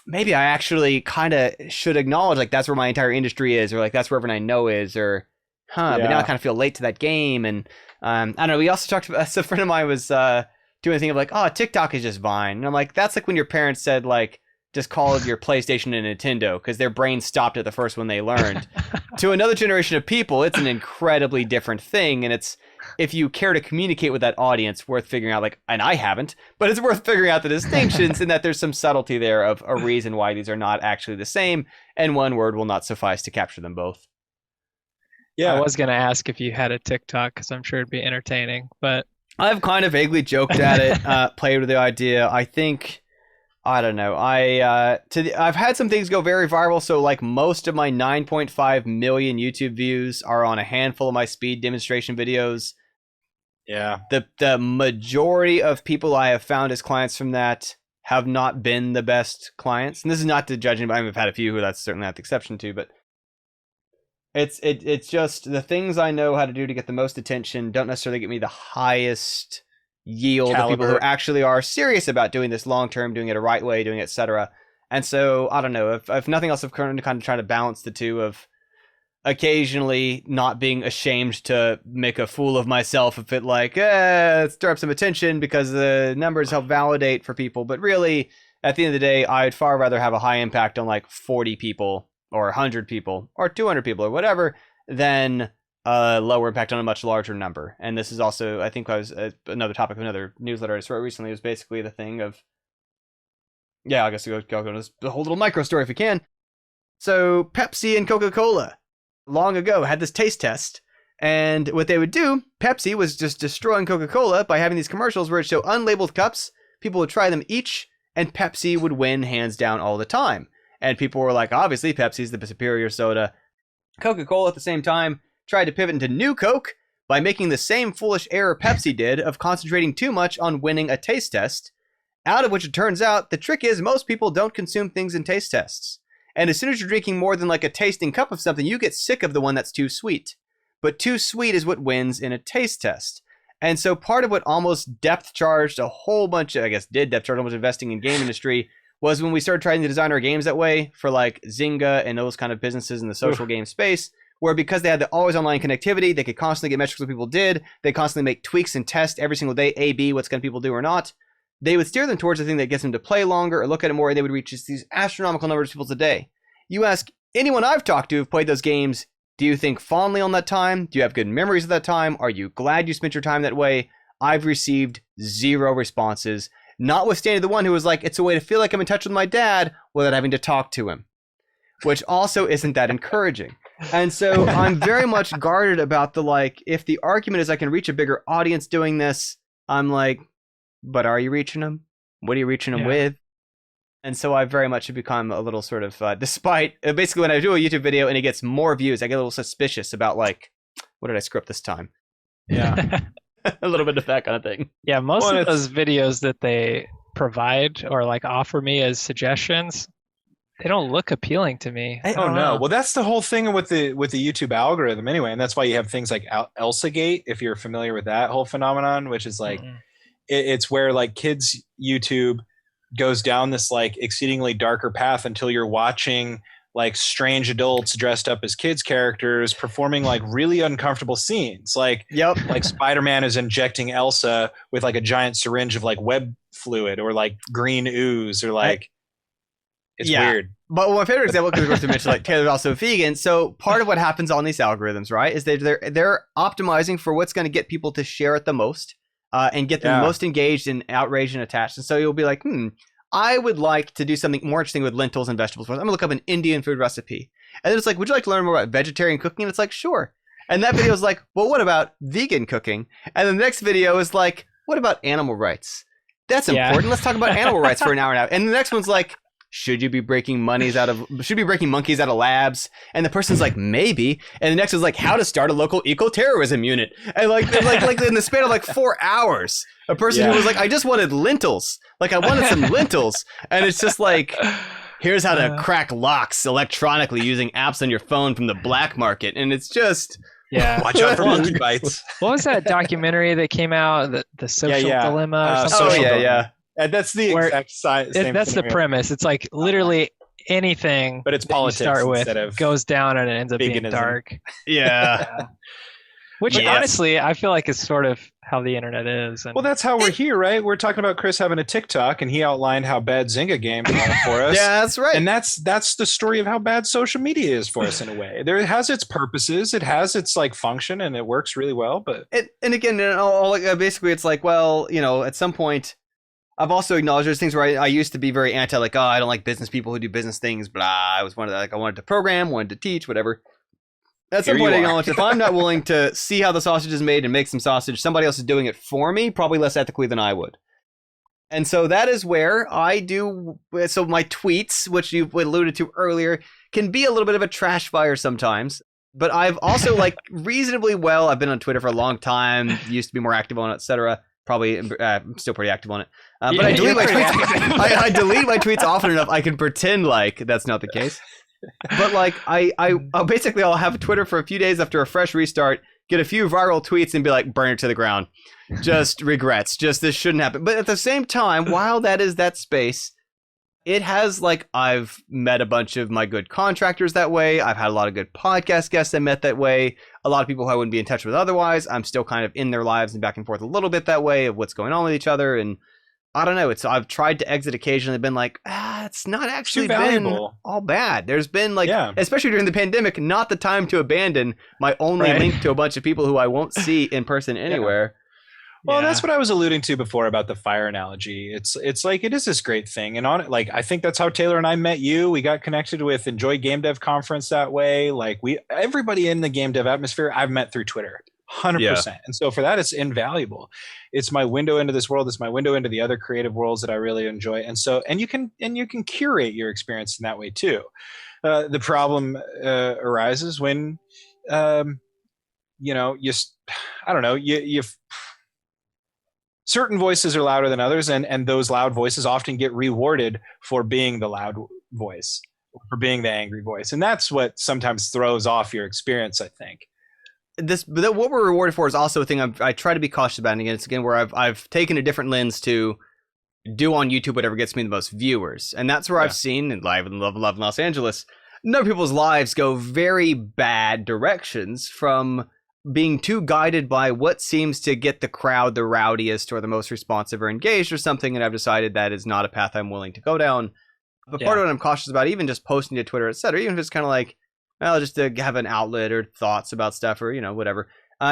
maybe I actually kind of should acknowledge like that's where my entire industry is, or like that's where everyone I know is, or but now I kind of feel late to that game. And I don't know, we also talked about, so a friend of mine was doing a thing of like, oh, TikTok is just Vine. And I'm like, that's like when your parents said like, just call your PlayStation and Nintendo because their brains stopped at the first one they learned. To another generation of people, it's an incredibly different thing. And it's, if you care to communicate with that audience, worth figuring out like, and I haven't, but it's worth figuring out the distinctions and that there's some subtlety there of a reason why these are not actually the same. And one word will not suffice to capture them both. Yeah. I was going to ask if you had a TikTok because I'm sure it'd be entertaining, but I've kind of vaguely joked at it, played with the idea. I think, I don't know. I've had some things go very viral. So like most of my 9.5 million YouTube views are on a handful of my speed demonstration videos. Yeah. The majority of people I have found as clients from that have not been the best clients. And this is not to judge anybody. I've had a few who that's certainly not the exception to, but it's just the things I know how to do to get the most attention don't necessarily get me the highest yield of people who actually are serious about doing this long term, doing it a right way, doing it, etc. And so I don't know, if nothing else, I've kind of trying to balance the two of occasionally not being ashamed to make a fool of myself if it like stir up some attention because the numbers help validate for people, but really at the end of the day I'd far rather have a high impact on like 40 people or 100 people or 200 people or whatever than lower impact on a much larger number. And this is also, I think, was another topic of another newsletter I just wrote recently. Was basically the thing of, I guess we'll go into the whole little micro story if we can. So Pepsi and Coca-Cola long ago had this taste test, and what they would do, Pepsi was just destroying Coca-Cola by having these commercials where it showed unlabeled cups. People would try them each, and Pepsi would win hands down all the time. And people were like, obviously Pepsi's the superior soda. Coca-Cola at the same time tried to pivot into New Coke by making the same foolish error Pepsi did of concentrating too much on winning a taste test, out of which it turns out the trick is most people don't consume things in taste tests. And as soon as you're drinking more than like a tasting cup of something, you get sick of the one that's too sweet. But too sweet is what wins in a taste test. And so part of what almost depth charged a whole bunch of, depth charge almost investing in game industry was when we started trying to design our games that way for like Zynga and those kind of businesses in the social game space, where because they had the always online connectivity, they could constantly get metrics of what people did. They constantly make tweaks and test every single day, A, B, what's going to people do or not. They would steer them towards the thing that gets them to play longer or look at it more, and they would reach just these astronomical numbers of people a day. You ask anyone I've talked to who've played those games, Do you think fondly on that time? Do you have good memories of that time? Are you glad you spent your time that way? I've received 0 responses, notwithstanding the one who was like, it's a way to feel like I'm in touch with my dad without having to talk to him, which also isn't that encouraging. And so I'm very much guarded about the, like, if the argument is I can reach a bigger audience doing this, I'm like, but are you reaching them? What are you reaching them with? And so I very much have become a little sort of, despite, basically when I do a YouTube video and it gets more views, I get a little suspicious about, like, what did I screw up this time? Yeah. A little bit of that kind of thing. Yeah, most of those videos that they provide or like offer me as suggestions, they don't look appealing to me. Oh no! Well, that's the whole thing with the YouTube algorithm anyway, and that's why you have things like ElsaGate, if you're familiar with that whole phenomenon, which is like it's where like kids YouTube goes down this like exceedingly darker path until you're watching like strange adults dressed up as kids characters performing like really uncomfortable scenes. Like, like Spider-Man is injecting Elsa with like a giant syringe of like web fluid or like green ooze or like, it's weird. But my favorite example, because of course we mentioned like Taylor's also vegan. So part of what happens on these algorithms, right, is they're optimizing for what's going to get people to share it the most and get them most engaged and outraged and attached. And so you'll be like, I would like to do something more interesting with lentils and vegetables. I'm going to look up an Indian food recipe. And then it's like, would you like to learn more about vegetarian cooking? And it's like, sure. And that video is like, well, what about vegan cooking? And then the next video is like, what about animal rights? That's important. Let's talk about animal rights for an hour now. And the next one's like, should be breaking monkeys out of labs? And the person's like, maybe. And the next is like, how to start a local eco-terrorism unit. And like in the span of like 4 hours, a person who was like, I just wanted lentils. Like I wanted some lentils. And it's just like, here's how to crack locks electronically using apps on your phone from the black market. And it's just... Watch out for monkey bites. What was that documentary that came out? The social dilemma or something? And that's the exact same. That's the premise. It's like literally anything, but it's politics start with instead of goes down and it ends up being dark. Which honestly, I feel like is sort of how the internet is. And well, that's how we're here, right? We're talking about Chris having a TikTok, and he outlined how bad Zynga games are for us. That's right. And that's the story of how bad social media is for us in a way. It has its purposes, it has its like function, and it works really well. But and again, basically, it's like, well, at some point. I've also acknowledged there's things where I used to be very anti, like, I don't like business people who do business things, blah. I was one of the, like, I wanted to program, wanted to teach, whatever. At some point, I acknowledge if I'm not willing to see how the sausage is made and make some sausage, somebody else is doing it for me, probably less ethically than I would. And so that is where I do. So my tweets, which you alluded to earlier, can be a little bit of a trash fire sometimes. But I've also, like, reasonably well, I've been on Twitter for a long time, used to be more active on it, etc. Probably I'm still pretty active on it. But I delete my tweets. I delete my tweets often enough I can pretend like that's not the case. But like I'll basically I'll have Twitter for a few days after a fresh restart, get a few viral tweets and be like, burn it to the ground. Just regrets. Just this shouldn't happen. But at the same time, while that is that space, it has like I've met a bunch of my good contractors that way. I've had a lot of good podcast guests I met that way. A lot of people who I wouldn't be in touch with otherwise. I'm still kind of in their lives and back and forth a little bit that way of what's going on with each other. And I don't know. I've tried to exit occasionally, been like, it's not actually been all bad. There's been like, especially during the pandemic, not the time to abandon my only link to a bunch of people who I won't see in person anywhere. Well, that's what I was alluding to before about the fire analogy. It's like it is this great thing, and on it, like I think that's how Taylor and I met you. We got connected with Enjoy Game Dev Conference that way. Like everybody in the game dev atmosphere I've met through Twitter, 100%. And so for that, it's invaluable. It's my window into this world. It's my window into the other creative worlds that I really enjoy. And so you can curate your experience in that way too. The problem arises when certain voices are louder than others, and those loud voices often get rewarded for being the loud voice, for being the angry voice. And that's what sometimes throws off your experience, I think. What we're rewarded for is also a thing I try to be cautious about. And again, it's again where I've taken a different lens to do on YouTube whatever gets me the most viewers. And that's where I've seen, and live in Love in Los Angeles, a number of people's lives go very bad directions from being too guided by what seems to get the crowd the rowdiest or the most responsive or engaged or something, and I've decided that is not a path I'm willing to go down. But part of what I'm cautious about, even just posting to Twitter, etc., even if it's kind of like, well, just to have an outlet or thoughts about stuff or, whatever.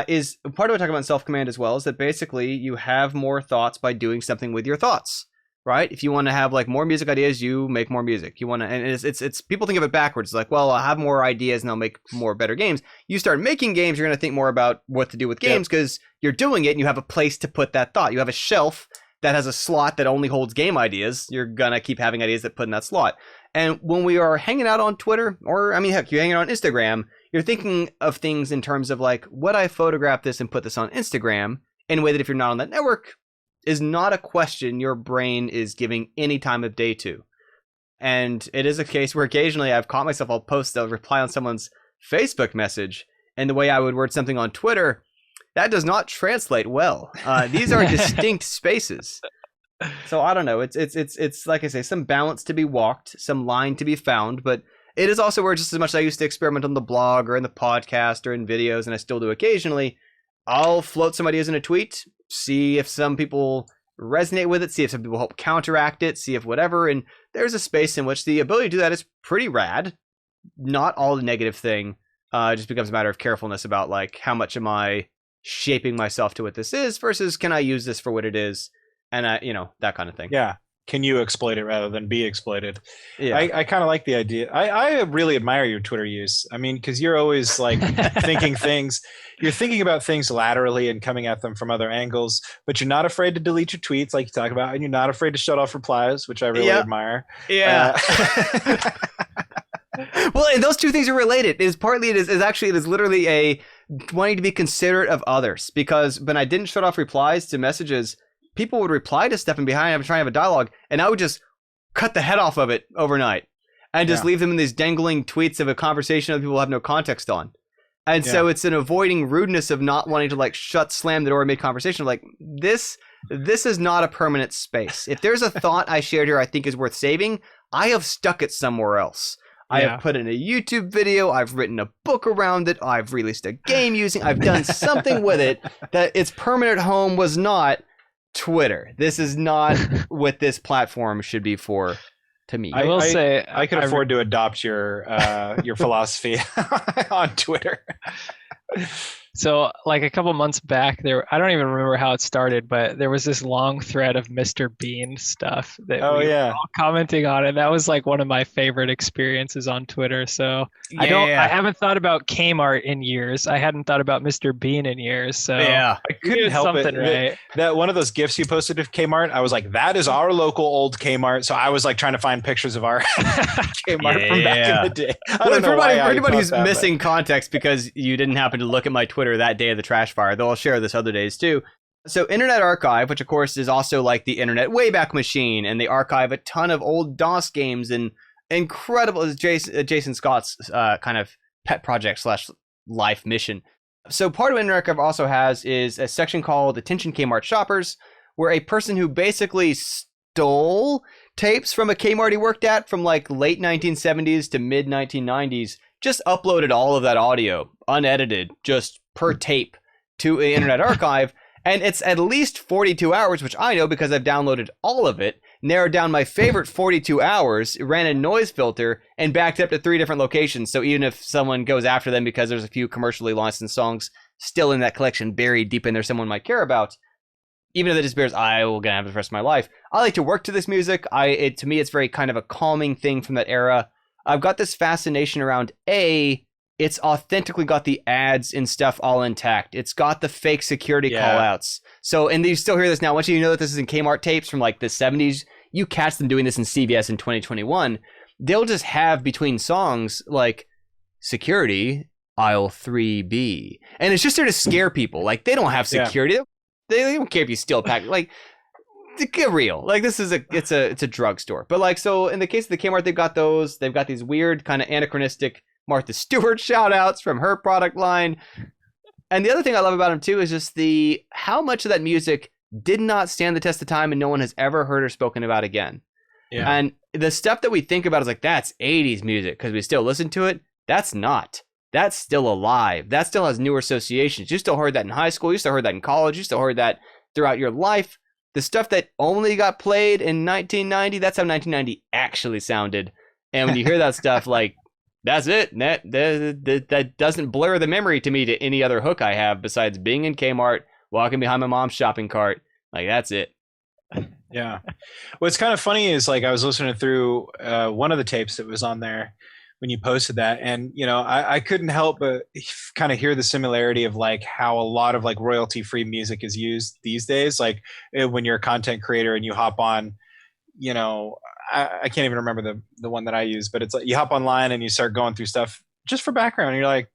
Is part of what I talk about in self-command as well is that basically you have more thoughts by doing something with your thoughts, right? If you want to have like more music ideas, you make more music. You want to, and it's people think of it backwards. Like, well, I'll have more ideas and I'll make more better games. You start making games, you're going to think more about what to do with games because you're doing it and you have a place to put that thought. You have a shelf that has a slot that only holds game ideas. You're going to keep having ideas that put in that slot. And when we are hanging out on Twitter, or I mean, heck, you're hanging out on Instagram, you're thinking of things in terms of like, would I photograph this and put this on Instagram in a way that if you're not on that network is not a question your brain is giving any time of day to. And it is a case where occasionally I've caught myself, I'll post a reply on someone's Facebook message, and the way I would word something on Twitter, that does not translate well. These are distinct spaces. So I don't know. It's like I say, some balance to be walked, some line to be found, but it is also where just as much as I used to experiment on the blog or in the podcast or in videos, and I still do occasionally, I'll float some ideas in a tweet, see if some people resonate with it, see if some people help counteract it, see if whatever, and there's a space in which the ability to do that is pretty rad. Not all the negative thing, just becomes a matter of carefulness about like how much am I shaping myself to what this is versus can I use this for what it is, and that kind of thing. Yeah. Can you exploit it rather than be exploited? Yeah. I kind of like the idea. I really admire your Twitter use. I mean, because you're always like thinking things. You're thinking about things laterally and coming at them from other angles, but you're not afraid to delete your tweets like you talk about, and you're not afraid to shut off replies, which I really admire. Yeah. Well, and those two things are related. It is literally a wanting to be considerate of others, because when I didn't shut off replies to messages, people would reply to stuff and behind I'm trying to have a dialogue, and I would just cut the head off of it overnight and just leave them in these dangling tweets of a conversation that people have no context on. And so it's an avoiding rudeness of not wanting to like slam the door and make conversation. Like this is not a permanent space. If there's a thought I shared here I think is worth saving, I have stuck it somewhere else. I have put in a YouTube video. I've written a book around it. I've released a game I've done something with it that its permanent home was not Twitter. This is not what this platform should be for, to me. I will say I could afford to adopt your philosophy on Twitter. So like a couple months back I don't even remember how it started, but there was this long thread of Mr. Bean stuff that we were all commenting on, and that was like one of my favorite experiences on Twitter. So I haven't thought about Kmart in years. I hadn't thought about Mr. Bean in years. So I couldn't help it. Right. That one of those GIFs you posted of Kmart, I was like, that is our local old Kmart. So I was like trying to find pictures of our Kmart from back in the day. For anybody who's missing context because you didn't happen to look at my Twitter that day of the trash fire, though I'll share this other days too. So Internet Archive, which of course is also like the Internet Wayback Machine, and they archive a ton of old DOS games and incredible Jason Scott's kind of pet project / life mission. So part of Internet Archive also has is a section called Attention Kmart Shoppers, where a person who basically stole tapes from a Kmart he worked at from like late 1970s to mid 1990s just uploaded all of that audio unedited just per tape to the Internet Archive, and it's at least 42 hours, which I know because I've downloaded all of it, narrowed down my favorite 42 hours, ran a noise filter, and backed up to 3 different locations. So even if someone goes after them because there's a few commercially licensed songs still in that collection buried deep in there someone might care about, even if it disappears, I will gonna have it the rest of my life. I like to work to this music. To me, it's very kind of a calming thing from that era. I've got this fascination around it's authentically got the ads and stuff all intact. It's got the fake security callouts. So, and you still hear this now. Once you know that this is in Kmart tapes from like the 70s, you catch them doing this in CVS in 2021. They'll just have between songs like security, aisle 3B. And it's just there to scare people. Like they don't have security. They don't care if you steal a pack. Like, get real. Like this is it's a drugstore. But like, so in the case of the Kmart, they've got those. They've got these weird kind of anachronistic Martha Stewart shout outs from her product line. And the other thing I love about them too is just how much of that music did not stand the test of time and no one has ever heard or spoken about again. Yeah. And the stuff that we think about is like, that's 80s music because we still listen to it. That's not. That's still alive. That still has newer associations. You still heard that in high school. You still heard that in college. You still heard that throughout your life. The stuff that only got played in 1990, that's how 1990 actually sounded. And when you hear that stuff, like, That's it. That doesn't blur the memory to me to any other hook I have besides being in Kmart, walking behind my mom's shopping cart. Like, that's it. Yeah. What's kind of funny is like I was listening through one of the tapes that was on there when you posted that, and I couldn't help but kind of hear the similarity of like how a lot of like royalty free music is used these days. Like when you're a content creator and you hop on, I can't even remember the one that I use, but it's like you hop online and you start going through stuff just for background. And you're like,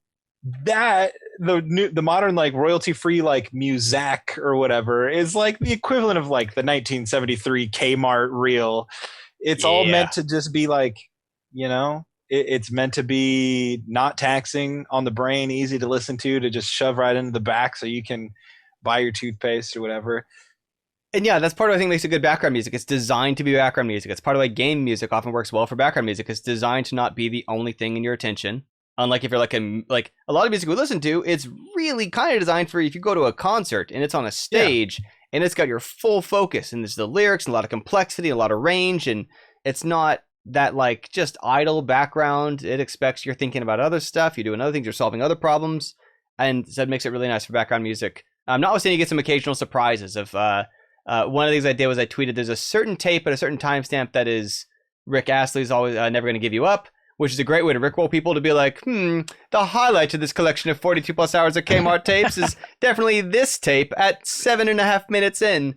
that the modern like royalty free like Muzak or whatever is like the equivalent of like the 1973 Kmart reel. It's all meant to just be like, it's meant to be not taxing on the brain, easy to listen to just shove right into the back so you can buy your toothpaste or whatever. And yeah, that's part of what I think makes it good background music. It's designed to be background music. It's part of why game music often works well for background music. It's designed to not be the only thing in your attention. Unlike if you're like a lot of music we listen to, it's really kind of designed for if you go to a concert and it's on a stage and it's got your full focus and there's the lyrics and a lot of complexity, a lot of range, and it's not that like just idle background. It expects you're thinking about other stuff, you're doing other things, you're solving other problems, and so that makes it really nice for background music. Notwithstanding, you get some occasional surprises of one of the things I did was I tweeted there's a certain tape at a certain timestamp that is Rick Astley's Always Never Gonna Give You Up, which is a great way to rickroll people to be like, the highlight to this collection of 42 plus hours of Kmart tapes is definitely this tape at 7.5 minutes in.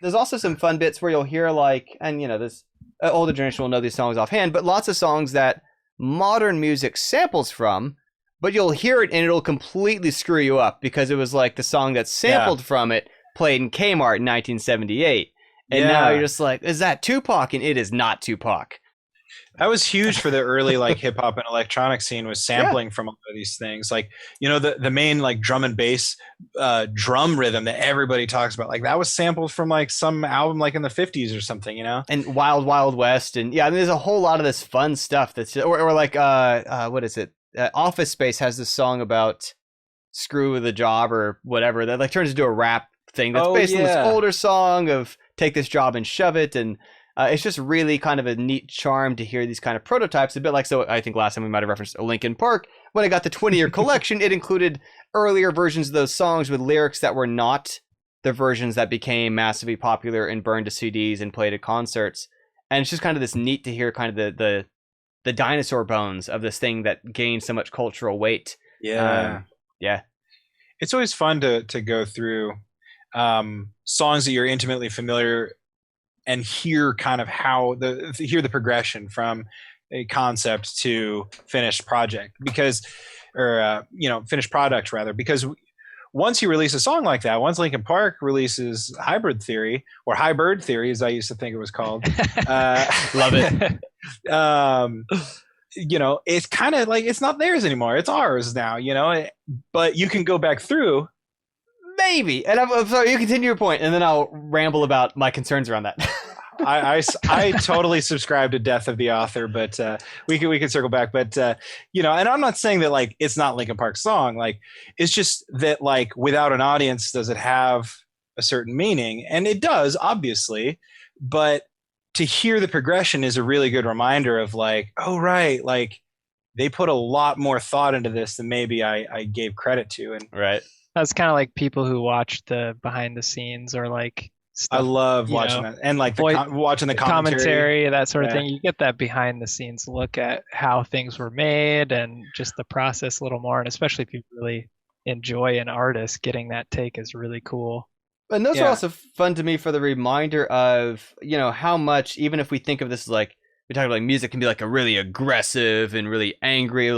There's also some fun bits where you'll hear like, and this older generation will know these songs offhand, but lots of songs that modern music samples from, but you'll hear it and it'll completely screw you up because it was like the song that's sampled from it played in Kmart in 1978. And now you're just like, is that Tupac? And it is not Tupac. That was huge for the early like hip hop and electronic scene, was sampling from all of these things. Like, the main like drum and bass drum rhythm that everybody talks about, like that was sampled from like some album like in the 50s or something, And Wild Wild West. And there's a whole lot of this fun stuff that's just, or like what is it? Office Space has this song about screw the job or whatever that like turns into a rap thing that's based on this older song of take this job and shove it. And it's just really kind of a neat charm to hear these kind of prototypes, a bit like, so I think last time we might have referenced Linkin Park. When I got the 20-year collection, it included earlier versions of those songs with lyrics that were not the versions that became massively popular and burned to CDs and played at concerts. And it's just kind of this neat to hear kind of the dinosaur bones of this thing that gained so much cultural weight. Yeah. It's always fun to go through songs that you're intimately familiar and hear kind of how hear the progression from a concept to finished project, finished product rather, because once you release a song like that, once Linkin Park releases Hybrid Theory, or Hybrid Theory as I used to think it was called, love it. It's kind of like it's not theirs anymore, it's ours now, but you can go back through. Maybe. And I'm sorry, you continue your point, and then I'll ramble about my concerns around that. I totally subscribe to death of the author, but we can circle back. But and I'm not saying that like it's not Linkin Park's song. Like it's just that like without an audience, does it have a certain meaning? And it does, obviously. But to hear the progression is a really good reminder of like, oh right, like they put a lot more thought into this than maybe I gave credit to. And right. That's kind of like people who watch the behind the scenes or like stuff, I love watching that, and like watching the commentary, that sort of thing. You get that behind the scenes look at how things were made and just the process a little more. And especially if you really enjoy an artist, getting that take is really cool. And those are also fun to me for the reminder of, how much, even if we think of this as like, we talk about like music can be like a really aggressive and really angry,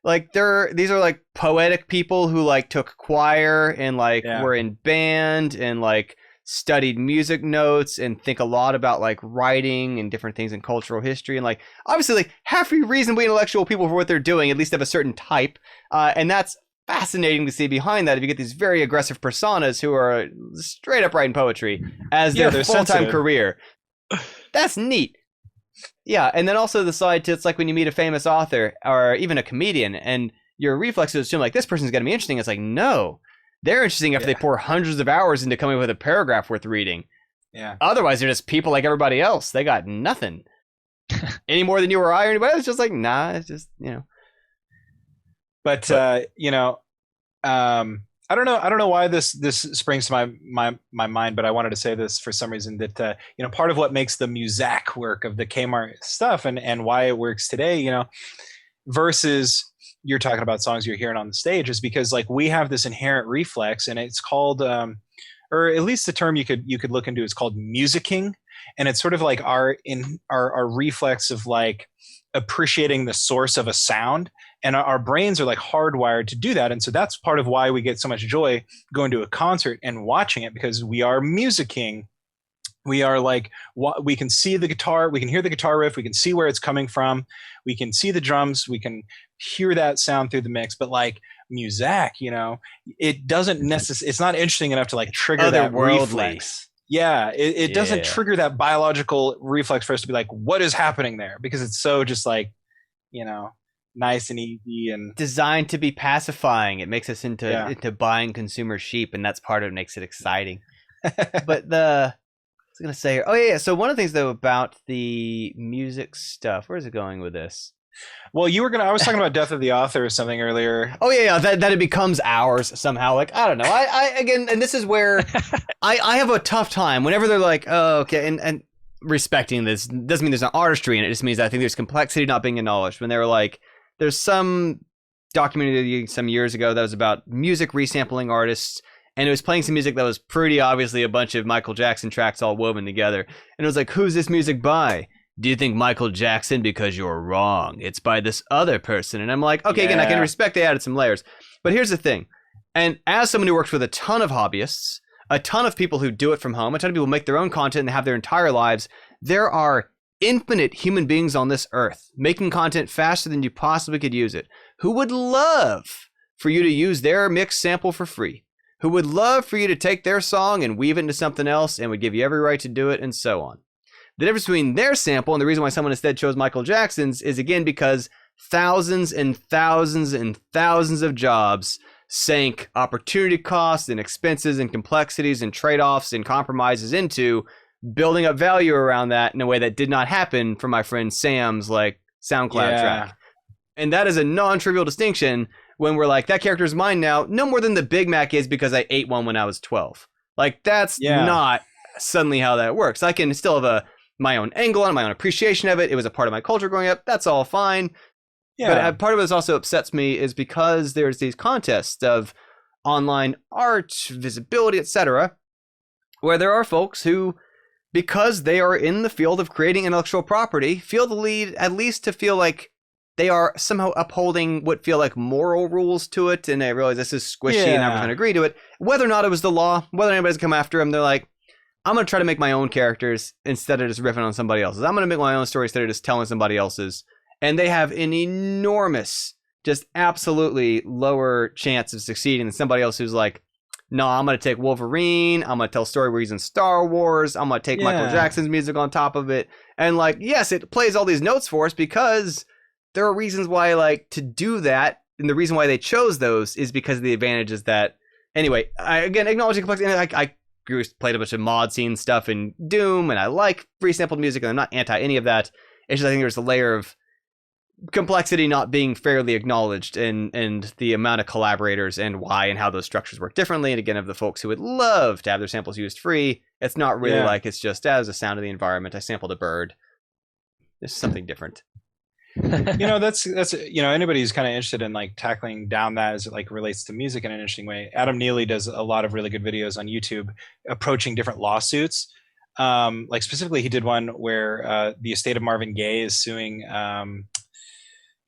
these are like poetic people who like took choir and like were in band and like studied music notes and think a lot about like writing and different things in cultural history, and like obviously like have to be reasonably intellectual people for what they're doing, at least of a certain type, and that's fascinating to see behind that. If you get these very aggressive personas who are straight up writing poetry as their full-time career, that's neat. Yeah, and then also the side to, it's like when you meet a famous author or even a comedian and your reflexes assume like this person's going to be interesting. It's like, no, they're interesting after they pour hundreds of hours into coming up with a paragraph worth reading. Yeah. Otherwise, they're just people like everybody else. They got nothing. any more than you or I or anybody. It's just like, nah, it's just, But I don't know why this springs to my mind, but I wanted to say this for some reason that part of what makes the muzak work of the Kmart stuff and why it works today, versus you're talking about songs you're hearing on the stage, is because like we have this inherent reflex, and it's called or at least the term you could look into is called musicking, and it's sort of like our reflex of like appreciating the source of a sound, and our brains are like hardwired to do that. And so that's part of why we get so much joy going to a concert and watching it, because we are musicking. We are like, we can see the guitar, we can hear the guitar riff, we can see where it's coming from, we can see the drums, we can hear that sound through the mix. But like muzak, it doesn't necessarily, it's not interesting enough to like trigger that reflex. Yeah, it doesn't trigger that biological reflex for us to be like, what is happening there? Because it's so just like, nice and easy and designed to be pacifying. It makes us into buying consumer sheep, and that's part of it makes it exciting. But I was gonna say, so one of the things though about the music stuff, where's it going with this? Well, I was talking about Death of the Author or something earlier. Oh yeah, that it becomes ours somehow. Like, I don't know. I again, and this is where I have a tough time whenever they're like, oh, okay, and respecting this doesn't mean there's an artistry in it. It just means I think there's complexity not being acknowledged. When they were like, there's some documentary some years ago that was about music resampling artists, and it was playing some music that was pretty obviously a bunch of Michael Jackson tracks all woven together. And it was like, who's this music by? Do you think Michael Jackson? Because you're wrong. It's by this other person. And I'm like, okay, again, I can respect they added some layers. But here's the thing. And as someone who works with a ton of hobbyists, a ton of people who do it from home, a ton of people make their own content and have their entire lives, there are infinite human beings on this earth making content faster than you possibly could use it, who would love for you to use their mix sample for free, who would love for you to take their song and weave it into something else and would give you every right to do it, and so on. The difference between their sample and the reason why someone instead chose Michael Jackson's is, again, because thousands and thousands and thousands of jobs sank opportunity costs and expenses and complexities and trade-offs and compromises into building up value around that in a way that did not happen for my friend Sam's like SoundCloud track. And that is a non-trivial distinction when we're like, that character's mine now, no more than the Big Mac is because I ate one when I was 12. Like, that's not suddenly how that works. I can still have my own angle on it, my own appreciation of it. It was a part of my culture growing up. That's all fine. Yeah. But part of what also upsets me is because there's these contests of online art, visibility, etc., where there are folks who, because they are in the field of creating intellectual property, feel the lead at least to feel like they are somehow upholding what feel like moral rules to it. And I realize this is squishy and I'm not going to agree to it. Whether or not it was the law, whether anybody's come after them, they're like, I'm going to try to make my own characters instead of just riffing on somebody else's. I'm going to make my own story instead of just telling somebody else's. And they have an enormous, just absolutely lower chance of succeeding than somebody else who's like, no, I'm going to take Wolverine. I'm going to tell a story where he's in Star Wars. I'm going to take Michael Jackson's music on top of it. And like, yes, it plays all these notes for us because there are reasons why, like, to do that. And the reason why they chose those is because of the advantages that, anyway, again, acknowledging complexity. I played a bunch of mod scene stuff in Doom, and I like free sampled music, and I'm not anti any of that. It's just I think there's a layer of complexity not being fairly acknowledged, and the amount of collaborators and why and how those structures work differently. And again, of the folks who would love to have their samples used free, it's not really like it's just as a sound of the environment. I sampled a bird. There's something different. That's anybody who's kind of interested in like tackling down that as it like relates to music in an interesting way. Adam Neely does a lot of really good videos on YouTube approaching different lawsuits. Like specifically, he did one where the estate of Marvin Gaye is suing,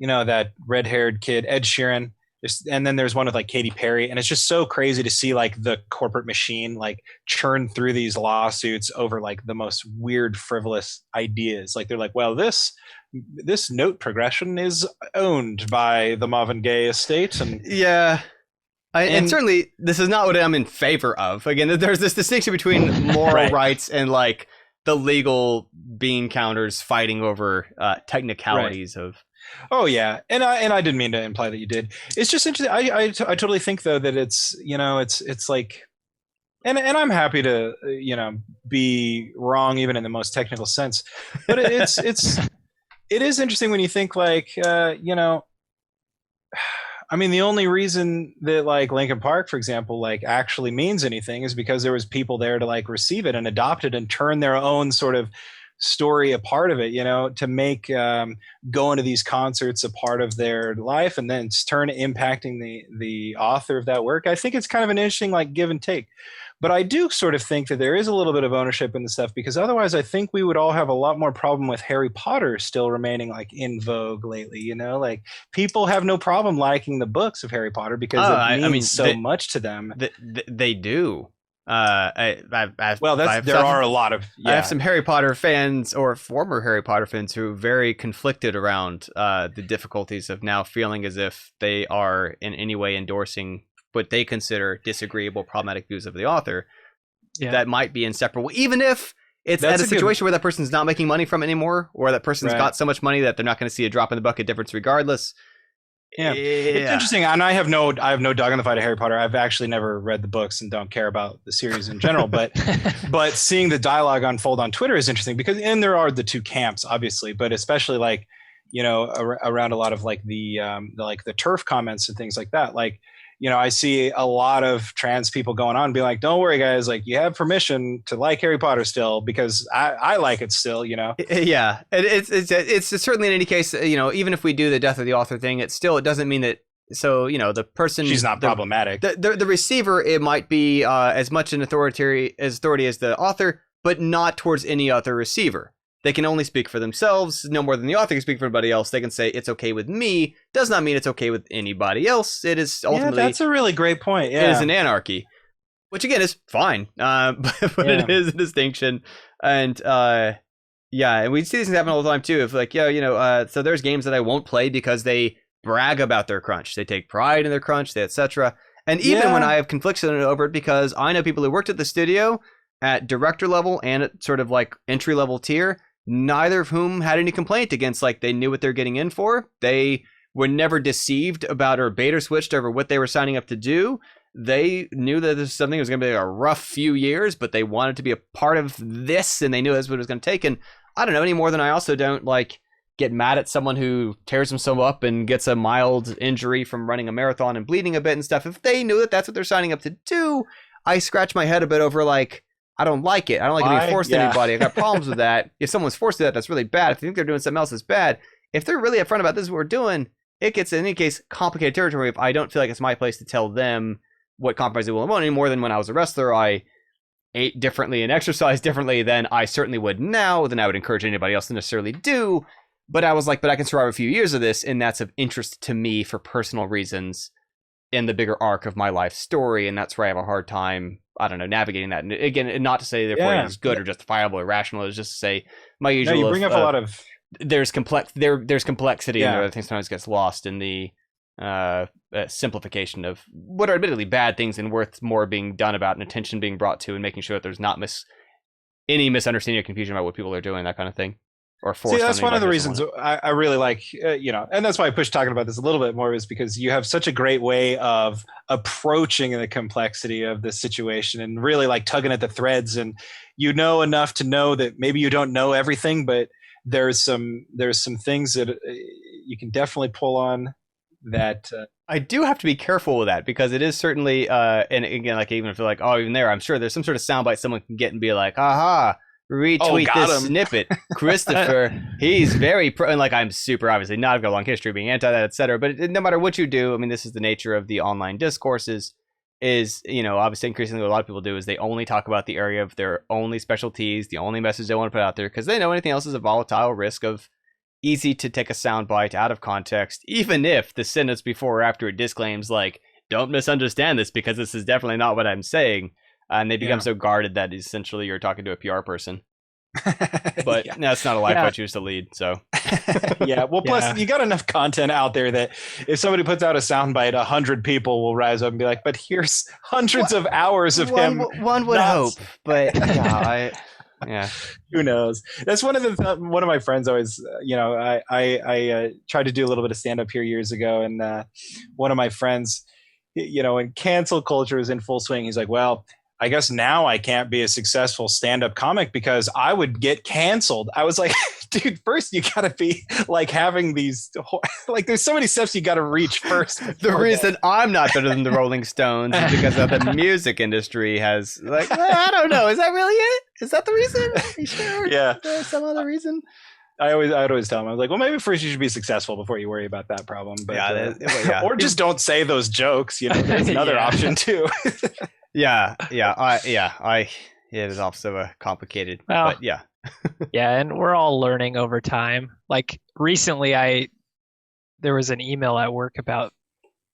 that red-haired kid Ed Sheeran. And then there's one with like Katy Perry, and it's just so crazy to see like the corporate machine like churn through these lawsuits over like the most weird, frivolous ideas. Like they're like, well, this note progression is owned by the Marvin Gaye estate, and and certainly this is not what I'm in favor of. Again, there's this distinction between moral rights and like the legal bean counters fighting over technicalities of. Oh yeah, and I didn't mean to imply that you did. It's just interesting. I totally think though that it's it's like, and I'm happy to be wrong even in the most technical sense, but it's it is interesting when you think like, I mean, the only reason that like Lincoln Park, for example, like actually means anything is because there was people there to like receive it and adopt it and turn their own sort of story a part of it, to make going to these concerts a part of their life and then turn impacting the author of that work. I think it's kind of an interesting like give and take. But I do sort of think that there is a little bit of ownership in the stuff because otherwise I think we would all have a lot more problem with Harry Potter still remaining like in vogue lately, like people have no problem liking the books of Harry Potter because it means so much to them. They do. There are a lot of. I have some Harry Potter fans or former Harry Potter fans who are very conflicted around the difficulties of now feeling as if they are in any way endorsing what they consider disagreeable, problematic views of the author. Yeah. That might be inseparable, even if it's at a situation where that person's not making money from it anymore, or that person's got so much money that they're not going to see a drop in the bucket difference regardless. Yeah, it's interesting, and I have no dog in the fight of Harry Potter. I've actually never read the books and don't care about the series in general. But but seeing the dialogue unfold on Twitter is interesting because, and there are the two camps, obviously, but especially like around a lot of like the turf comments and things like that. Like I see a lot of trans people going on and being like, "Don't worry, guys. Like you have permission to like Harry Potter still because I like it still." Yeah, it's certainly in any case, even if we do the death of the author thing, it doesn't mean that. So the person, she's not problematic. The receiver, it might be as much an authority as the author, but not towards any other receiver. They can only speak for themselves, no more than the author can speak for anybody else. They can say, it's okay with me, does not mean it's okay with anybody else. It is ultimately... Yeah, that's a really great point. Yeah. It is an anarchy, which again is fine, but it is a distinction. And and we see these things happen all the time too. If like, so there's games that I won't play because they brag about their crunch. They take pride in their crunch, etc. And even when I have conflicts over it, because I know people who worked at the studio at director level and at sort of like entry level tier, neither of whom had any complaint against, like, they knew what they're getting in for. They were never deceived about or bait or switched over what they were signing up to do. They knew that this was something that was going to be a rough few years, but they wanted to be a part of this, and they knew that's what it was going to take. And I don't know, any more than I also don't, like, get mad at someone who tears himself up and gets a mild injury from running a marathon and bleeding a bit and stuff. If they knew that that's what they're signing up to do, I scratch my head a bit over, like, I don't like it. I don't like being forced to anybody. I got problems with that. If someone's forced to that, that's really bad. If they think they're doing something else that's bad, if they're really upfront about this is what we're doing, it gets, in any case, complicated territory if I don't feel like it's my place to tell them what compromise they will and won't, any more than when I was a wrestler, I ate differently and exercised differently than I certainly would now, than I would encourage anybody else to necessarily do. But I was like, but I can survive a few years of this, and that's of interest to me for personal reasons in the bigger arc of my life story, and that's where I have a hard time, I don't know, navigating that. And again, not to say therefore it's good or justifiable or rational, it's just to say my usual. No, you bring up a lot of there's complexity and there. I think sometimes gets lost in the simplification of what are admittedly bad things and worth more being done about and attention being brought to, and making sure that there's not any misunderstanding or confusion about what people are doing, that kind of thing. Or see, that's one of the reasons I really like, and that's why I push talking about this a little bit more, is because you have such a great way of approaching the complexity of this situation and really like tugging at the threads, and you know enough to know that maybe you don't know everything, but there's some things that you can definitely pull on that. I do have to be careful with that, because it is certainly, and again, like even if they're like, oh, even there, I'm sure there's some sort of soundbite someone can get and be like, aha, retweet this snippet. Christopher, he's very and like, I'm super obviously not, I've got a long history of being anti that, etc. But no matter what you do, I mean, this is the nature of the online discourses, is, obviously increasingly what a lot of people do is they only talk about the area of their only specialties, the only message they want to put out there, because they know anything else is a volatile risk of easy to take a soundbite out of context, even if the sentence before or after it disclaims, like, don't misunderstand this because this is definitely not what I'm saying. And they become so guarded that essentially you're talking to a PR person. But that's not a life I choose to lead. So well, plus you got enough content out there that if somebody puts out a soundbite, 100 people will rise up and be like, but here's hundreds of hours of him. One would hope, but who knows? That's one of my friends always, I tried to do a little bit of stand up here years ago, and one of my friends, and cancel culture is in full swing. He's like, well, I guess now I can't be a successful stand-up comic because I would get canceled. I was like, dude, first you gotta be like having these, like there's so many steps you gotta reach first. The reason I'm not better than the Rolling Stones is because of the music industry has like, I don't know. Is that really it? Is that the reason? Are you sure? Yeah. Is there some other reason? I would always tell them, I was like, well, maybe first you should be successful before you worry about that problem. But yeah. Or just don't say those jokes. You know, there's another option too. It is also complicated, but yeah. Yeah, and we're all learning over time. Like recently, there was an email at work about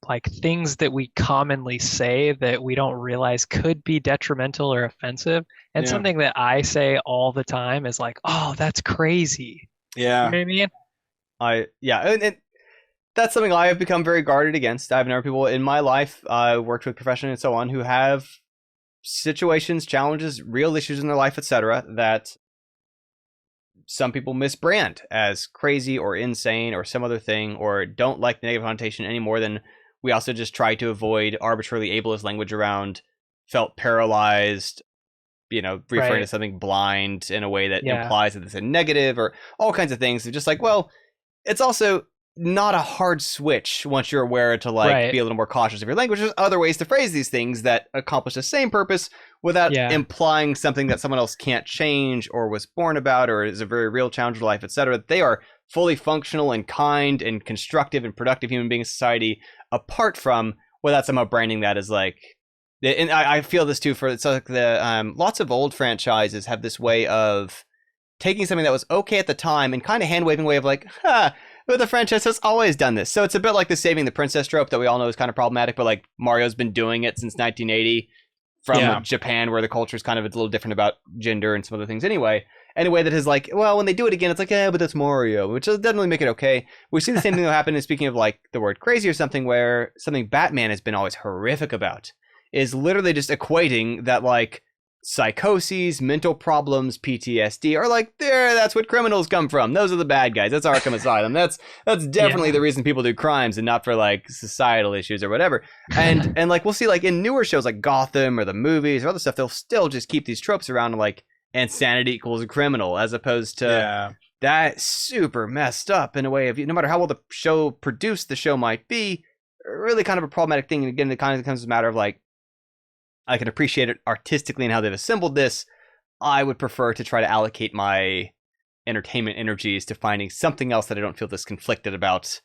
like things that we commonly say that we don't realize could be detrimental or offensive. And something that I say all the time is like, "Oh, that's crazy." Yeah. You know what I mean? And that's something I have become very guarded against. I have known people in my life, worked with professionals and so on, who have situations, challenges, real issues in their life, etc., that some people misbrand as crazy or insane or some other thing, or don't like the negative connotation any more than we also just try to avoid arbitrarily ableist language around felt paralyzed, referring to something blind in a way that implies that it's a negative, or all kinds of things. They're just like, well, it's also not a hard switch once you're aware to be a little more cautious of your language. There's other ways to phrase these things that accomplish the same purpose without implying something that someone else can't change or was born about or is a very real challenge of life, etc. They are fully functional and kind and constructive and productive human beings in society, apart from without somehow branding that as like. And I feel this too for it's like the lots of old franchises have this way of taking something that was okay at the time and kind of hand waving way of like, but the franchise has always done this. So it's a bit like the saving the princess trope that we all know is kind of problematic, but like Mario's been doing it since 1980 from Japan, where the culture is kind of a little different about gender and some other things anyway. In a way that is like, well, when they do it again, it's like, but that's Mario, which doesn't really make it okay. We see the same thing that happen in speaking of like the word crazy or something, where something Batman has been always horrific about is literally just equating that like psychoses, mental problems, PTSD are like that's what criminals come from. Those are the bad guys. That's Arkham Asylum. That's definitely the reason people do crimes and not for like societal issues or whatever. And like we'll see like in newer shows like Gotham or the movies or other stuff, they'll still just keep these tropes around like insanity equals a criminal, as opposed to that super messed up in a way of no matter how well the show produced the show might be, really kind of a problematic thing. And again, it kind of becomes a matter of like, I can appreciate it artistically and how they've assembled this. I would prefer to try to allocate my entertainment energies to finding something else that I don't feel this conflicted about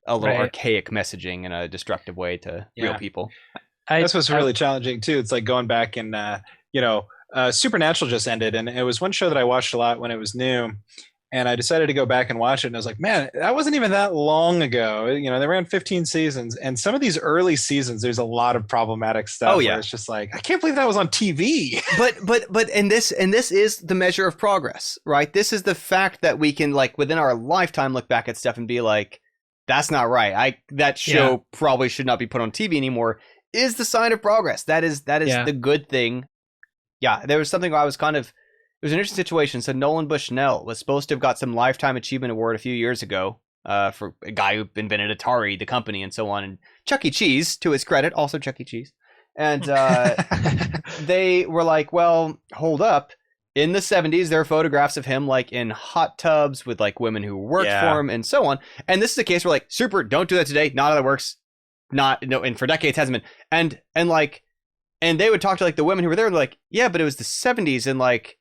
a little archaic messaging in a destructive way to real people. That's what's really challenging too. It's like going back and, Supernatural just ended, and it was one show that I watched a lot when it was new. And I decided to go back and watch it. And I was like, man, that wasn't even that long ago. They ran 15 seasons. And some of these early seasons, there's a lot of problematic stuff. Oh, yeah. Where it's just like, I can't believe that was on TV. But and this is the measure of progress, right? This is the fact that we can, like, within our lifetime, look back at stuff and be like, that's not right. That show probably should not be put on TV anymore, is the sign of progress. That is the good thing. Yeah, there was something I was kind of... It was an interesting situation. So Nolan Bushnell was supposed to have got some Lifetime Achievement Award a few years ago for a guy who invented Atari, the company, and so on. And Chuck E. Cheese, to his credit, also Chuck E. Cheese. And they were like, well, hold up. In the 70s, there are photographs of him like in hot tubs with like women who worked for him and so on. And this is a case where like, super, don't do that today. Not how that works. And for decades hasn't been. And they would talk to like the women who were there and like, yeah, but it was the 70s and like,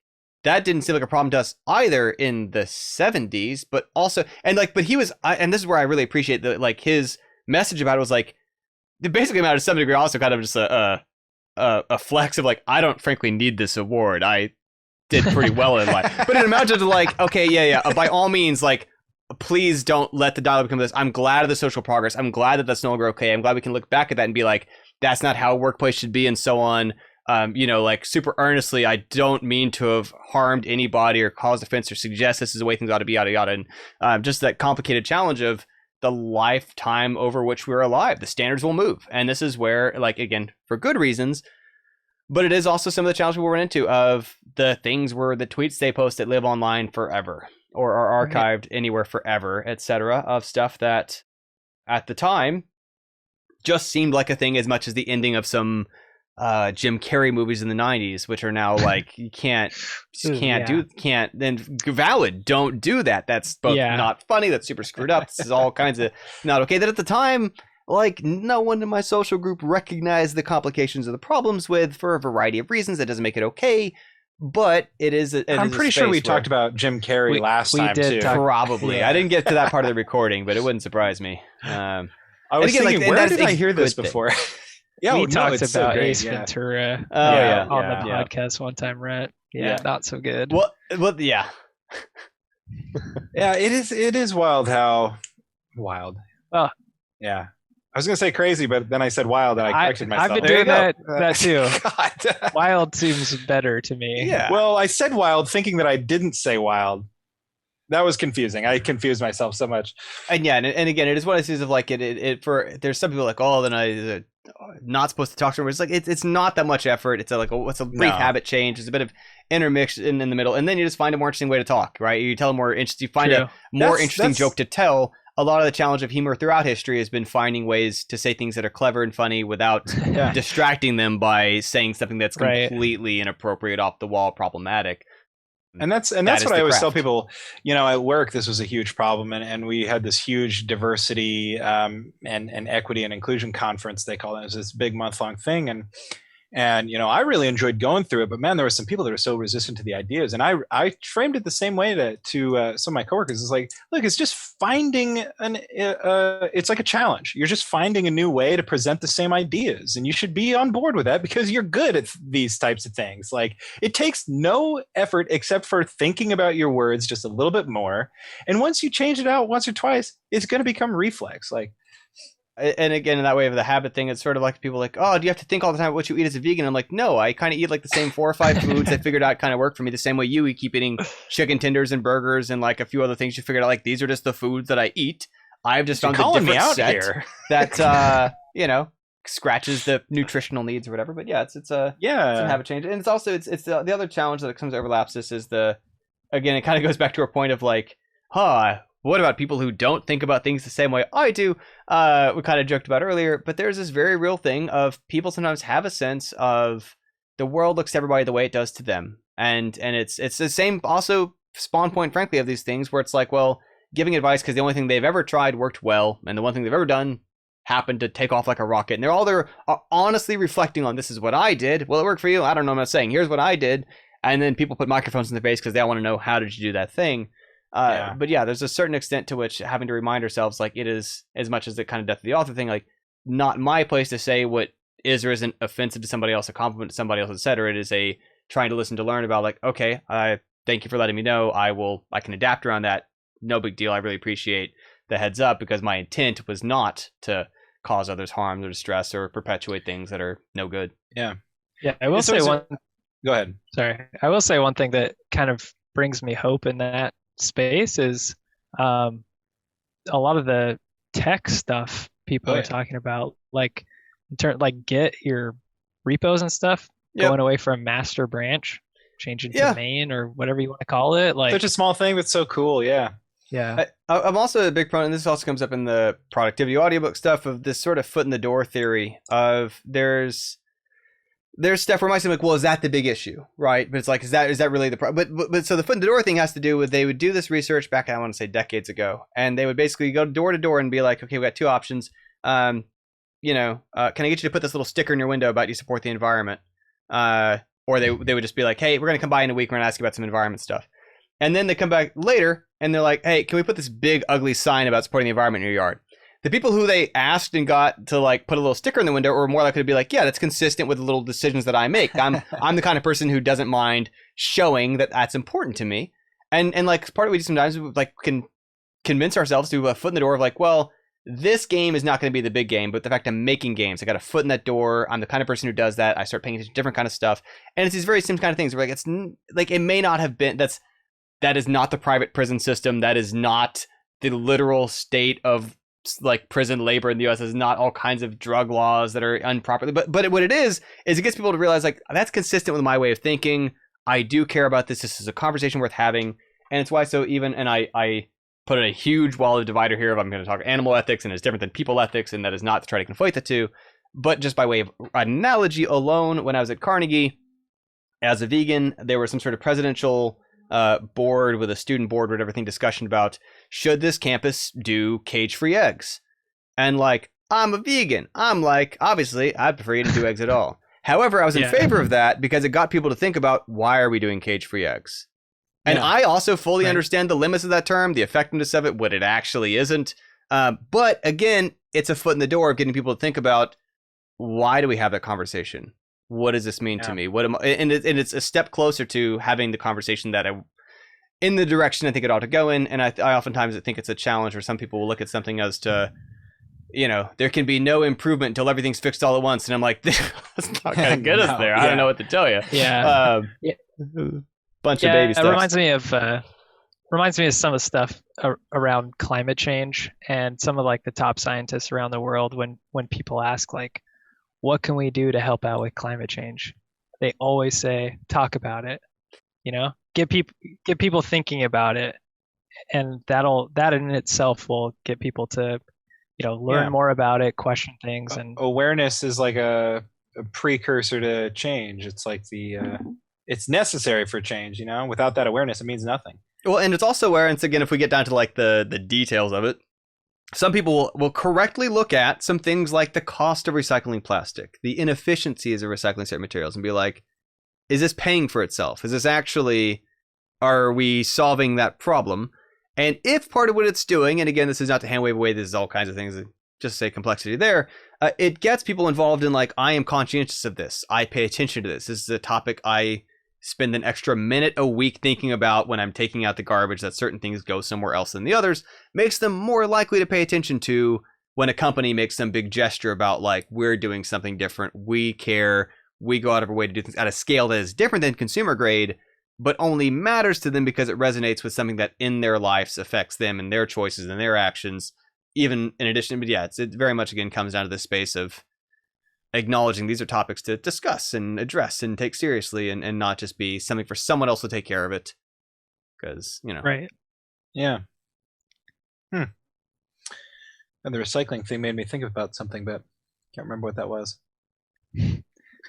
that didn't seem like a problem to us either in the 70s, but also, and like, but he was, and this is where I really appreciate that, like, his message about it was like, it basically amounted to some degree also kind of just a flex of like, I don't frankly need this award. I did pretty well in life. But it amounted to like, okay, by all means, like, please don't let the dialogue become this. I'm glad of the social progress. I'm glad that that's no longer okay. I'm glad we can look back at that and be like, that's not how a workplace should be and so on. Like super earnestly, I don't mean to have harmed anybody or caused offense or suggest this is the way things ought to be, yada, yada. And just that complicated challenge of the lifetime over which we're alive. The standards will move. And this is where, like, again, for good reasons, but it is also some of the challenges we'll run into of the things where the tweets they post that live online forever or are archived anywhere forever, etc. of stuff that at the time just seemed like a thing as much as the ending of some Jim Carrey movies in the 90s, which are now like you can't then valid, don't do that. That's both not funny, that's super screwed up. This is all kinds of not okay. That at the time, like, no one in my social group recognized the complications of the problems with for a variety of reasons. That doesn't make it okay, but I'm pretty sure we talked about Jim Carrey last time too. Probably. Yeah. I didn't get to that part of the recording, but it wouldn't surprise me. I was thinking, like, where did I hear this before? Yeah, we talked about Ace Ventura on the podcast one time, right? Yeah, not so good. Well, yeah. Yeah, it is wild how wild. Oh. Yeah. I was going to say crazy, but then I said wild and I corrected myself. I've been doing that too. Wild seems better to me. Yeah. Well, I said wild thinking that I didn't say wild. That was confusing. I confused myself so much. And yeah, and again, it is one of these of like there's some people like, oh, then I not supposed to talk to them. It's like it's not that much effort. It's it's a brief habit change. It's a bit of intermix in the middle, and then you just find a more interesting way to talk, right? You tell a more interesting, you find a more interesting joke to tell. A lot of the challenge of humor throughout history has been finding ways to say things that are clever and funny without distracting them by saying something that's completely inappropriate, off the wall, problematic. And that's what I always tell people. At work, this was a huge problem, and we had this huge diversity and equity and inclusion conference. They call it. It was this big month-long thing, and I really enjoyed going through it. But man, there were some people that were so resistant to the ideas, and I framed it the same way to some of my coworkers. It's like, look, it's just finding it's like a challenge. You're just finding a new way to present the same ideas, and you should be on board with that because you're good at these types of things. Like, it takes no effort except for thinking about your words just a little bit more, and once you change it out once or twice, it's going to become reflex. Like. And again, in that way of the habit thing, it's sort of like people like, oh, do you have to think all the time about what you eat as a vegan? I'm like, no, I kind of eat like the same 4 or 5 foods I figured out kind of work for me the same way you keep eating chicken tenders and burgers and like a few other things you figured out. Like, these are just the foods that I eat. I've just found a different set here that, scratches the nutritional needs or whatever. But yeah, it's a habit change. And it's also, it's the other challenge that comes overlaps this is again, it kind of goes back to our point of like, what about people who don't think about things the same way I do? We kind of joked about earlier, but there's this very real thing of people sometimes have a sense of the world looks to everybody the way it does to them. And it's the same also spawn point, frankly, of these things where it's like, well, giving advice because the only thing they've ever tried worked well, and the one thing they've ever done happened to take off like a rocket. And they're honestly reflecting on, this is what I did. Well, it worked for you. I don't know. I'm not saying, here's what I did. And then people put microphones in their face because they want to know, how did you do that thing? But yeah, there's a certain extent to which having to remind ourselves, like, it is, as much as the kind of death of the author thing, like, not my place to say what is or isn't offensive to somebody else, a compliment to somebody else, etc. It is a trying to listen to learn about, like, okay, I thank you for letting me know. I can adapt around that. No big deal. I really appreciate the heads up because my intent was not to cause others harm or distress or perpetuate things that are no good. Yeah. Yeah. I will say one. Go ahead. Sorry. I will say one thing that kind of brings me hope in that space is a lot of the tech stuff people are talking about, like get your repos and stuff going away from master branch, changing to main or whatever you want to call it. Like, such a small thing that's so cool. Yeah. I'm also a big proponent, and this also comes up in the productivity audiobook stuff, of this sort of foot in the door theory of there's stuff where it might seem like, well, is that the big issue, right? But it's like, is that really the problem? But so the foot in the door thing has to do with, they would do this research back, I want to say decades ago, and they would basically go door to door and be like, okay, we got 2 options. Can I get you to put this little sticker in your window about you support the environment? Or they would just be like, hey, we're going to come by in a week. We're going to ask you about some environment stuff. And then they come back later and they're like, hey, can we put this big ugly sign about supporting the environment in your yard? The people who they asked and got to like put a little sticker in the window are more likely to be like, yeah, that's consistent with the little decisions that I make. I'm the kind of person who doesn't mind showing that that's important to me. And like part of what we do sometimes, we like can convince ourselves to a foot in the door of like, well, this game is not going to be the big game, but the fact I'm making games, I got a foot in that door. I'm the kind of person who does that. I start paying attention to different kind of stuff. And it's these very same kind of things where like, it's like, it may not have been, that is not the private prison system. That is not the literal state of like prison labor in the US. Is not all kinds of drug laws that are improperly, but what it is it gets people to realize like, that's consistent with my way of thinking. I do care about this. This is a conversation worth having. And it's why so even, and I put in a huge wall of divider here if I'm going to talk animal ethics, and it's different than people ethics, and that is not to try to conflate the two. But just by way of analogy alone, when I was at Carnegie as a vegan, there was some sort of presidential board with a student board, whatever thing, discussion about should this campus do cage-free eggs? And like, I'm a vegan. I'm like, obviously, I'd prefer you to do eggs at all. However, I was in favor of that because it got people to think about why are we doing cage-free eggs? And I also fully understand the limits of that term, the effectiveness of it, what it actually isn't. But again, it's a foot in the door of getting people to think about why do we have that conversation? What does this mean to me? What am I, and it's a step closer to having the conversation that in the direction I think it ought to go in. And I oftentimes think it's a challenge where some people will look at something as to, you know, there can be no improvement until everything's fixed all at once. And I'm like, that's not going to get us there. I don't know what to tell you. Yeah. Bunch of baby stuff. It reminds me of some of the stuff around climate change and some of like the top scientists around the world when people ask like, what can we do to help out with climate change? They always say, talk about it, you know, get people thinking about it. And that in itself will get people to, you know, learn more about it, question things. And awareness is like a precursor to change. It's like it's necessary for change, you know, without that awareness, it means nothing. Well, and it's also awareness, again, if we get down to like the details of it, some people will correctly look at some things like the cost of recycling plastic, the inefficiencies of recycling certain materials, and be like, is this paying for itself? Is this actually, are we solving that problem? And if part of what it's doing, and again, this is not to hand wave away, this is all kinds of things, just say complexity there, it gets people involved in like, I am conscientious of this. I pay attention to this. This is a topic I spend an extra minute a week thinking about when I'm taking out the garbage, that certain things go somewhere else than the others, makes them more likely to pay attention to when a company makes some big gesture about like, we're doing something different, we care, we go out of our way to do things at a scale that is different than consumer grade, but only matters to them because it resonates with something that in their lives affects them and their choices and their actions, even in addition. But yeah, it very much again comes down to this space of acknowledging these are topics to discuss and address and take seriously, and not just be something for someone else to take care of it. Because, you know. Right. Yeah. And the recycling thing made me think about something, but can't remember what that was.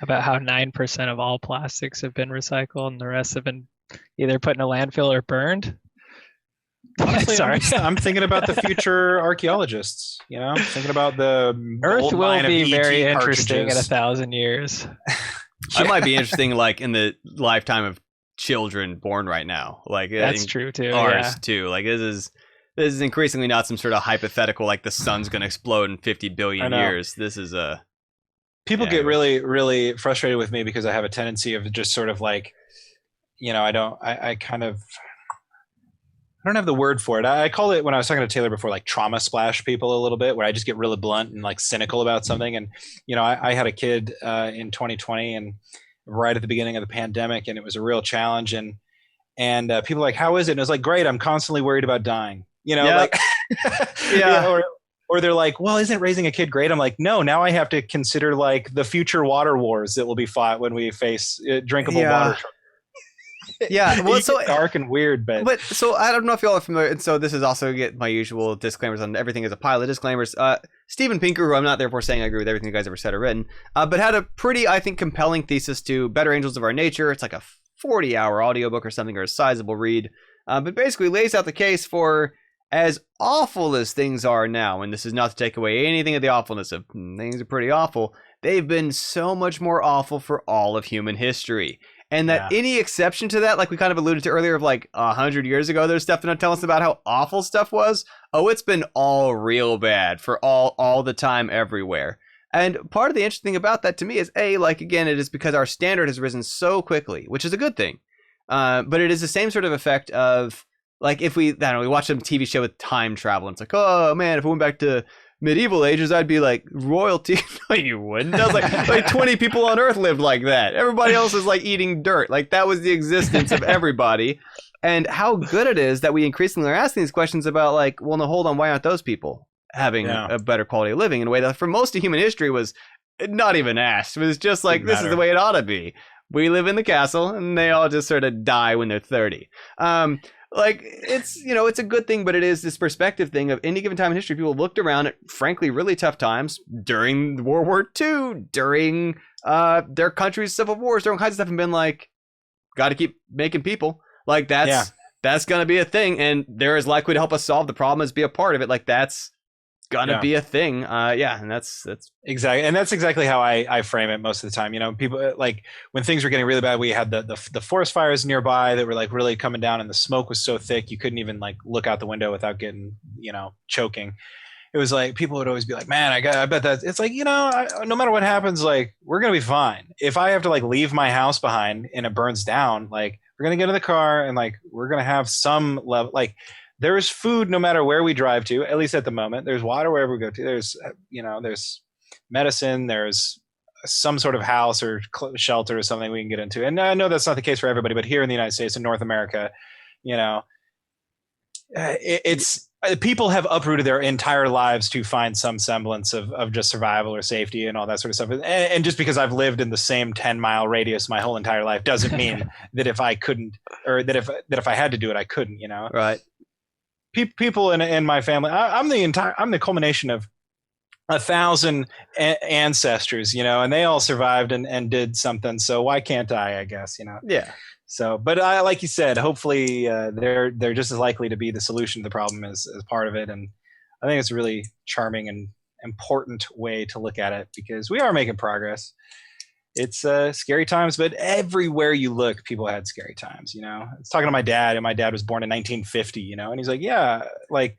About how 9% of all plastics have been recycled and the rest have been either put in a landfill or burned. Honestly, Sorry. I'm thinking about the future archaeologists. You know, thinking about the Earth will be very interesting in cartridges. 1,000 years. It might be interesting, like in the lifetime of children born right now. Like that's true too. Ours too. Like this is increasingly not some sort of hypothetical, like the sun's going to explode in 50 billion years. This is a. People get really, really frustrated with me because I have a tendency of just sort of like, you know, I don't have the word for it. I call it, when I was talking to Taylor before, like trauma splash people a little bit, where I just get really blunt and like cynical about something. And, you know, I had a kid in 2020 and right at the beginning of the pandemic, and it was a real challenge. And people were like, how is it? And it was like, great. I'm constantly worried about dying, you know, like, or they're like, well, isn't raising a kid great? I'm like, no, now I have to consider like the future water wars that will be fought when we face drinkable water. Yeah, well, it's so dark and weird, but so I don't know if y'all are familiar. And so this is also get my usual disclaimers on everything as a pilot disclaimers. Steven Pinker, who I'm not therefore saying I agree with everything you guys ever said or written, but had a pretty, I think, compelling thesis to Better Angels of Our Nature. It's like a 40-hour audiobook or something, or a sizable read, but basically lays out the case for, as awful as things are now, and this is not to take away anything of the awfulness of things are pretty awful, they've been so much more awful for all of human history. And that any exception to that, like we kind of alluded to earlier, of like 100 years ago, there's stuff to tell us about how awful stuff was. Oh, it's been all real bad for all the time, everywhere. And part of the interesting thing about that to me is, like, again, it is because our standard has risen so quickly, which is a good thing. But it is the same sort of effect of, like, if we watch some TV show with time travel, and it's like, oh man, if we went back to medieval ages, I'd be like royalty. No, you wouldn't. I was like 20 people on Earth lived like that. Everybody else is like eating dirt. Like that was the existence of everybody. And how good it is that we increasingly are asking these questions about, like, well, no, hold on, why aren't those people having a better quality of living in a way that for most of human history was not even asked. It was just like, this is the way it ought to be. We live in the castle, and they all just sort of die when they're 30. like it's it's a good thing, but it is this perspective thing of any given time in history. People looked around at frankly really tough times during World War II, during their country's civil wars, during all kinds of stuff, and been like, got to keep making people. Like that's gonna be a thing, and they're as likely to help us solve the problem as be a part of it. Like that's gonna be a thing. And that's exactly, and that's exactly how I frame it most of the time. People like when things were getting really bad, we had the forest fires nearby that were like really coming down, and the smoke was so thick you couldn't even like look out the window without getting choking. It was like people would always be like, man, I bet that it's like, no matter what happens, like we're gonna be fine. If I have to like leave my house behind and it burns down, like we're gonna get in the car and like we're gonna have some level, like there's food no matter where we drive to, at least at the moment. There's water wherever we go to. There's, there's medicine. There's some sort of house or shelter or something we can get into. And I know that's not the case for everybody, but here in the United States and North America, it's people have uprooted their entire lives to find some semblance of just survival or safety and all that sort of stuff. And just because I've lived in the same 10-mile radius my whole entire life doesn't mean that if I couldn't, or that if I had to do it, I couldn't, Right. People in my family, I'm the culmination of 1,000 ancestors, and they all survived and did something. So why can't I guess, Yeah. So, but like you said, hopefully they're just as likely to be the solution to the problem as part of it. And I think it's a really charming and important way to look at it because we are making progress. It's scary times, but everywhere you look, people had scary times. It's talking to my dad, and my dad was born in 1950. And he's like, yeah, like,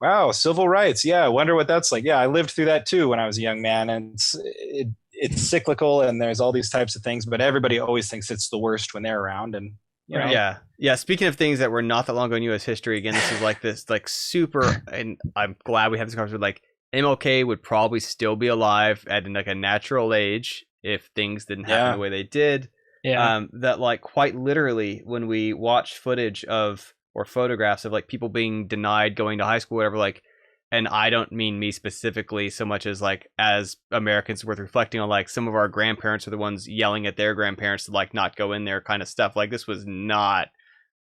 wow, civil rights. Yeah, I wonder what that's like. Yeah, I lived through that too when I was a young man, and it's cyclical, and there's all these types of things, but everybody always thinks it's the worst when they're around. And yeah. Speaking of things that were not that long ago in U.S. history, again, this is like this like super, and I'm glad we have this conversation. Like MLK would probably still be alive at like a natural age if things didn't happen the way they did. Yeah. That like quite literally when we watch footage of or photographs of like people being denied going to high school, whatever, like, and I don't mean me specifically so much as like as Americans worth reflecting on, like some of our grandparents are the ones yelling at their grandparents to like not go in there kind of stuff. Like this was not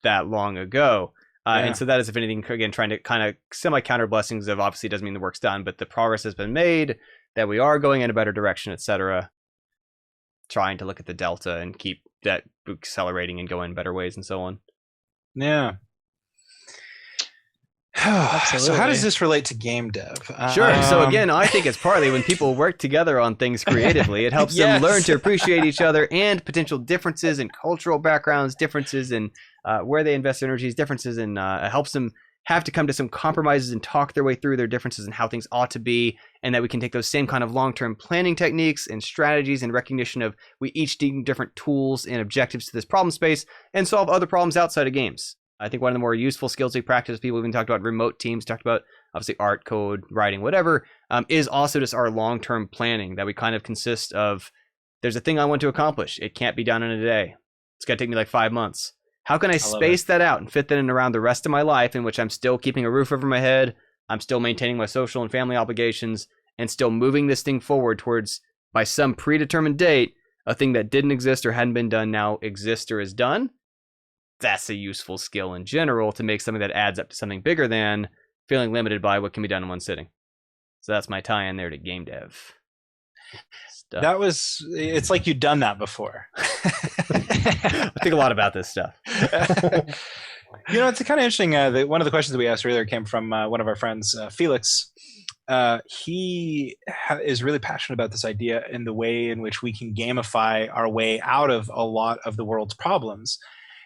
that long ago. And so that is, if anything, again, trying to kind of semi counter blessings of obviously doesn't mean the work's done, but the progress has been made, that we are going in a better direction, etc. Trying to look at the delta and keep that accelerating and going in better ways and so on. Yeah. So how does this relate to game dev? Sure. So again, I think it's partly when people work together on things creatively, it helps them learn to appreciate each other and potential differences in cultural backgrounds, differences in where they invest their energies, differences in it helps them have to come to some compromises and talk their way through their differences and how things ought to be, and that we can take those same kind of long-term planning techniques and strategies and recognition of we each need different tools and objectives to this problem space and solve other problems outside of games. I think one of the more useful skills we practice, people even talked about remote teams, talked about obviously art, code, writing, whatever, is also just our long-term planning, that we kind of consist of, there's a thing I want to accomplish. It can't be done in a day. It's going to take me like 5 months. How can I space that out and fit that in around the rest of my life in which I'm still keeping a roof over my head, I'm still maintaining my social and family obligations, and still moving this thing forward towards, by some predetermined date, a thing that didn't exist or hadn't been done now exists or is done? That's a useful skill in general to make something that adds up to something bigger than feeling limited by what can be done in one sitting. So that's my tie in there to game dev stuff. It's like you'd done that before. I think a lot about this stuff. It's kind of interesting. One of the questions that we asked earlier came from one of our friends, Felix. He is really passionate about this idea and the way in which we can gamify our way out of a lot of the world's problems.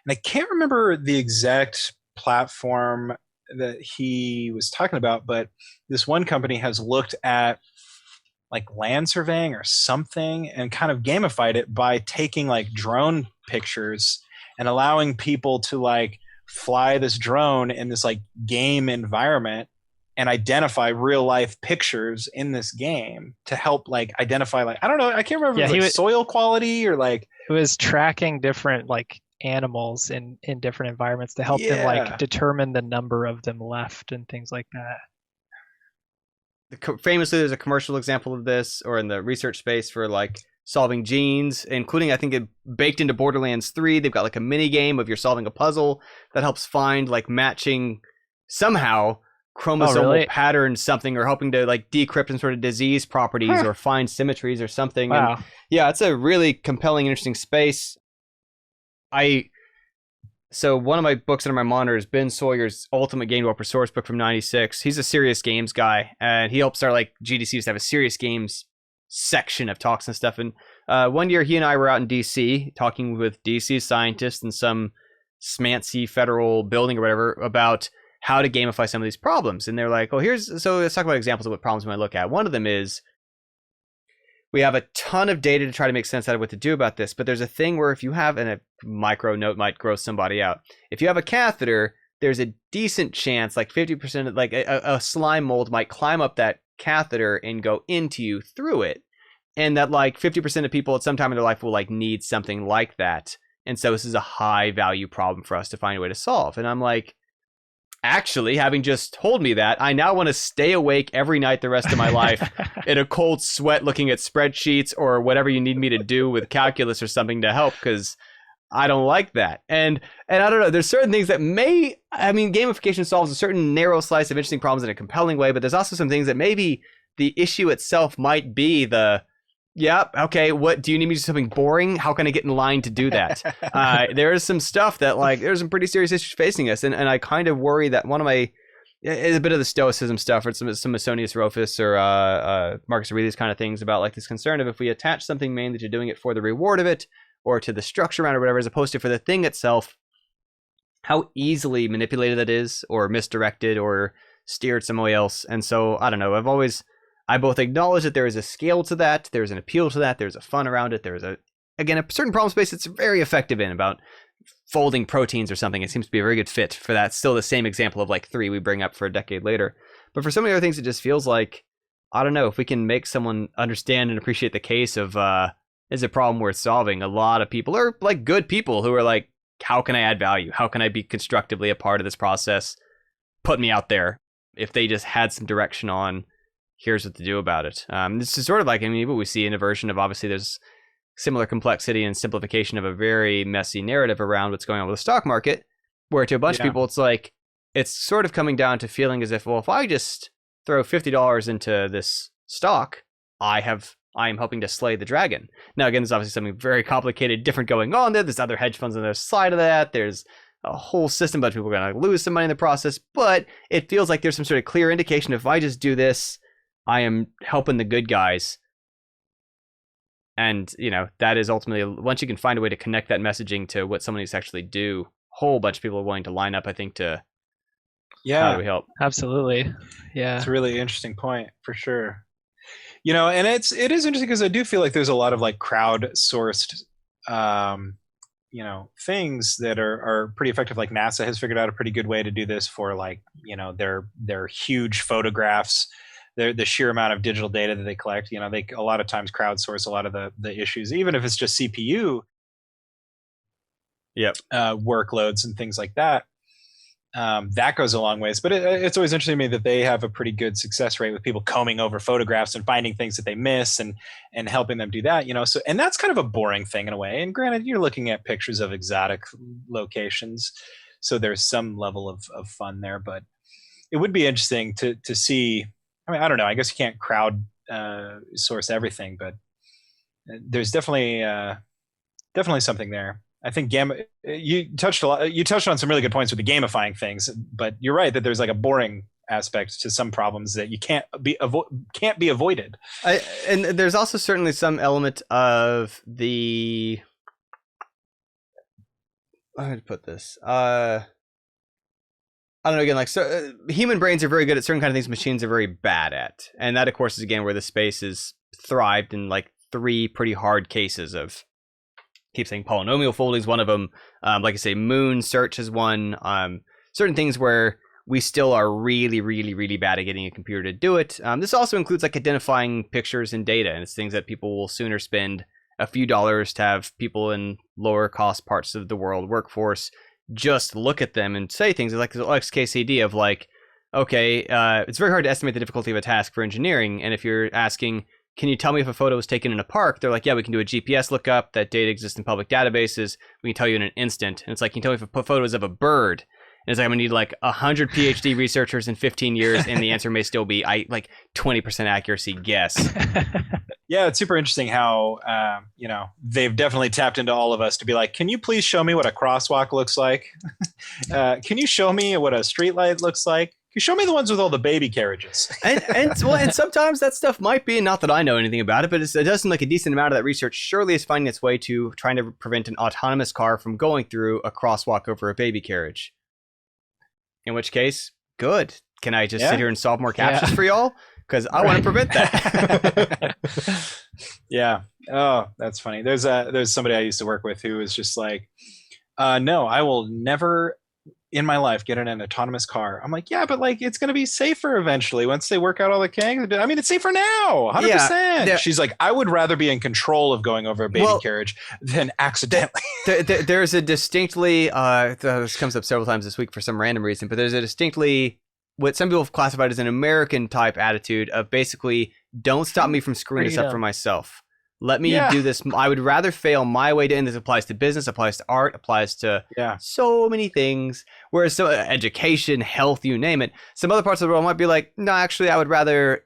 And I can't remember the exact platform that he was talking about, but this one company has looked at like land surveying or something and kind of gamified it by taking like drone pictures and allowing people to like fly this drone in this like game environment and identify real life pictures in this game to help like identify, like, I don't know, I can't remember if it was like soil quality or like it was tracking different like animals in different environments to help them like determine the number of them left and things like that. Famously, there's a commercial example of this, or in the research space, for like solving genes, including, I think, baked into Borderlands 3. They've got like a mini game of you're solving a puzzle that helps find like matching somehow chromosomal patterns, something, or helping to like decrypt some sort of disease properties or find symmetries or something. Wow. And yeah, it's a really compelling, interesting space. So one of my books under my monitor is Ben Sawyer's Ultimate Game Developer Source Book from '96. He's a serious games guy, and he helps our like GDCs have a serious games section of talks and stuff. And one year he and I were out in DC talking with DC scientists in some smancy federal building or whatever about how to gamify some of these problems. And they're like, oh, so let's talk about examples of what problems we might look at. One of them is we have a ton of data to try to make sense out of what to do about this. But there's a thing where if you have, and a micro note might gross somebody out, if you have a catheter, there's a decent chance, like 50%, of, like a slime mold might climb up that catheter and go into you through it. And that like 50% of people at some time in their life will like need something like that. And so this is a high value problem for us to find a way to solve. And I'm like, actually, having just told me that, I now want to stay awake every night the rest of my life in a cold sweat looking at spreadsheets or whatever you need me to do with calculus or something to help, because I don't like that. And I don't know, there's certain things that gamification solves a certain narrow slice of interesting problems in a compelling way, but there's also some things that maybe the issue itself might be what do you need me to do something boring? How can I get in line to do that? There is some stuff that like there's some pretty serious issues facing us, and I kind of worry that one of my is a bit of the stoicism stuff, or some Masonius Rufus or Marcus Aurelius kind of things about like this concern of if we attach something mainly to doing it for the reward of it or to the structure around it or whatever, as opposed to for the thing itself, how easily manipulated that is or misdirected or steered some way else. And so I don't know, I both acknowledge that there is a scale to that, there's an appeal to that, there's a fun around it, there's a certain problem space it's very effective in about folding proteins or something. It seems to be a very good fit for that. Still the same example of like 3 we bring up for a decade later. But for so many other things, it just feels like, I don't know, if we can make someone understand and appreciate the case of, is a problem worth solving, a lot of people are like good people who are like, how can I add value? How can I be constructively a part of this process? Put me out there. If they just had some direction on, here's what to do about it. This is sort of like, what we see in a version of, obviously there's similar complexity and simplification of a very messy narrative around what's going on with the stock market, where to a bunch of people, it's like, it's sort of coming down to feeling as if, well, if I just throw $50 into this stock, I am helping to slay the dragon. Now, again, there's obviously something very complicated, different going on there. There's other hedge funds on the other side of that. There's a whole system, but people are going to lose some money in the process. But it feels like there's some sort of clear indication, if I just do this, I am helping the good guys. And, that is ultimately, once you can find a way to connect that messaging to what someone needs to actually do, a whole bunch of people are willing to line up, I think, to how do we help? Absolutely. Yeah. It's a really interesting point, for sure. And it is interesting because I do feel like there's a lot of like crowd-sourced, things that are pretty effective. Like NASA has figured out a pretty good way to do this for like, their huge photographs. The sheer amount of digital data that they collect, they a lot of times crowdsource a lot of the issues, even if it's just CPU workloads and things like that. That goes a long ways. But it's always interesting to me that they have a pretty good success rate with people combing over photographs and finding things that they miss and helping them do that. So, and that's kind of a boring thing in a way. And granted, you're looking at pictures of exotic locations, so there's some level of fun there. But it would be interesting to see. I don't know. I guess you can't crowd source everything, but there's definitely something there. I think you touched on some really good points with the gamifying things, but you're right that there's like a boring aspect to some problems that you can't be avoided. And there's also certainly some element of the, how to put this? I don't know, again, like, so human brains are very good at certain kind of things machines are very bad at. And that, of course, is again where the space is thrived in like 3 pretty hard cases of, keep saying polynomial folding is one of them. Like I say, moon search is one. Certain things where we still are really, really, really bad at getting a computer to do it. This also includes like identifying pictures and data. And it's things that people will sooner spend a few dollars to have people in lower cost parts of the world workforce just look at them and say things like the XKCD of like, okay, it's very hard to estimate the difficulty of a task for engineering. And if you're asking, can you tell me if a photo was taken in a park? They're like, yeah, we can do a GPS lookup. That data exists in public databases. We can tell you in an instant. And it's like, can you tell me if a photo is of a bird? And it's like, I'm going to need like 100 PhD researchers in 15 years, and the answer may still be like 20% accuracy guess. Yeah, it's super interesting how, they've definitely tapped into all of us to be like, can you please show me what a crosswalk looks like? Can you show me what a streetlight looks like? Can you show me the ones with all the baby carriages? and sometimes that stuff might be, not that I know anything about it, but it does seem like a decent amount of that research surely is finding its way to trying to prevent an autonomous car from going through a crosswalk over a baby carriage. In which case, good. Can I just sit here and solve more captures for y'all? Because I want to prevent that. Yeah. Oh, that's funny. There's somebody I used to work with who was just like, no, I will never in my life get in an autonomous car. I'm like, yeah, but like it's going to be safer eventually once they work out all the kinks. I mean, it's safer now, 100%. Yeah, she's like, I would rather be in control of going over a baby carriage than accidentally. There's a distinctly, this comes up several times this week for some random reason, but there's a distinctly, what some people have classified as an American type attitude of basically, don't stop me from screwing this up for myself. Let me do this. I would rather fail my way to end. This applies to business, applies to art, applies to so many things. Whereas education, health, you name it. Some other parts of the world might be like, no, actually, I would rather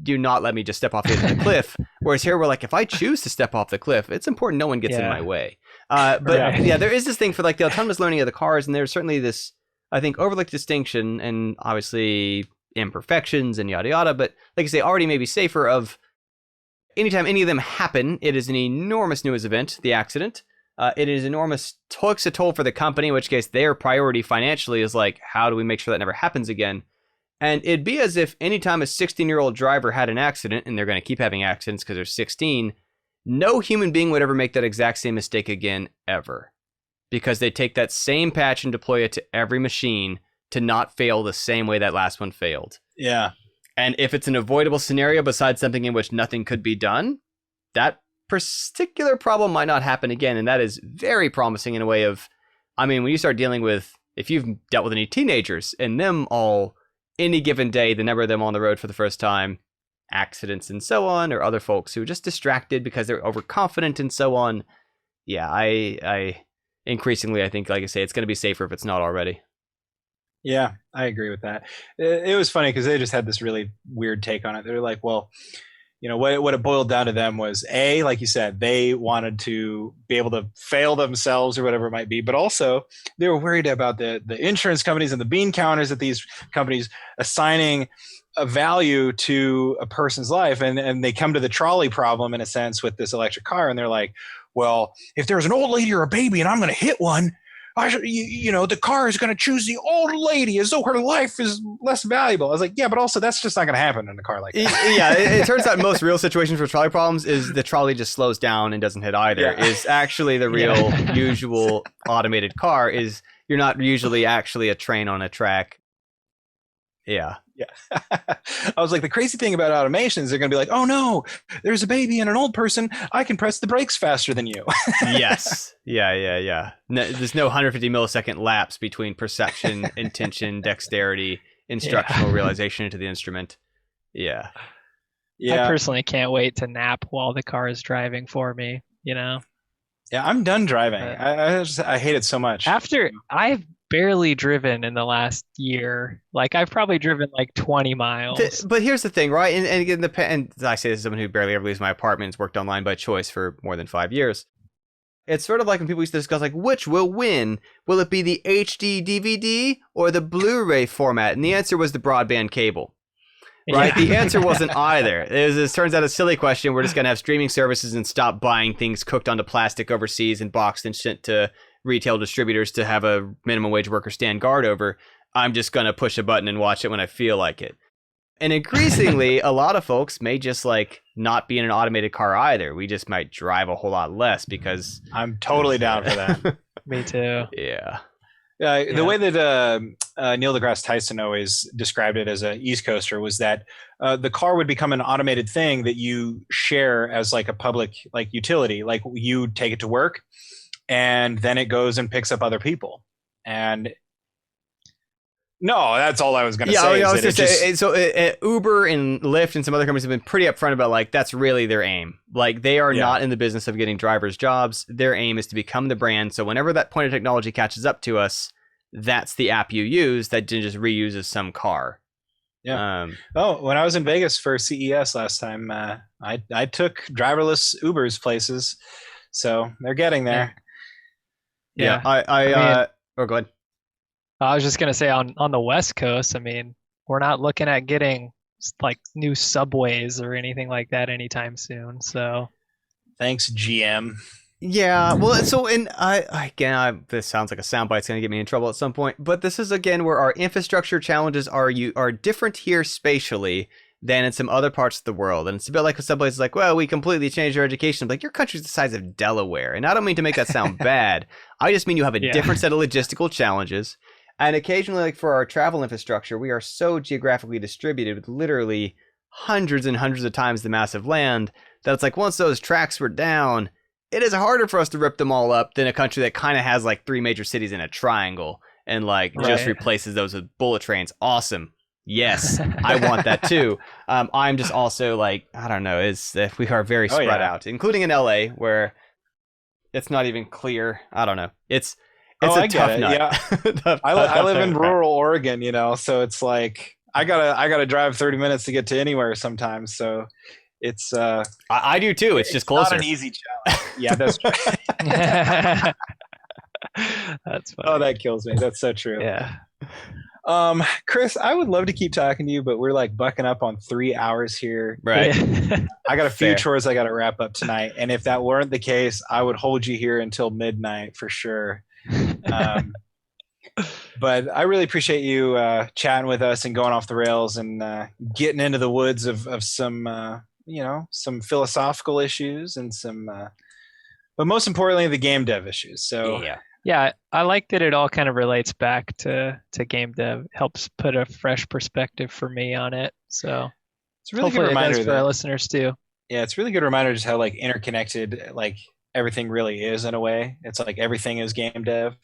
you not let me just step off the edge of the cliff. Whereas here we're like, if I choose to step off the cliff, it's important no one gets in my way. But there is this thing for like the autonomous learning of the cars, and there's certainly this, I think, overlooked distinction, and obviously imperfections and yada yada. But like I say, already maybe safer of. Anytime any of them happen, it is an enormous news event, the accident. It is enormous, takes a toll for the company, in which case their priority financially is like, how do we make sure that never happens again? And it'd be as if anytime a 16-year-old driver had an accident, and they're going to keep having accidents because they're 16, no human being would ever make that exact same mistake again, ever. Because they take that same patch and deploy it to every machine to not fail the same way that last one failed. Yeah. And if it's an avoidable scenario besides something in which nothing could be done, that particular problem might not happen again. And that is very promising in a way of, I mean, when you start dealing with, if you've dealt with any teenagers and them all, any given day, the number of them on the road for the first time, accidents and so on, or other folks who are just distracted because they're overconfident and so on. Yeah, I increasingly, I think, like I say, it's going to be safer if it's not already. Yeah, I agree with that. It was funny because they just had this really weird take on it. They're like, well, what it boiled down to them was, A, like you said, they wanted to be able to fail themselves or whatever it might be, but also they were worried about the insurance companies and the bean counters at these companies assigning a value to a person's life. And they come to the trolley problem in a sense with this electric car. And they're like, well, if there's an old lady or a baby and I'm going to hit one, the car is going to choose the old lady as though her life is less valuable. I was like, yeah, but also that's just not going to happen in a car like that. Yeah, it turns out most real situations for trolley problems is the trolley just slows down and doesn't hit either. Yeah. Is actually the real usual automated car is you're not usually actually a train on a track. Yeah. Yeah. I was like, the crazy thing about automation is they're going to be like, oh no, there's a baby and an old person. I can press the brakes faster than you. Yes. Yeah. No, there's no 150 millisecond lapse between perception, intention, dexterity, instructional realization into the instrument. Yeah. I personally can't wait to nap while the car is driving for me, Yeah, I'm done driving. I hate it so much. I've barely driven in the last year. Like I've probably driven like 20 miles. But here's the thing, right? And again, and I say this as someone who barely ever leaves my apartment, has worked online by choice for more than 5 years. It's sort of like when people used to discuss like, which will win? Will it be the HD DVD or the Blu-ray format? And the answer was the broadband cable. Right? Yeah. The answer wasn't either. It turns out a silly question. We're just going to have streaming services and stop buying things cooked onto plastic overseas and boxed and sent to retail distributors to have a minimum wage worker stand guard over. I'm just going to push a button and watch it when I feel like it. And increasingly, a lot of folks may just like not be in an automated car either. We just might drive a whole lot less because I'm totally down for that. Me too. Yeah. The way that Neil deGrasse Tyson always described it as an East Coaster was that the car would become an automated thing that you share as like a public like utility. Like you take it to work and then it goes and picks up other people. And No, that's all I was going to Yeah, say. I was going to say. So Uber and Lyft and some other companies have been pretty upfront about like that's really their aim. Like they are not in the business of getting drivers jobs. Their aim is to become the brand. So whenever that point of technology catches up to us, that's the app you use that just reuses some car. Yeah. When I was in Vegas for CES last time, I took driverless Ubers places, so they're getting there. Yeah. I mean, go ahead. I was just gonna say on the West Coast, I mean, we're not looking at getting like new subways or anything like that anytime soon. So thanks, GM. Yeah, well, so and this sounds like a soundbite. It's going to get me in trouble at some point. But this is again where our infrastructure challenges are different here spatially than in some other parts of the world. And it's a bit like some places like, well, we completely changed our education. Like your country's the size of Delaware, and I don't mean to make that sound bad. I just mean you have a different set of logistical challenges. And occasionally, like for our travel infrastructure, we are so geographically distributed with literally hundreds and hundreds of times the massive land that it's like once those tracks were down, it is harder for us to rip them all up than a country that kind of has like 3 major cities in a triangle and like just replaces those with bullet trains. Awesome. Yes, I want that too. I'm just also like, I don't know, we are very spread out, including in LA where it's not even clear. I don't know. It's a tough nut. Yeah. I live in rural Oregon, so it's like I gotta drive 30 minutes to get to anywhere sometimes. So it's I do too. It's just closer. Not an easy challenge. Yeah, that's true. That's funny. Oh, that kills me. That's so true. Yeah. Chris, I would love to keep talking to you, but we're like bucking up on 3 hours here. Right. I got a few chores I got to wrap up tonight, and if that weren't the case, I would hold you here until midnight for sure. But I really appreciate you chatting with us and going off the rails and getting into the woods of some some philosophical issues and some but most importantly the game dev issues. So yeah, I like that it all kind of relates back to game dev, helps put a fresh perspective for me on it. So it's a really good reminder for our listeners too. Yeah, it's a really good reminder just how like interconnected like everything really is in a way. It's like everything is game dev,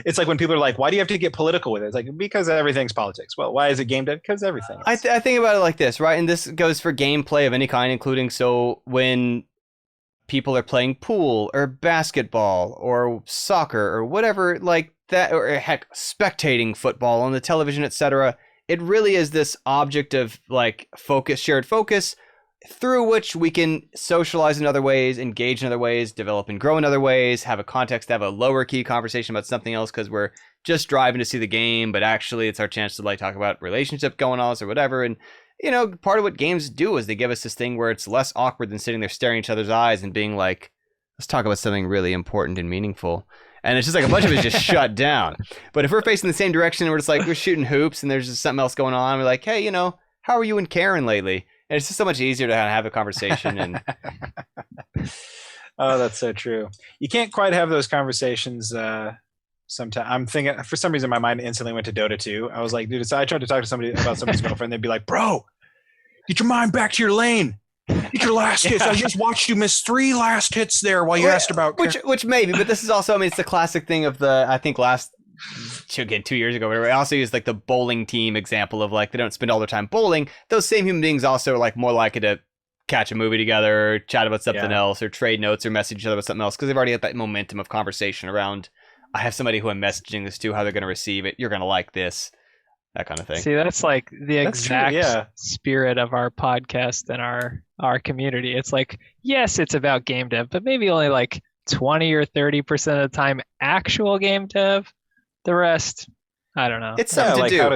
it's like when people are like, why do you have to get political with it? It's like, because everything's politics. Well, why is it game dev? Because everything is. I think about it like this, right? And this goes for gameplay of any kind, including so when people are playing pool or basketball or soccer or whatever like that, or heck, spectating football on the television, etc. It really is this object of like shared focus, through which we can socialize in other ways, engage in other ways, develop and grow in other ways, have a context to have a lower key conversation about something else because we're just driving to see the game, but actually it's our chance to like talk about relationship going on or whatever. And part of what games do is they give us this thing where it's less awkward than sitting there staring each other's eyes and being like, let's talk about something really important and meaningful. And it's just like a bunch of it just shut down. But if we're facing the same direction and we're just like, we're shooting hoops and there's just something else going on, we're like, hey, how are you and Karen lately? And it's just so much easier to have a conversation. And oh, that's so true. You can't quite have those conversations. Sometimes I'm thinking, for some reason, my mind instantly went to Dota 2. I was like, dude, I tried to talk to somebody about somebody's girlfriend. They'd be like, bro, get your mind back to your lane. Get your last hits. I just watched you miss 3 last hits there while you asked about which maybe, but this is also, it's the classic thing of I think 2 years ago, whatever. I also used like the bowling team example of like they don't spend all their time bowling. Those same human beings also are like more likely to catch a movie together, or chat about something else, or trade notes, or message each other about something else because they've already got that momentum of conversation around. I have somebody who I'm messaging this to, how they're going to receive it. You're going to like this, that kind of thing. See, that's like the exact spirit of our podcast and our community. It's like, yes, it's about game dev, but maybe only like 20 or 30% of the time actual game dev. The rest, I don't know. It's something to do.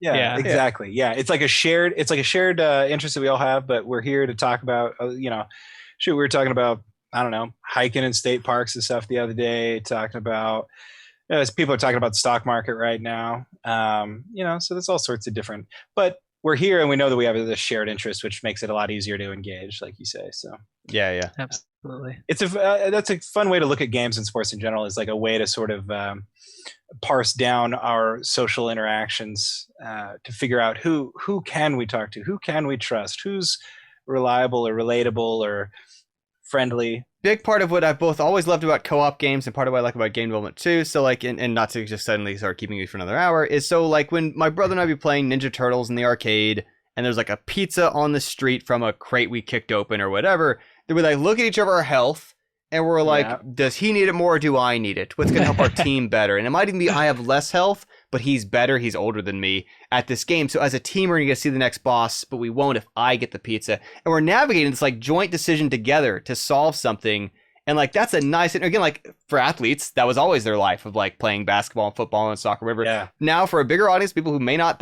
Exactly. Yeah, it's like a shared interest that we all have, but we're here to talk about. We were talking about, I don't know, hiking in state parks and stuff the other day. Talking about, as people are talking about the stock market right now. So there's all sorts of different. But we're here and we know that we have this shared interest, which makes it a lot easier to engage, like you say. So yeah, absolutely. It's that's a fun way to look at games and sports in general. Is like a way to sort of parse down our social interactions to figure out who can we talk to, who can we trust, who's reliable or relatable or friendly, big part of what I've both always loved about co-op games and part of what I like about game development too. So like, and not to just suddenly start keeping you for another hour, is so like when my brother and I be playing Ninja Turtles in the arcade, and there's like a pizza on the street from a crate we kicked open or whatever, then we like look at each of our health, and we're like, does he need it more or do I need it? What's going to help our team better? And it might even be I have less health, but he's better. He's older than me at this game. So as a team, we're going to see the next boss, but we won't if I get the pizza. And we're navigating this like joint decision together to solve something. And like, that's a nice, and again, like for athletes, that was always their life of like playing basketball and football and soccer, whatever. Yeah. Now for a bigger audience, people who may not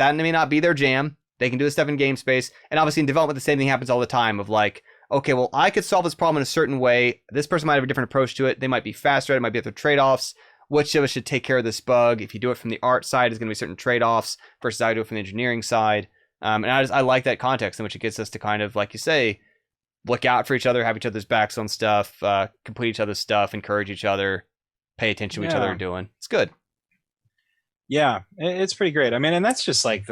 be their jam, they can do this stuff in game space. And obviously in development, the same thing happens all the time of like, okay, well, I could solve this problem in a certain way. This person might have a different approach to it. They might be faster at it, might be at their trade-offs. Which of us should take care of this bug? If you do it from the art side, there's going to be certain trade-offs versus I do it from the engineering side. And I like that context in which it gets us to kind of, like you say, look out for each other, have each other's backs on stuff, complete each other's stuff, encourage each other, pay attention to what each other are doing. It's good. Yeah, it's pretty great. I mean, and that's just like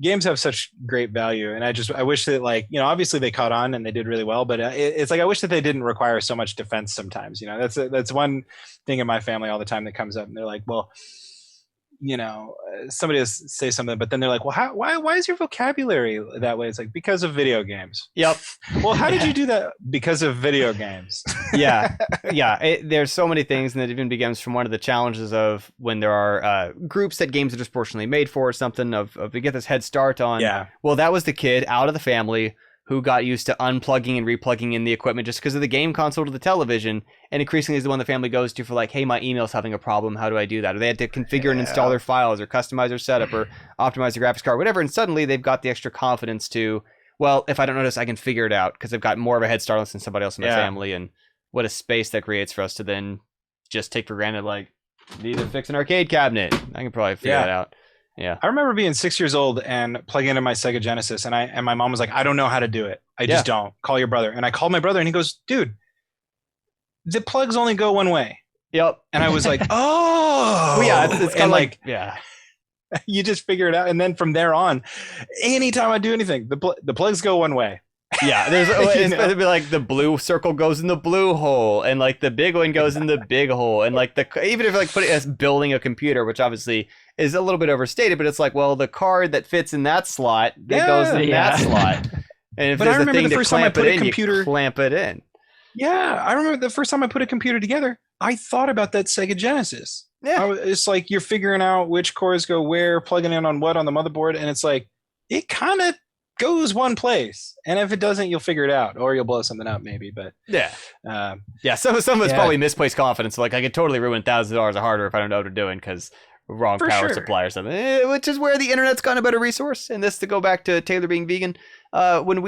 games have such great value, and I wish that, like, you know, obviously they caught on and they did really well, but it's like I wish that they didn't require so much defense sometimes. You know, that's one thing in my family all the time that comes up, and they're like, well, you know, somebody will say something, but then they're like, well, why is your vocabulary that way? It's like, because of video games. Yep. Well, how did you do that? Because of video games. Yeah. There's so many things, and it even begins from one of the challenges of when there are groups that games are disproportionately made for or something of to get this head start on. Yeah. Well, that was the kid out of the family who got used to unplugging and replugging in the equipment just because of the game console to the television, and increasingly is the one the family goes to for like, hey, my email's having a problem, how do I do that? Or they had to configure and install their files or customize their setup or optimize the graphics card, whatever, and suddenly they've got the extra confidence to, well, if I don't notice, I can figure it out because I've got more of a head start than somebody else in my family, and what a space that creates for us to then just take for granted, like, need to fix an arcade cabinet. I can probably figure that out. Yeah. I remember being 6 years old and plugging into my Sega Genesis, and my mom was like, I don't know how to do it. I just don't. Call your brother. And I called my brother, and he goes, dude, the plugs only go one way. Yep. And I was like, oh. Well, yeah, it's kind of like, you just figure it out. And then from there on, anytime I do anything, the plugs go one way. Yeah, there's it'd be like the blue circle goes in the blue hole, and like the big one goes in the big hole, and like even if like put it as building a computer, which obviously is a little bit overstated, but it's like, well, the card that fits in that slot that goes in that slot, and if there's a thing to clamp it in, you clamp it in. Yeah, I remember the first time I put a computer together, I thought about that Sega Genesis. Yeah, it's like you're figuring out which cores go where, plugging in on what on the motherboard, and it's like it kind of goes one place, and if it doesn't, you'll figure it out, or you'll blow something up maybe. But some of it's probably misplaced confidence. Like I could totally ruin thousands of dollars of hardware if I don't know what I'm doing because wrong power supply or something. Which is where the internet's gone a better resource. And this to go back to Taylor being vegan. When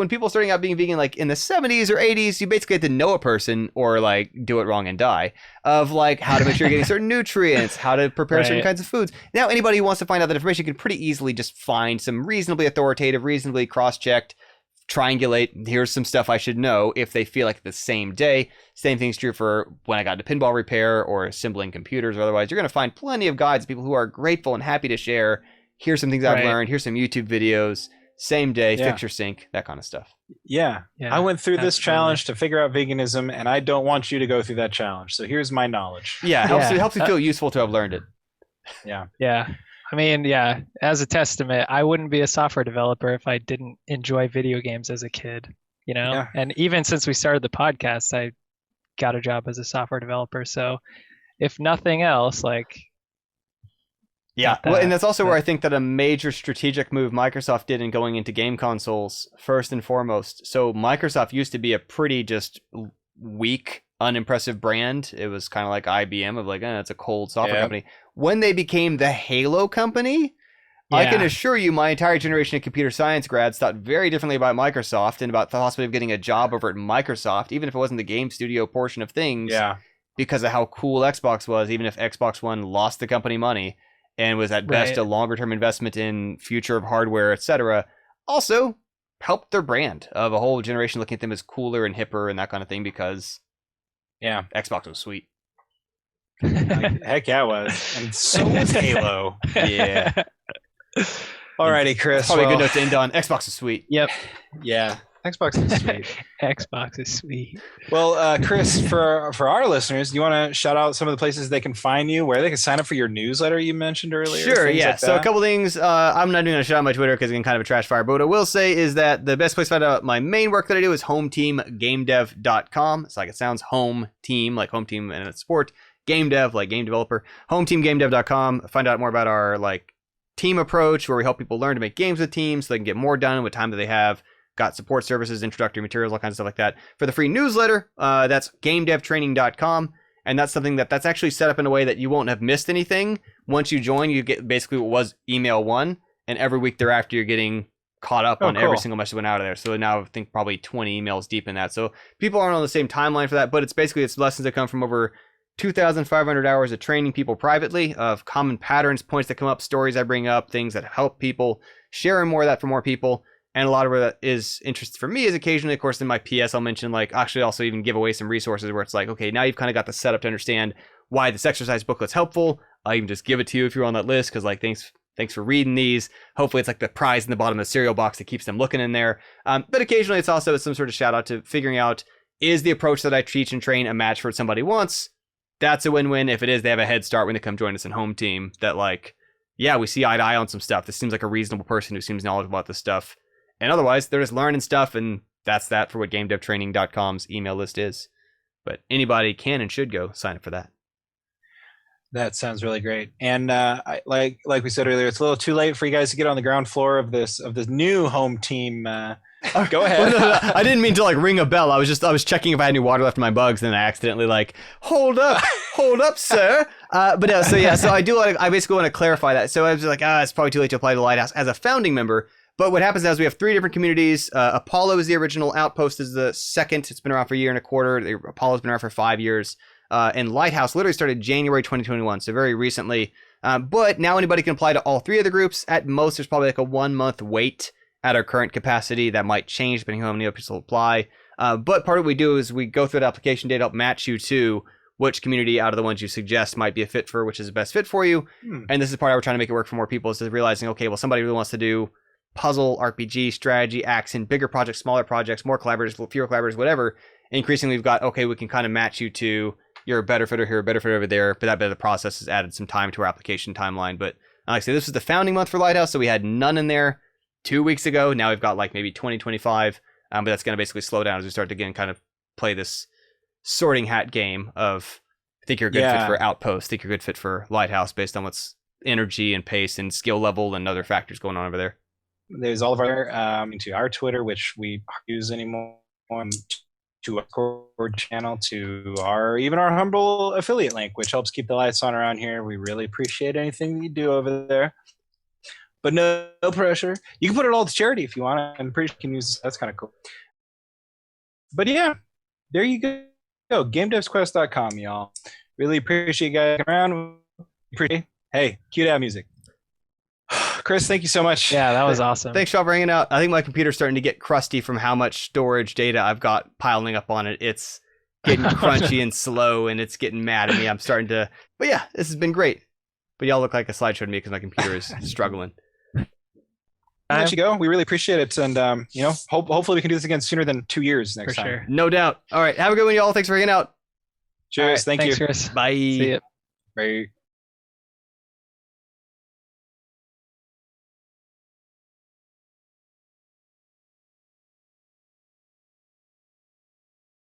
people starting out being vegan, like in the 70s or 80s, you basically had to know a person or like do it wrong and die of like how to make sure you're getting certain nutrients, how to prepare certain kinds of foods. Now, anybody who wants to find out that information can pretty easily just find some reasonably authoritative, reasonably cross-checked, triangulate, here's some stuff I should know if they feel like the same day. Same thing's true for when I got into pinball repair or assembling computers or otherwise. You're going to find plenty of guides, people who are grateful and happy to share. Here's some things I've learned. Here's some YouTube videos. Same day, fix your sink, that kind of stuff. Yeah. I went through this challenge to figure out veganism, and I don't want you to go through that challenge. So here's my knowledge. Yeah, it helps you feel useful to have learned it. Yeah. I mean, as a testament, I wouldn't be a software developer if I didn't enjoy video games as a kid, you know? Yeah. And even since we started the podcast, I got a job as a software developer. So if nothing else, like... Yeah, and that's also where I think that a major strategic move Microsoft did in going into game consoles, first and foremost. So Microsoft used to be a pretty just weak, unimpressive brand. It was kind of like IBM of like, it's a cold software company. When they became the Halo company, I can assure you my entire generation of computer science grads thought very differently about Microsoft and about the possibility of getting a job over at Microsoft, even if it wasn't the game studio portion of things, because of how cool Xbox was, even if Xbox One lost the company money. And was at best a longer-term investment in future of hardware, etc. Also, helped their brand of a whole generation looking at them as cooler and hipper and that kind of thing because, Xbox was sweet. Heck yeah, it was. And so was Halo. Yeah. Alrighty, Chris. Probably a good note to end on. Xbox is sweet. Yep. Yeah. Xbox is sweet. Xbox is sweet. Well, Chris, for our listeners, do you want to shout out some of the places they can find you, where they can sign up for your newsletter you mentioned earlier? Sure, yeah. Like so a couple things. I'm not going to shout out my Twitter because it's kind of a trash fire. But what I will say is that the best place to find out my main work that I do is HomeTeamGameDev.com. It's like it sounds, home team, like home team and it's sport. Game dev, like game developer. HomeTeamGameDev.com. Find out more about our team approach, where we help people learn to make games with teams so they can get more done with time that they have. Got support services, introductory materials, all kinds of stuff like that. For the free newsletter, that's GameDevTraining.com. And that's something that's actually set up in a way that you won't have missed anything. Once you join, you get basically what was email 1. And every week thereafter, you're getting caught up on every single message that went out of there. So now I think probably 20 emails deep in that. So people aren't on the same timeline for that, but it's lessons that come from over 2,500 hours of training people privately, of common patterns, points that come up, stories I bring up, things that help people, sharing more of that for more people. And a lot of where that is interest for me is occasionally, of course, in my PS, I'll mention actually also even give away some resources where it's like, okay, now you've kind of got the setup to understand why this exercise booklet's helpful. I'll even just give it to you if you're on that list, because thanks for reading these. Hopefully it's like the prize in the bottom of the cereal box that keeps them looking in there. But occasionally it's also some sort of shout out to figuring out, is the approach that I teach and train a match for what somebody wants? That's a win-win. If it is, they have a head start when they come join us in Home Team. That yeah, we see eye to eye on some stuff. This seems like a reasonable person who seems knowledgeable about this stuff. And otherwise, they're just learning stuff, and that's that for what GameDevTraining.com's email list is. But anybody can and should go sign up for that. That sounds really great. And like we said earlier, it's a little too late for you guys to get on the ground floor of this new Home Team. Go ahead. No. I didn't mean to ring a bell. I was checking if I had any water left in my bugs, and I accidentally hold up, sir. But no, so I basically want to clarify that. So I was it's probably too late to apply to Lighthouse as a founding member. But what happens now is we have 3 different communities. Apollo is the original. Outpost is the second. It's been around for a year and a quarter. Apollo's been around for 5 years. And Lighthouse literally started January 2021, so very recently. But now anybody can apply to all 3 of the groups. At most, there's probably a 1-month wait at our current capacity. That might change depending on how many people apply. But part of what we do is we go through the application data, help match you to which community out of the ones you suggest might be a fit for, which is the best fit for you. And this is part of how we're trying to make it work for more people, is realizing, okay, well, somebody really wants to do puzzle, RPG, strategy, action, bigger projects, smaller projects, more collaborators, fewer collaborators, whatever. Increasingly, we've got, okay, we can kind of match you to, you're a better fitter here, a better fitter over there. But that bit of the process has added some time to our application timeline. But like I say, this was the founding month for Lighthouse, so we had none in there 2 weeks ago. Now we've got maybe 20, 25. But that's going to basically slow down as we start to again kind of play this sorting hat game of, think you're a good fit for Outpost, think you're a good fit for Lighthouse based on what's energy and pace and skill level and other factors going on over there. There's all of to our Twitter, which we use anymore, to our Discord channel, to our humble affiliate link, which helps keep the lights on around here. We really appreciate anything that you do over there, but no pressure. You can put it all to charity if you want. I'm pretty sure you can use this. That's kind of cool. But yeah, there you go. GameDevsQuest.com, y'all. Really appreciate you guys coming around. Hey, cue that music. Chris, thank you so much. Yeah, that was awesome. Thanks, Shaw, for hanging out. I think my computer's starting to get crusty from how much storage data I've got piling up on it. It's getting crunchy and slow, and it's getting mad at me. I'm starting to... But yeah, this has been great. But y'all look like a slideshow to me because my computer is struggling. I'll let you go. We really appreciate it. And, hopefully we can do this again sooner than 2 years next time. Sure. No doubt. All right. Have a good one, y'all. Thanks for hanging out. Cheers. Right, thanks, you. Chris. Bye. See ya. Bye.